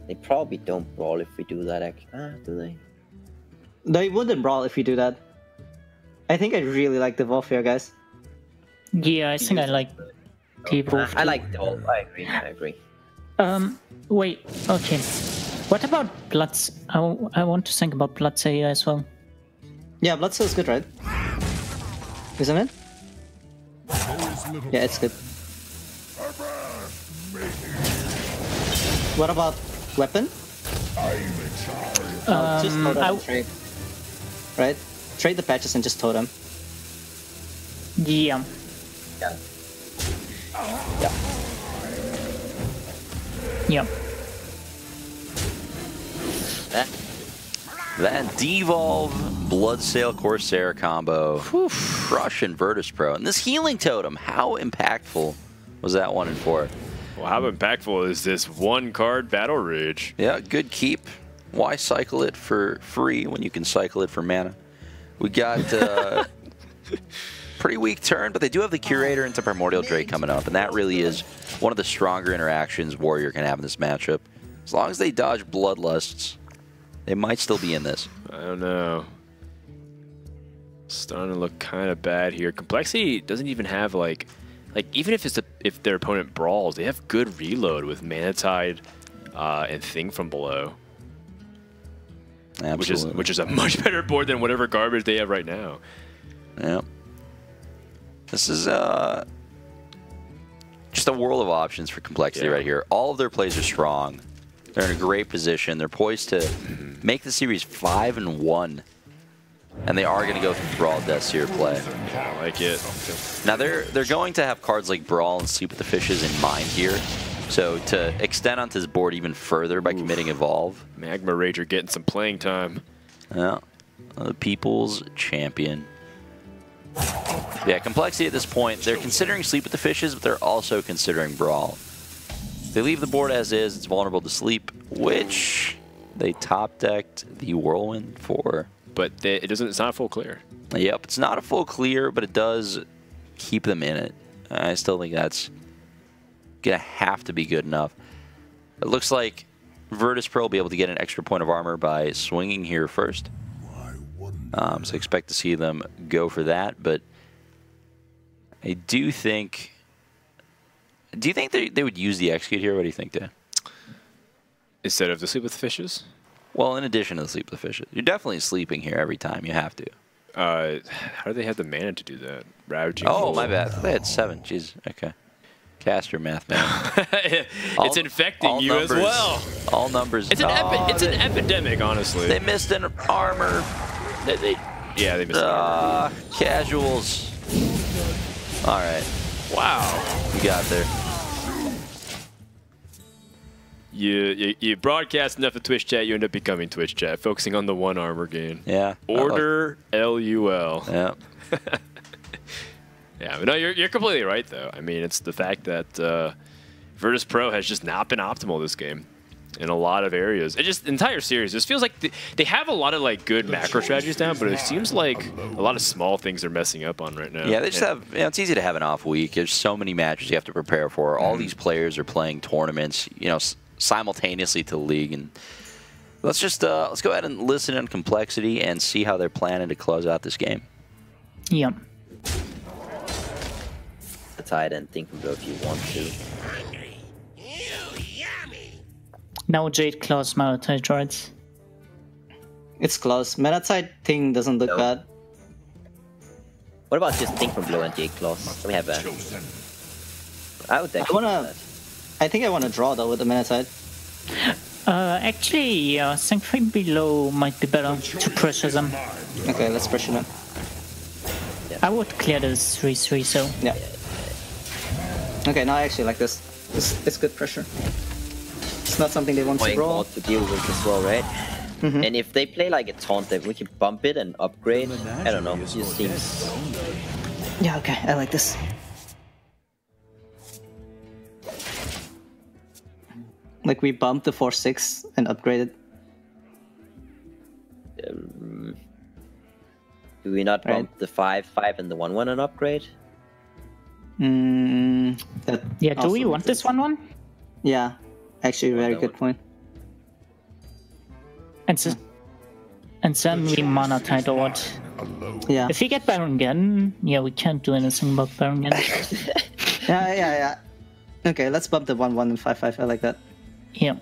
They probably don't brawl if we do that, actually. Do they? They wouldn't brawl if we do that. I think I really like devolve here, guys. Yeah, I think I like devolve. I like devolve. I agree. Wait, okay. What about Bloods? I want to think about Bloods here as well. Yeah, Bloodstone is good, right? Isn't it? Yeah, it's good. What about weapon? Just totem trade. Right? Trade the patches and just totem. Yeah. Yeah. That Devolve Bloodsail Corsair combo. Crush and Virtus.pro. And this healing totem, how impactful was that 1 and 4? Well, how impactful is this 1-card Battle Rage? Yeah, good keep. Why cycle it for free when you can cycle it for mana? We got pretty weak turn, but they do have the Curator into Primordial Drake coming up, and that really is one of the stronger interactions Warrior can have in this matchup. As long as they dodge Bloodlusts, they might still be in this. I don't know. Starting to look kind of bad here. Complexity doesn't even have like even if their opponent brawls, they have good reload with Mana Tide and Thing from Below. Absolutely. Which is a much better board than whatever garbage they have right now. Yeah. This is just a world of options for Complexity right here. All of their plays are strong. They're in a great position. They're poised to make the series 5-1. And they are going to go through Brawl Death Seer play. I like it. Now they're going to have cards like Brawl and Sleep with the Fishes in mind here. So to extend onto this board even further by committing Evolve. Magma Rager getting some playing time. Yeah. The People's Champion. Yeah, Complexity at this point, they're considering Sleep with the Fishes, but they're also considering Brawl. They leave the board as is, it's vulnerable to Sleep, which they top-decked the Whirlwind for. But it's not full clear. Yep, it's not a full clear, but it does keep them in it. I still think that's going to have to be good enough. It looks like Virtus.pro will be able to get an extra point of armor by swinging here first. So expect to see them go for that, but I do think... Do you think they would use the execute here? What do you think, Dan? Instead of the sleep with fishes? Well, in addition to the sleep with fishes. You're definitely sleeping here every time. You have to. How do they have the mana to do that? Ravaging. Oh, my bad. They had 7. Jeez. Okay. Cast your math, man. It's infecting you numbers, as well. All numbers. It's an epidemic, honestly. They missed an armor. Yeah, they missed an armor. Casuals. All right. Wow. You got there. You broadcast enough of Twitch chat, you end up becoming Twitch chat, focusing on the 1 armor gain. Yeah. Order LUL. Yeah. Yeah, but no, you're completely right, though. I mean, it's the fact that Virtus.pro has just not been optimal this game in a lot of areas. It just, the entire series, it feels like they have a lot of like good macro strategies down, but it seems like a lot of small things they're messing up on right now. Yeah, they just have, you know, it's easy to have an off week. There's so many matches you have to prepare for. All these players are playing tournaments, you know, simultaneously to the league. And let's just, let's go ahead and listen on CompLexity and see how they're planning to close out this game. Yeah. Tide and think of if you want to. Now Jade Claws Maratide droids. It's close. Metatide thing doesn't look bad. What about just think from below and Jade Claws? Let me have that. I would actually I think I want to draw though with the Metatide. Actually, yeah, think from below might be better to pressure them. Okay, let's pressure them. Yeah. I would clear this 3-3, so. Yeah. Okay, now I actually like this. It's good pressure. It's not something they want to draw. To deal with as well, right? And if they play like a taunt, then we can bump it and upgrade. I don't know. It just seems. Yeah, okay, I like this. Like we bumped the 4-6 and upgraded. Do we not bump the 5-5 and the 1-1 and upgrade? Yeah, do we want this 1-1? Yeah, actually, very good point. And then we mana tide or what? Yeah. If we get Baron again, yeah, we can't do anything about Baron again. Yeah. Okay, let's bump the 1-1 and 5-5. I like that. Yeah.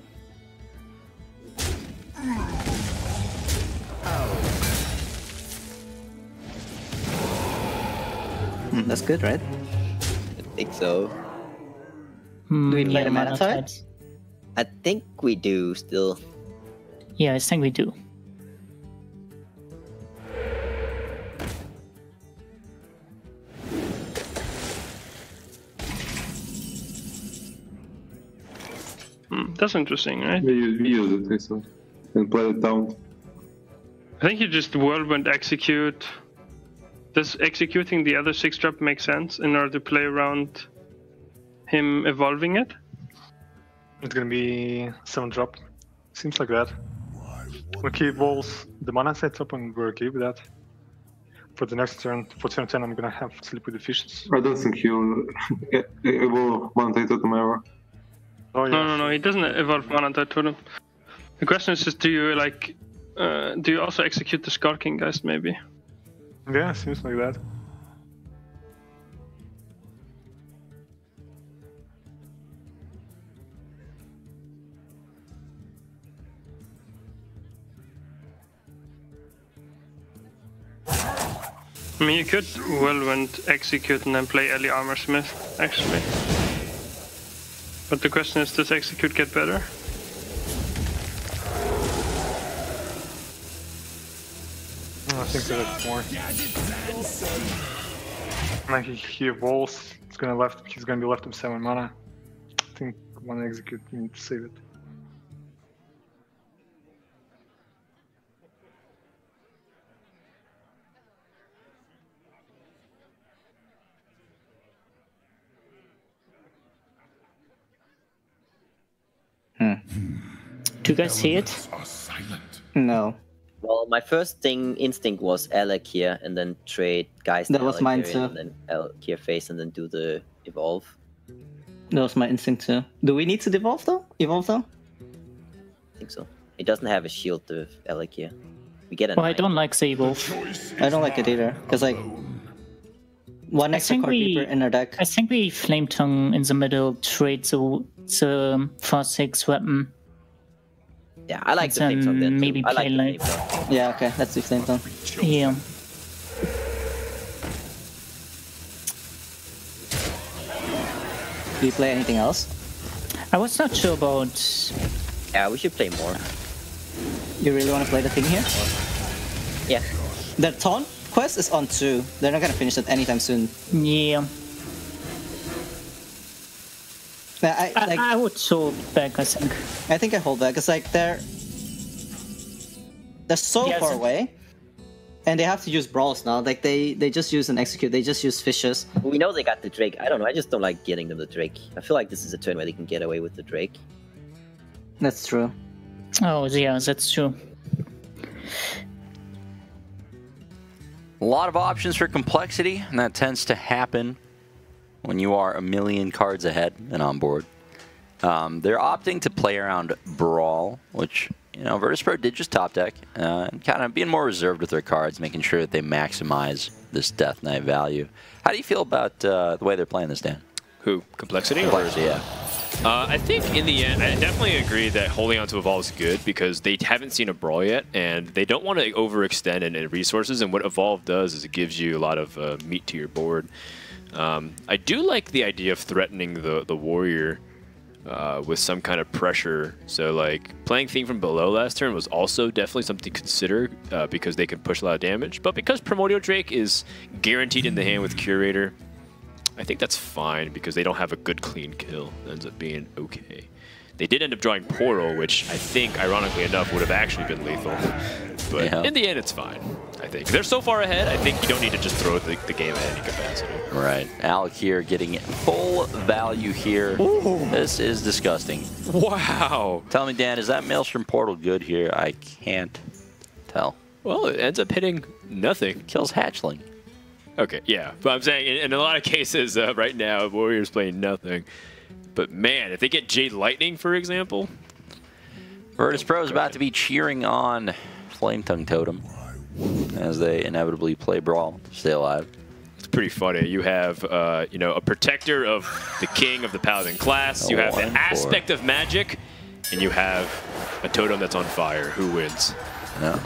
That's good, right? I think so. Do we play the mana mana tide? tides. I think we do still. Yeah, I think we do. That's interesting, right? We use it so, and play it down. I think you just whirlwind execute. Does executing the other 6-drop make sense in order to play around him evolving it? It's gonna be 7-drop. Seems like that. We keep walls, the mana sets up, and we're okay with that. For the next turn, for turn 10, I'm gonna have sleep with the fishes. I don't think he'll evolve one totem ever. Oh, yeah. No, he doesn't evolve mana tide totem. The question is just, do you like, do you also execute the Skulking Geist maybe? Yeah, seems like that. I mean, you could whirlwind execute and then play Ellie Armorsmith, actually. But the question is, does execute get better? I think that's more. Like he evolves, he's gonna be left with 7 mana. I think one execute, we need to save it. Do you guys see it? No. Well, my first instinct was Alec here, and then trade guys. That was mine too. And then Alec here face, and then do the evolve. That was my instinct too. Do we need to evolve though? I think so. It doesn't have a shield with Alec here. We get a. Well, I don't like the evolve. I don't like it either, because like one extra card keeper in our deck. I think we Flame Tongue in the middle, trade the 4/6 weapon. Yeah, I like the Flame Tongue then. Maybe play like. Yeah, okay, that's the Flame Tongue. Yeah. Do you play anything else? I was not sure about. Yeah, we should play more. You really want to play the thing here? Yeah. The taunt quest is on 2. They're not gonna finish it anytime soon. Yeah. I would hold back, I think. I think I hold back. It's like they're so far away, and they have to use brawls now. Like they just use an execute. They just use fishes. We know they got the Drake. I don't know. I just don't like getting them the Drake. I feel like this is a turn where they can get away with the Drake. That's true. Oh yeah, that's true. A lot of options for complexity, and that tends to happen when you are a million cards ahead and on board. They're opting to play around Brawl, which, you know, Virtus.pro did just top deck, and kind of being more reserved with their cards, making sure that they maximize this Death Knight value. How do you feel about the way they're playing this, Dan? Who? Complexity? Complexity, yeah. I think in the end, I definitely agree that holding on to Evolve is good because they haven't seen a Brawl yet, and they don't want to overextend in resources, and what Evolve does is it gives you a lot of meat to your board. I do like the idea of threatening the Warrior with some kind of pressure. So, like, playing Thing from below last turn was also definitely something to consider because they can push a lot of damage. But because Primordial Drake is guaranteed in the hand with Curator, I think that's fine because they don't have a good clean kill. It ends up being okay. They did end up drawing Portal, which I think, ironically enough, would have actually been lethal. But in the end, it's fine, I think. They're so far ahead, I think you don't need to just throw the game at any capacity. Right. Alec here getting full value here. Ooh. This is disgusting. Wow. Tell me, Dan, is that Maelstrom Portal good here? I can't tell. Well, it ends up hitting nothing. Kills Hatchling. Okay, yeah. But I'm saying in a lot of cases right now, Warriors playing nothing. But man, if they get Jade Lightning, for example. Virtus.pro is about to be cheering on Flame Tongue Totem as they inevitably play Brawl to stay alive. It's pretty funny. You have, you know, a protector of the king of the Paladin class. You have the aspect of magic, and you have a totem that's on fire. Who wins? No.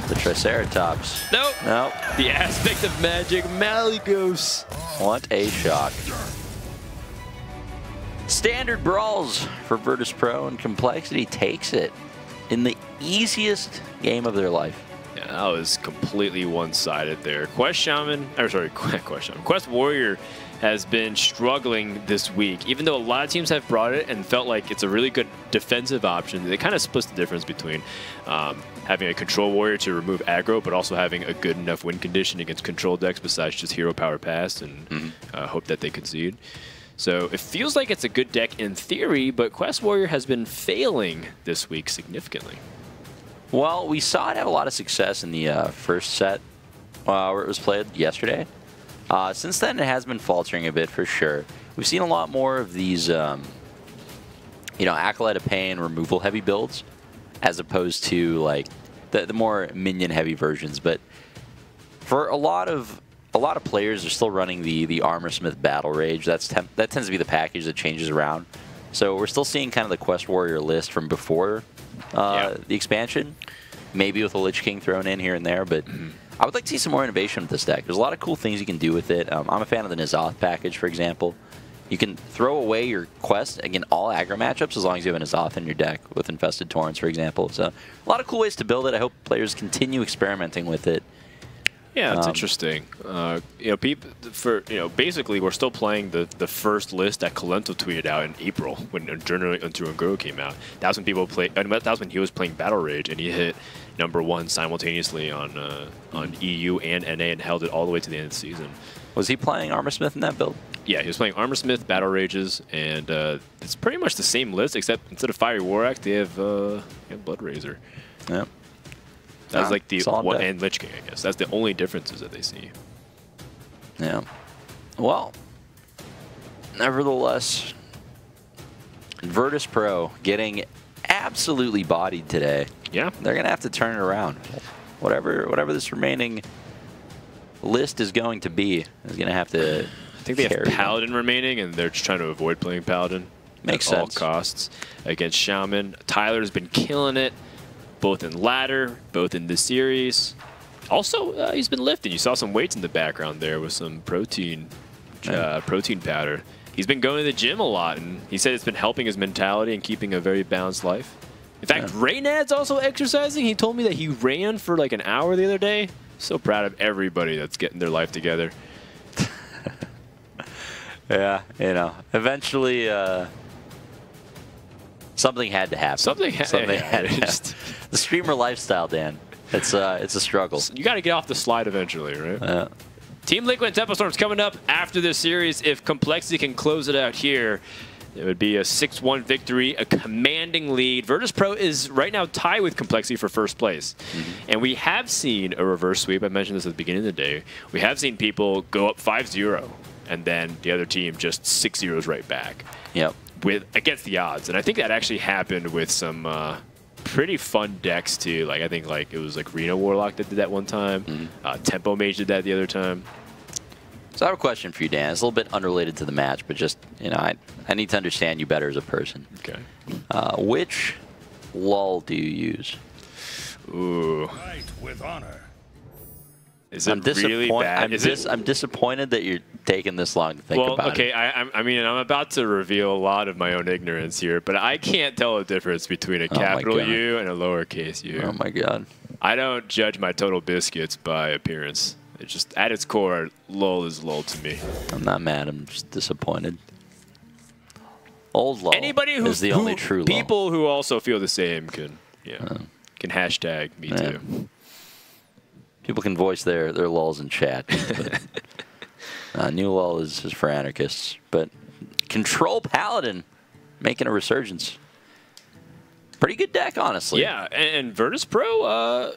The Triceratops. Nope. Nope. The aspect of magic, Malygos. What a shock. Standard brawls for Virtus.pro, and Complexity takes it in the easiest game of their life. Yeah, that was completely one-sided there. Quest Warrior has been struggling this week. Even though a lot of teams have brought it and felt like it's a really good defensive option, they kind of splits the difference between having a control warrior to remove aggro, but also having a good enough win condition against control decks besides just hero power pass and hope that they concede. So it feels like it's a good deck in theory, but Quest Warrior has been failing this week significantly. Well, we saw it have a lot of success in the first set where it was played yesterday. Since then, it has been faltering a bit for sure. We've seen a lot more of these, you know, Acolyte of Pain removal heavy builds, as opposed to like the more minion heavy versions. But for a lot of players, are still running the Armorsmith Battle Rage. That tends to be the package that changes around. So we're still seeing kind of the Quest Warrior list from before the expansion, maybe with a Lich King thrown in here and there, but I would like to see some more innovation with this deck. There's a lot of cool things you can do with it. I'm a fan of the N'Zoth package, for example. You can throw away your quest against all aggro matchups as long as you have a N'Zoth in your deck with Infested Torrents, for example. So a lot of cool ways to build it. I hope players continue experimenting with it. Yeah, it's interesting. You know, basically we're still playing the first list that Kalento tweeted out in April when Journey into Ungoro came out. That was when people played. That was when he was playing Battle Rage and he hit #1 simultaneously on EU and NA and held it all the way to the end of the season. Was he playing Armorsmith in that build? Yeah, he was playing Armorsmith, Battle Rages, and it's pretty much the same list except instead of Fiery War Axe, they have Blood Razor. Yeah. That's like the solid deck. and Lich King, I guess. That's the only differences that they see. Yeah. Well, nevertheless, Virtus.pro getting absolutely bodied today. Yeah. They're going to have to turn it around. Whatever this remaining list is going to be is going to have to. I think they have Paladin remaining, and they're just trying to avoid playing Paladin. Makes at all sense. costs against Shaman. Tyler's been killing it, both in ladder, both in the series. Also, he's been lifting. You saw some weights in the background there with some protein powder. He's been going to the gym a lot, and he said it's been helping his mentality and keeping a very balanced life. In fact, Raynad's also exercising. He told me that he ran for like an hour the other day. So proud of everybody that's getting their life together. Yeah, you know, eventually something had to happen. Something had to happen. The streamer lifestyle, Dan. It's a struggle. You got to get off the slide eventually, right? Team Liquid and Tempo Storm's coming up after this series. If CompLexity can close it out here, it would be a 6-1 victory, a commanding lead. Virtus.pro is right now tied with CompLexity for first place. And we have seen a reverse sweep. I mentioned this at the beginning of the day. We have seen people go up 5-0, and then the other team just 6-0s right back. Yep. Against the odds. And I think that actually happened with some pretty fun decks too. Like I think like it was like Reno Warlock that did that one time. Tempo Mage did that the other time. So I have a question for you, Dan. It's a little bit unrelated to the match, but just, you know, I need to understand you better as a person. Okay. Which lull do you use? Ooh. Fight with honor. Is it really bad? I'm disappointed that you're taking this long to think about it. Okay, I mean, I'm about to reveal a lot of my own ignorance here, but I can't tell the difference between a capital U and a lowercase u. Oh, my God. I don't judge my total biscuits by appearance. It's just, at its core, lull is lull to me. I'm not mad. I'm just disappointed. Old lull Anybody is the only true lull. People who also feel the same can hashtag me too. People can voice their lulls in chat. But, new lull is for anarchists. But Control Paladin making a resurgence. Pretty good deck, honestly. Yeah, and Virtus.pro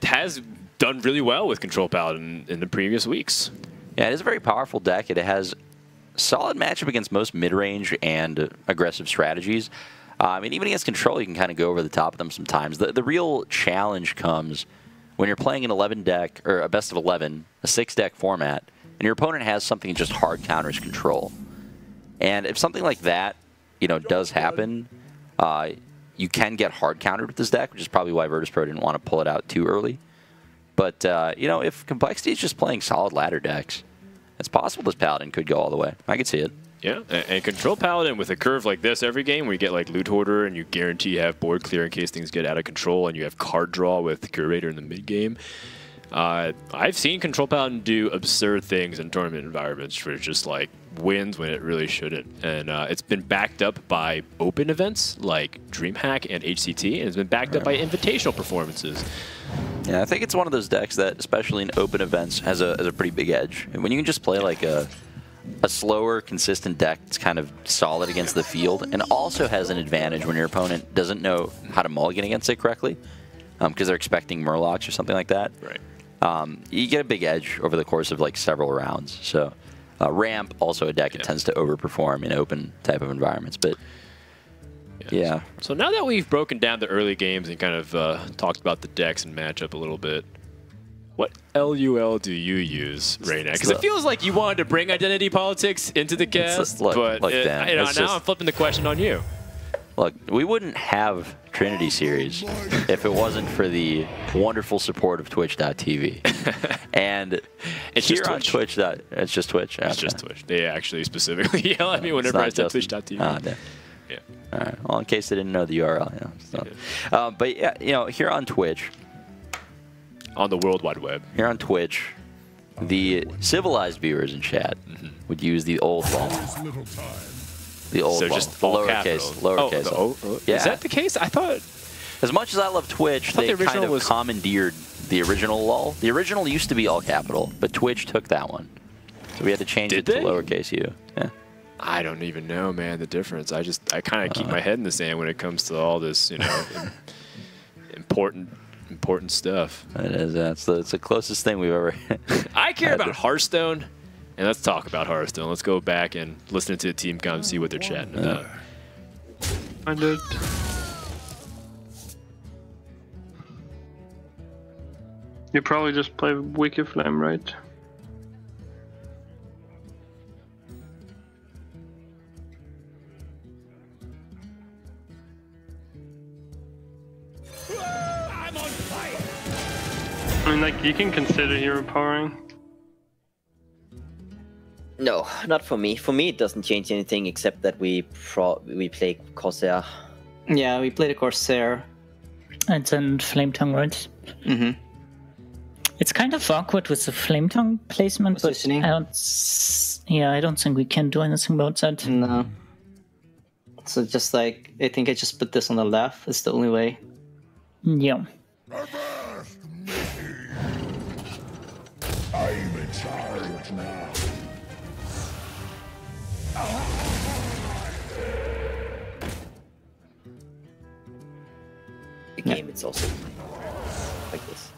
has done really well with Control Paladin in the previous weeks. Yeah, it is a very powerful deck. It has solid matchup against most mid-range and aggressive strategies. I mean, even against Control, you can kind of go over the top of them sometimes. The real challenge comes when you're playing an 11 deck, or a best of 11, a 6-deck format, and your opponent has something that just hard counters Control. And if something like that, you know, does happen, you can get hard countered with this deck, which is probably why Virtus.pro didn't want to pull it out too early. But, you know, if CompLexity is just playing solid ladder decks, it's possible this Paladin could go all the way. I could see it. Yeah, and Control Paladin with a curve like this every game where you get like Loot Hoarder and you guarantee you have board clear in case things get out of control, and you have card draw with Curator in the mid game. I've seen Control Paladin do absurd things in tournament environments where it just like wins when it really shouldn't. And it's been backed up by open events like DreamHack and HCT, and it's been backed up by invitational performances. Yeah, I think it's one of those decks that, especially in open events, has a pretty big edge. And when you can just play like a slower, consistent deck that's kind of solid against the field, and also has an advantage when your opponent doesn't know how to mulligan against it correctly, because they're expecting Murlocs or something like that. Right. You get a big edge over the course of like several rounds. So Ramp, also a deck that tends to overperform in open type of environments. But yeah. So now that we've broken down the early games and kind of talked about the decks and matchup a little bit, what LUL do you use, Reyna? Because it feels like you wanted to bring identity politics into the cast, but Dan, you know, now I'm flipping the question on you. Look, we wouldn't have Trinity Series if it wasn't for the wonderful support of Twitch.tv. And it's here just on Twitch. It's just Twitch. It's just Twitch. They actually specifically yell at me whenever I say Twitch.tv. Yeah. All right. Well, in case they didn't know the URL, you know. So. But yeah, you know, here on Twitch, on the World Wide Web, here on Twitch, the civilized viewers in chat would use the old law. The old so law. just the all lowercase. Oh, yeah. Is that the case? I thought. As much as I love Twitch, they kind of commandeered the original lull. The original used to be all capital, but Twitch took that one. So we had to change it to lowercase u. Yeah. I don't even know, man, the difference. I kind of keep my head in the sand when it comes to all this, you know, important Important stuff. It is. It's the closest thing we've ever. I care about Hearthstone, and let's talk about Hearthstone. Let's go back and listen to the team com and see what they're chatting about. I did. You probably just play Wicked Flame, right? I mean, like, you can consider hero powering. No, not for me. For me, it doesn't change anything except that we play Corsair. Yeah, we play the Corsair. And then Flame Tongue, right? Mm-hmm. It's kind of awkward with the Flame Tongue placement, Positioning. but I don't think we can do anything about that. No. So just like, I think I just put this on the left. It's the only way. Yeah. I'm in charge now. The game, it's also like this.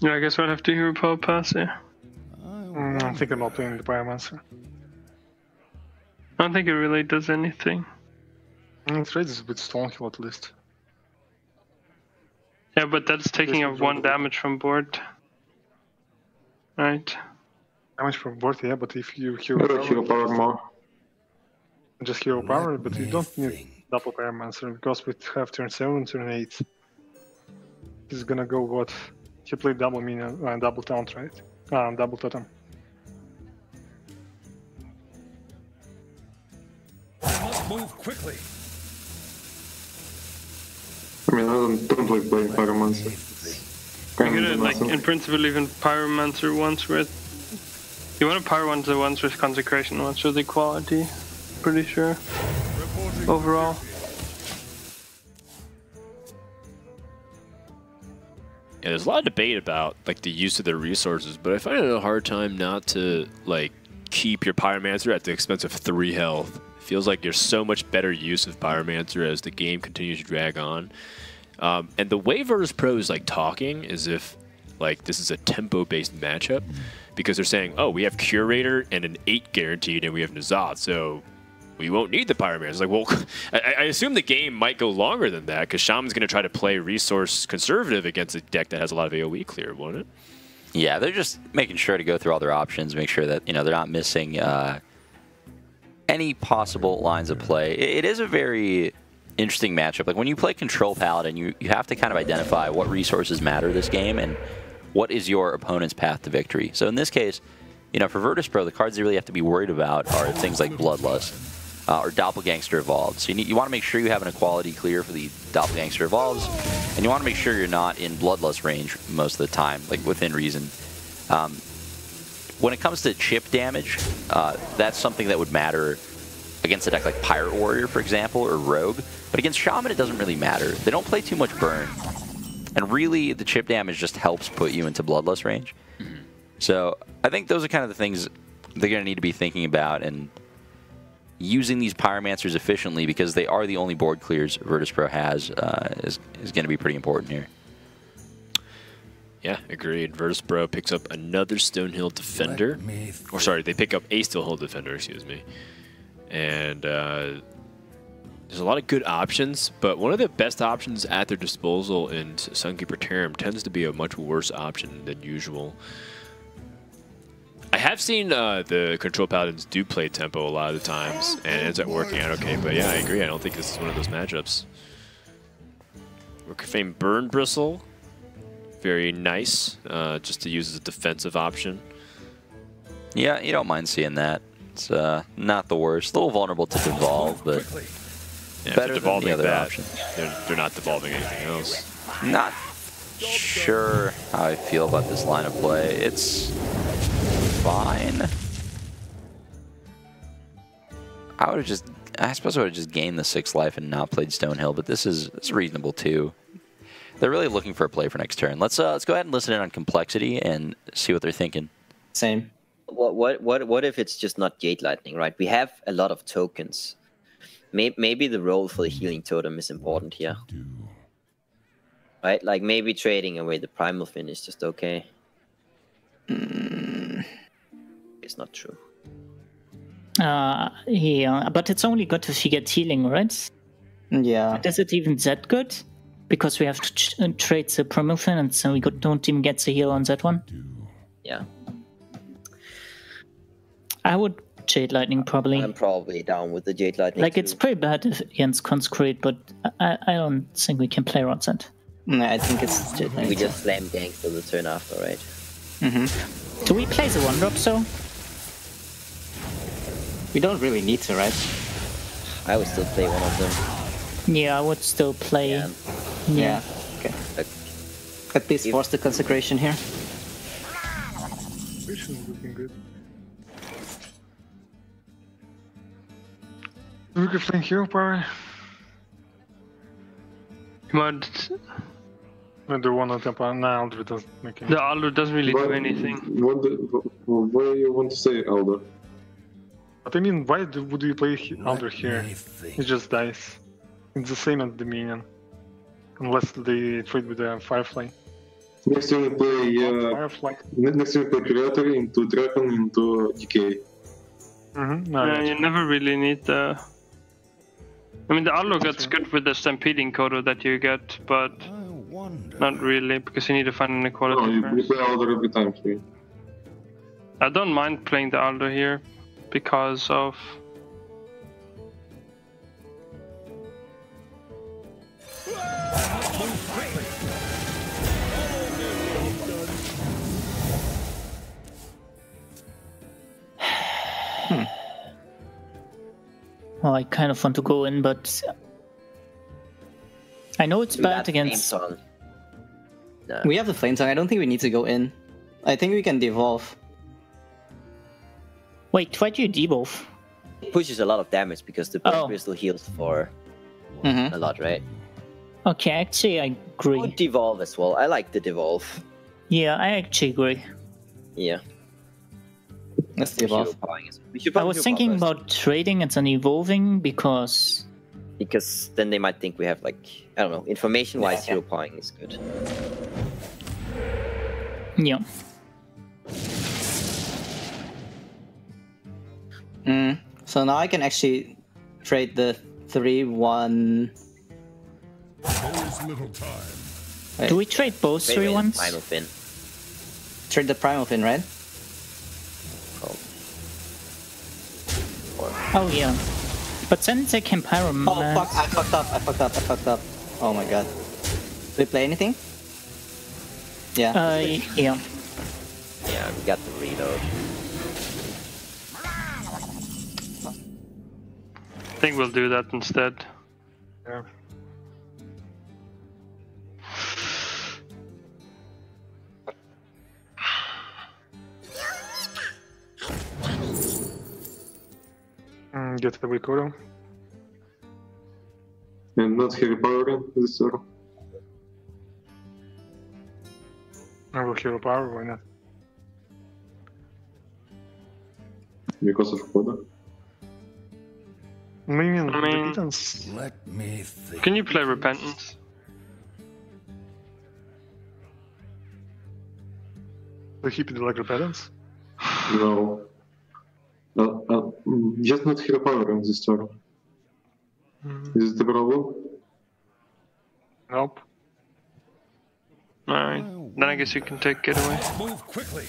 Yeah, I guess I'd have to hero power pass, yeah. I'm thinking about playing the Pyromancer. I don't think it really does anything. It raises with Stonehill at least. Yeah, but that's taking up 1 damage from board. Right. Damage from board, yeah, but if you Hero power more. just hero power, but you don't need double Pyromancer because we have turn 7, turn 8. He's gonna go what? He played double minion, double taunt, right? Double totem. I must move quickly. I mean, I don't like playing Pyromancer. You could, like, in principle, even Pyromancer ones with... You want to Pyromancer ones with Consecration ones with equality, pretty sure. Overall. Yeah, there's a lot of debate about like the use of their resources, but I find it a hard time not to like keep your Pyromancer at the expense of 3 health. It feels like there's so much better use of Pyromancer as the game continues to drag on. And the way Virtus.pro is like talking is if like this is a tempo-based matchup, because they're saying, oh, we have Curator and an 8 guaranteed, and we have Nazat, so we won't need the Pyromancer. It's like, well, I assume the game might go longer than that, because Shaman's going to try to play resource conservative against a deck that has a lot of AoE clear, won't it? Yeah, they're just making sure to go through all their options, make sure that they're not missing any possible lines of play. It is a very interesting matchup. Like when you play Control Paladin, you have to kind of identify what resources matter this game and what is your opponent's path to victory. So in this case, for Virtus.pro, the cards you really have to be worried about are things like Bloodlust. Or Doppelgangster Evolved. So you want to make sure you have an equality clear for the Doppelgangster Evolves, and you want to make sure you're not in Bloodlust range most of the time, like within reason. When it comes to chip damage, that's something that would matter against a deck like Pirate Warrior, for example, or Rogue. But against Shaman, it doesn't really matter. They don't play too much burn. And really, the chip damage just helps put you into Bloodlust range. So I think those are kind of the things they're going to need to be thinking about, and using these Pyromancers efficiently, because they are the only board clears Virtus.pro has, is going to be pretty important here. Yeah, agreed. Virtus.pro picks up another Stonehill Defender. Or sorry, they pick up a Stonehill Defender, excuse me. And there's a lot of good options, but one of the best options at their disposal in Sunkeeper Terram tends to be a much worse option than usual. I have seen the Control Paladins do play tempo a lot of the times, and it ends up working out okay. But yeah, I agree. I don't think this is one of those matchups. Fame Burn Bristle, very nice, just to use as a defensive option. Yeah, you don't mind seeing that. It's not the worst. A little vulnerable to devolve, but better than the other option. They're not devolving anything else. Not sure how I feel about this line of play. It's fine. I would have just I suppose I would have just gained the 6th life and not played Stonehill, but this is reasonable too. They're really looking for a play for next turn. Let's go ahead and listen in on CompLexity and see what they're thinking. Same. What if it's just not Jade Lightning, right? We have a lot of tokens. Maybe the role for the healing totem is important here. Right? Like maybe trading away the Primal Fin is just okay. It's not true. Yeah, but it's only good if you get healing, right? Yeah. Is it even that good? Because we have to trade the Primal Fin, and so we don't even get the heal on that one. Yeah. I would Jade Lightning probably. I'm probably down with the Jade Lightning. Like, it's pretty bad against Consecrate, but I don't think we can play around that. No, I think it's Jade Lightning. We just slam Gangster the turn after, right? Do we play the 1-drop, so? We don't really need to, right? I would still play one of them. Yeah, I would still play. Yeah. Okay. At least force the Consecration here. Which is looking good. We could play hero power. But No, the one on top now Alder doesn't make any. the Alder doesn't really do anything. What do you want to say, Alder? But I mean, why would you play Alder here? He just dies. It's the same as the minion. Unless they trade with the Firefly. Next time we play Firefly. next time we play Predator into Dragon into Decay. Yeah, you never really need the... I mean, the Alder gets good with the Stampeding Kodo that you get, but not really, because you need to find an equality No, you first. play Alder every time. So. I don't mind playing the Alder here, because of... Well, I kind of want to go in, but I know it's bad against. No. We have the Flame Tongue. I don't think we need to go in. I think we can devolve. Wait, why do you devolve? It pushes a lot of damage because the Burn Crystal heals for a lot, right? Okay, actually, I agree. Good devolve as well. I like the devolve. Yeah, I actually agree. Yeah. Let's devolve. I was thinking about trading and then evolving because then they might think we have, like, I don't know, information-wise, hero powering is good. Yeah. So now I can actually trade the 3-1. Wait. Do we trade both 3-1s? Primal Fin. Trade the Primal Fin, right? Oh yeah. But then they can pyromancer. Oh fuck, I fucked up. Oh my god. Did we play anything? Yeah. Yeah. Yeah, we got the reload. I think we'll do that instead. Yeah. Get the Wikodo. And not hero power this turn. I will hero power, why not? Because of Koda. Minion I mean- Repentance. Let me think. Can you play Repentance? The hippie like Repentance? No. Just not hero power on this turn. Is it the problem? Nope. Alright, then I guess you can take it away. Move quickly.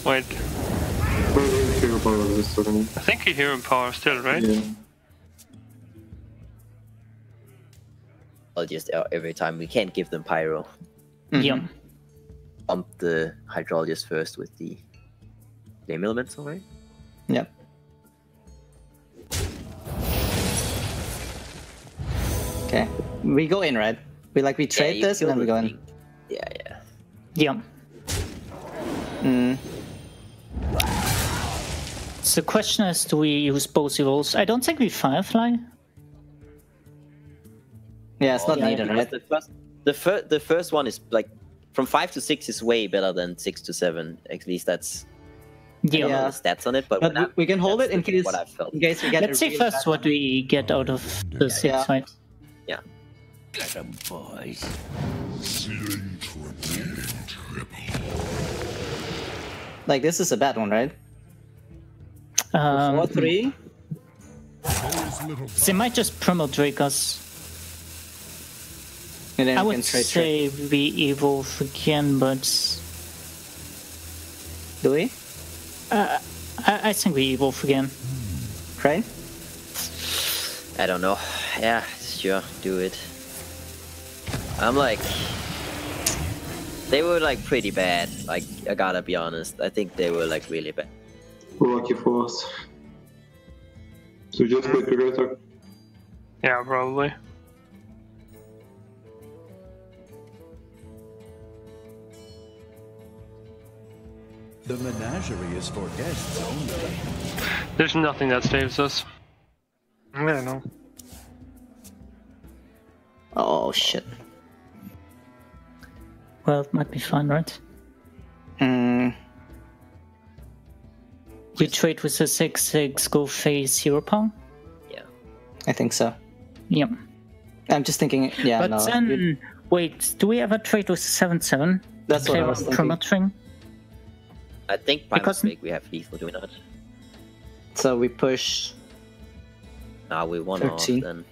Wait, Hero power this turn. I think you hear him power still, right? Yeah. I'll just every time we can't give them pyro. Yeah. Pump the Hydrologist first with the Flame Elemental, right? Yep. Okay. We go in, right? We trade you this and kill then we the go in. thing. Yeah. Yeah. So the question is, do we use both evolves? I don't think we Firefly. Yeah, it's not needed, right? The first one is like from 5 to 6 is way better than 6 to 7. At least that's I don't know the stats on it, but we can hold it in case what I felt. in case we get. Let's see first what we get out of the 6, right? Yeah. Get them boys. Like this is a bad one, right? 4-3. They might just promo Drake us. And then I we would can trade say we evolve again, but do we? I think we evolve again. Right? I don't know. Yeah, sure, do it. I'm like, they were like pretty bad. Like I gotta be honest. I think they were like really bad. Lucky for us. So just play Pirata. Yeah, probably. The menagerie is for guests only. There's nothing that saves us. Yeah, no. Oh shit. Well, it might be fun, right? We trade with the 6/6, go face Hero Power? Yeah. I think so. Yep. I'm just thinking, yeah, But no. then, wait, do we ever trade with 7/7? That's what I was thinking. Promoting? I think Because- Primus we have lethal, do we not? So we push. Nah, we won 13. off then.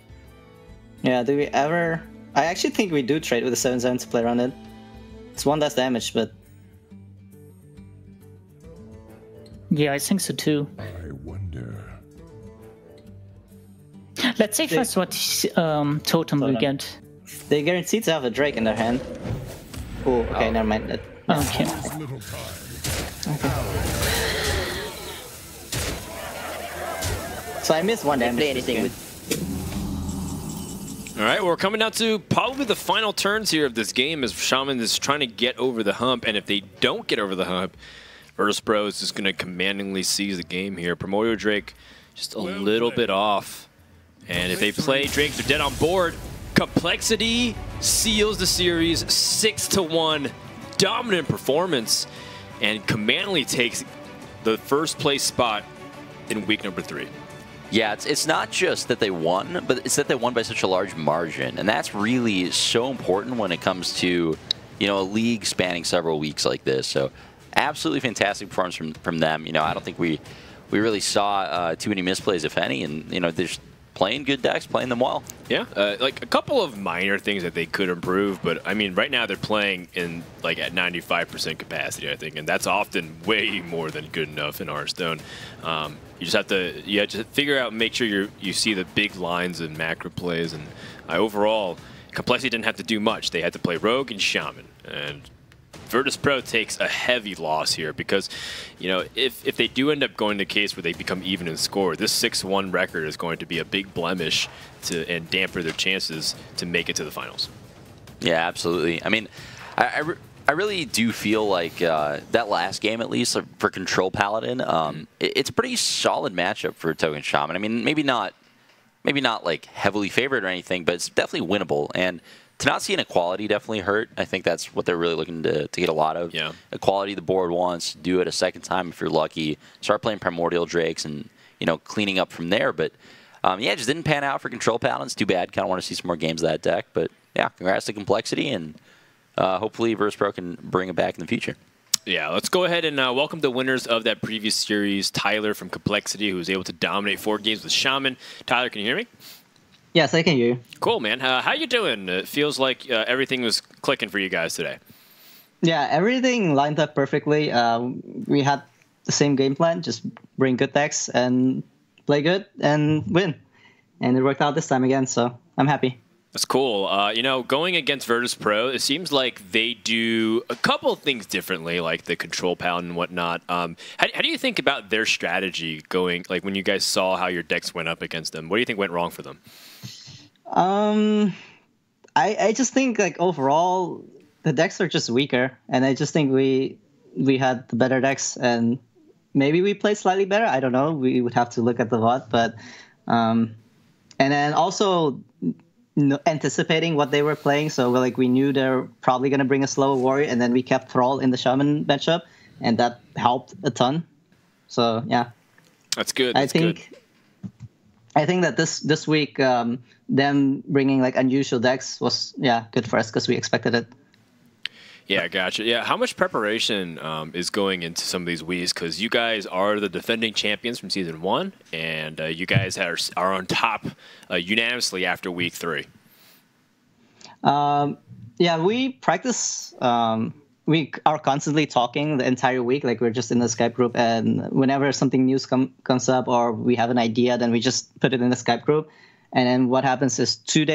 Yeah, do we ever? I actually think we do trade with the 7/7 to play around it. It's one less damage, but Yeah, I think so too. I wonder. Let's see first what totem we get. they guaranteed to have a Drake in their hand. Oh, okay, never mind. Okay. So I missed one damage. Play anything with. All right, we're coming down to probably the final turns here of this game as Shaman is trying to get over the hump, and if they don't get over the hump, Virtus.pro is just going to commandingly seize the game here. Primordial Drake just a little bit off, and if they play Drake, they're dead on board. CompLexity seals the series 6-1. Dominant performance, and commandingly takes the first place spot in week number 3. Yeah, it's not just that they won, but it's that they won by such a large margin, and that's really so important when it comes to, you know, a league spanning several weeks like this. So, absolutely fantastic performance from them. You know, I don't think we really saw too many misplays, if any, and you know, they're just playing good decks, playing them well. Yeah, like a couple of minor things that they could improve, but I mean, right now they're playing in like at 95% capacity, I think, and that's often way more than good enough in Hearthstone. You just have to figure out, make sure you see the big lines and macro plays, and overall, CompLexity didn't have to do much. They had to play Rogue and Shaman, and Virtus.pro takes a heavy loss here because, you know, if they do end up going to a case where they become even in score, this 6-1 record is going to be a big blemish and damper their chances to make it to the finals. Yeah, absolutely. I mean, I really do feel like that last game, at least for Control Paladin, it's a pretty solid matchup for Token Shaman. I mean, maybe not like heavily favored or anything, but it's definitely winnable. And to not see an equality definitely hurt. I think that's what they're really looking to get a lot of. Yeah. Equality the board wants. Do it a second time if you're lucky. Start playing Primordial Drakes and, you know, cleaning up from there. But, yeah, it just didn't pan out for Control Paladins. Too bad. Kind of want to see some more games of that deck. But, yeah, congrats to CompLexity, and hopefully Virtus.pro can bring it back in the future. Yeah, let's go ahead and welcome the winners of that previous series, Tyler from CompLexity, who was able to dominate 4 games with Shaman. Tyler, can you hear me? Yes, I can hear you. Cool, man. How you doing? It feels like everything was clicking for you guys today. Yeah, everything lined up perfectly. We had the same game plan, just bring good decks and play good and win. And it worked out this time again, so I'm happy. That's cool. You know, going against Virtus.pro, it seems like they do a couple of things differently, like the Control Paladin and whatnot. How do you think about their strategy going, like when you guys saw how your decks went up against them? What do you think went wrong for them? I just think like overall the decks are just weaker, and I just think we we had the better decks, and maybe we played slightly better. I don't know. We would have to look at the VOD, but and then also anticipating what they were playing. So we knew they're probably going to bring a slower warrior, and then we kept Thrall in the Shaman matchup, and that helped a ton. So yeah, that's good. I think that this week them bringing unusual decks was good for us because we expected it. Yeah, gotcha. Yeah, how much preparation is going into some of these Wiis? Because you guys are the defending champions from Season 1, and you guys are on top unanimously after Week 3. Yeah, we practice. We are constantly talking the entire week. We're just in the Skype group, and whenever something new comes up or we have an idea, then we just put it in the Skype group. And then what happens is the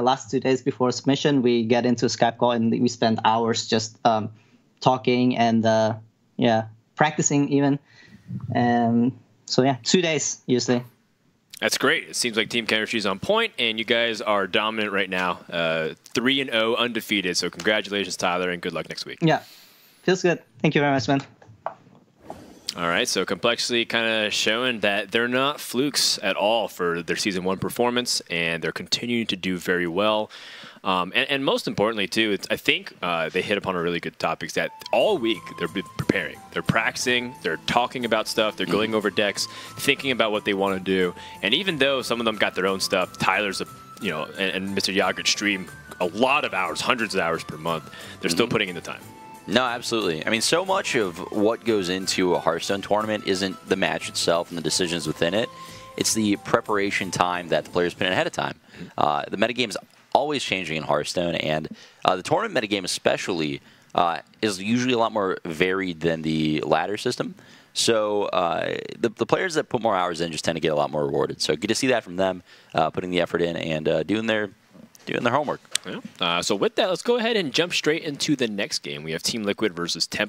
last 2 days before submission, we get into a Skype call and we spend hours just talking and practicing even. And so 2 days usually. That's great. It seems like team chemistry is on point, and you guys are dominant right now. 3-0, undefeated. So congratulations, Tyler, and good luck next week. Yeah, feels good. Thank you very much, man. All right, so CompLexity kind of showing that they're not flukes at all for their Season 1 performance, and they're continuing to do very well. And most importantly, too, I think they hit upon a really good topic, that all week they're preparing. They're practicing, they're talking about stuff, they're going over decks, thinking about what they want to do. And even though some of them got their own stuff, Tyler's, and Mr. Yagud stream a lot of hours, hundreds of hours per month, they're still putting in the time. No, absolutely. I mean, so much of what goes into a Hearthstone tournament isn't the match itself and the decisions within it. It's the preparation time that the players put in ahead of time. The metagame is always changing in Hearthstone, and the tournament metagame especially is usually a lot more varied than the ladder system. So the players that put more hours in just tend to get a lot more rewarded. So good to see that from them, putting the effort in and doing their homework. Yeah. So with that, let's go ahead and jump straight into the next game. We have Team Liquid versus Temp.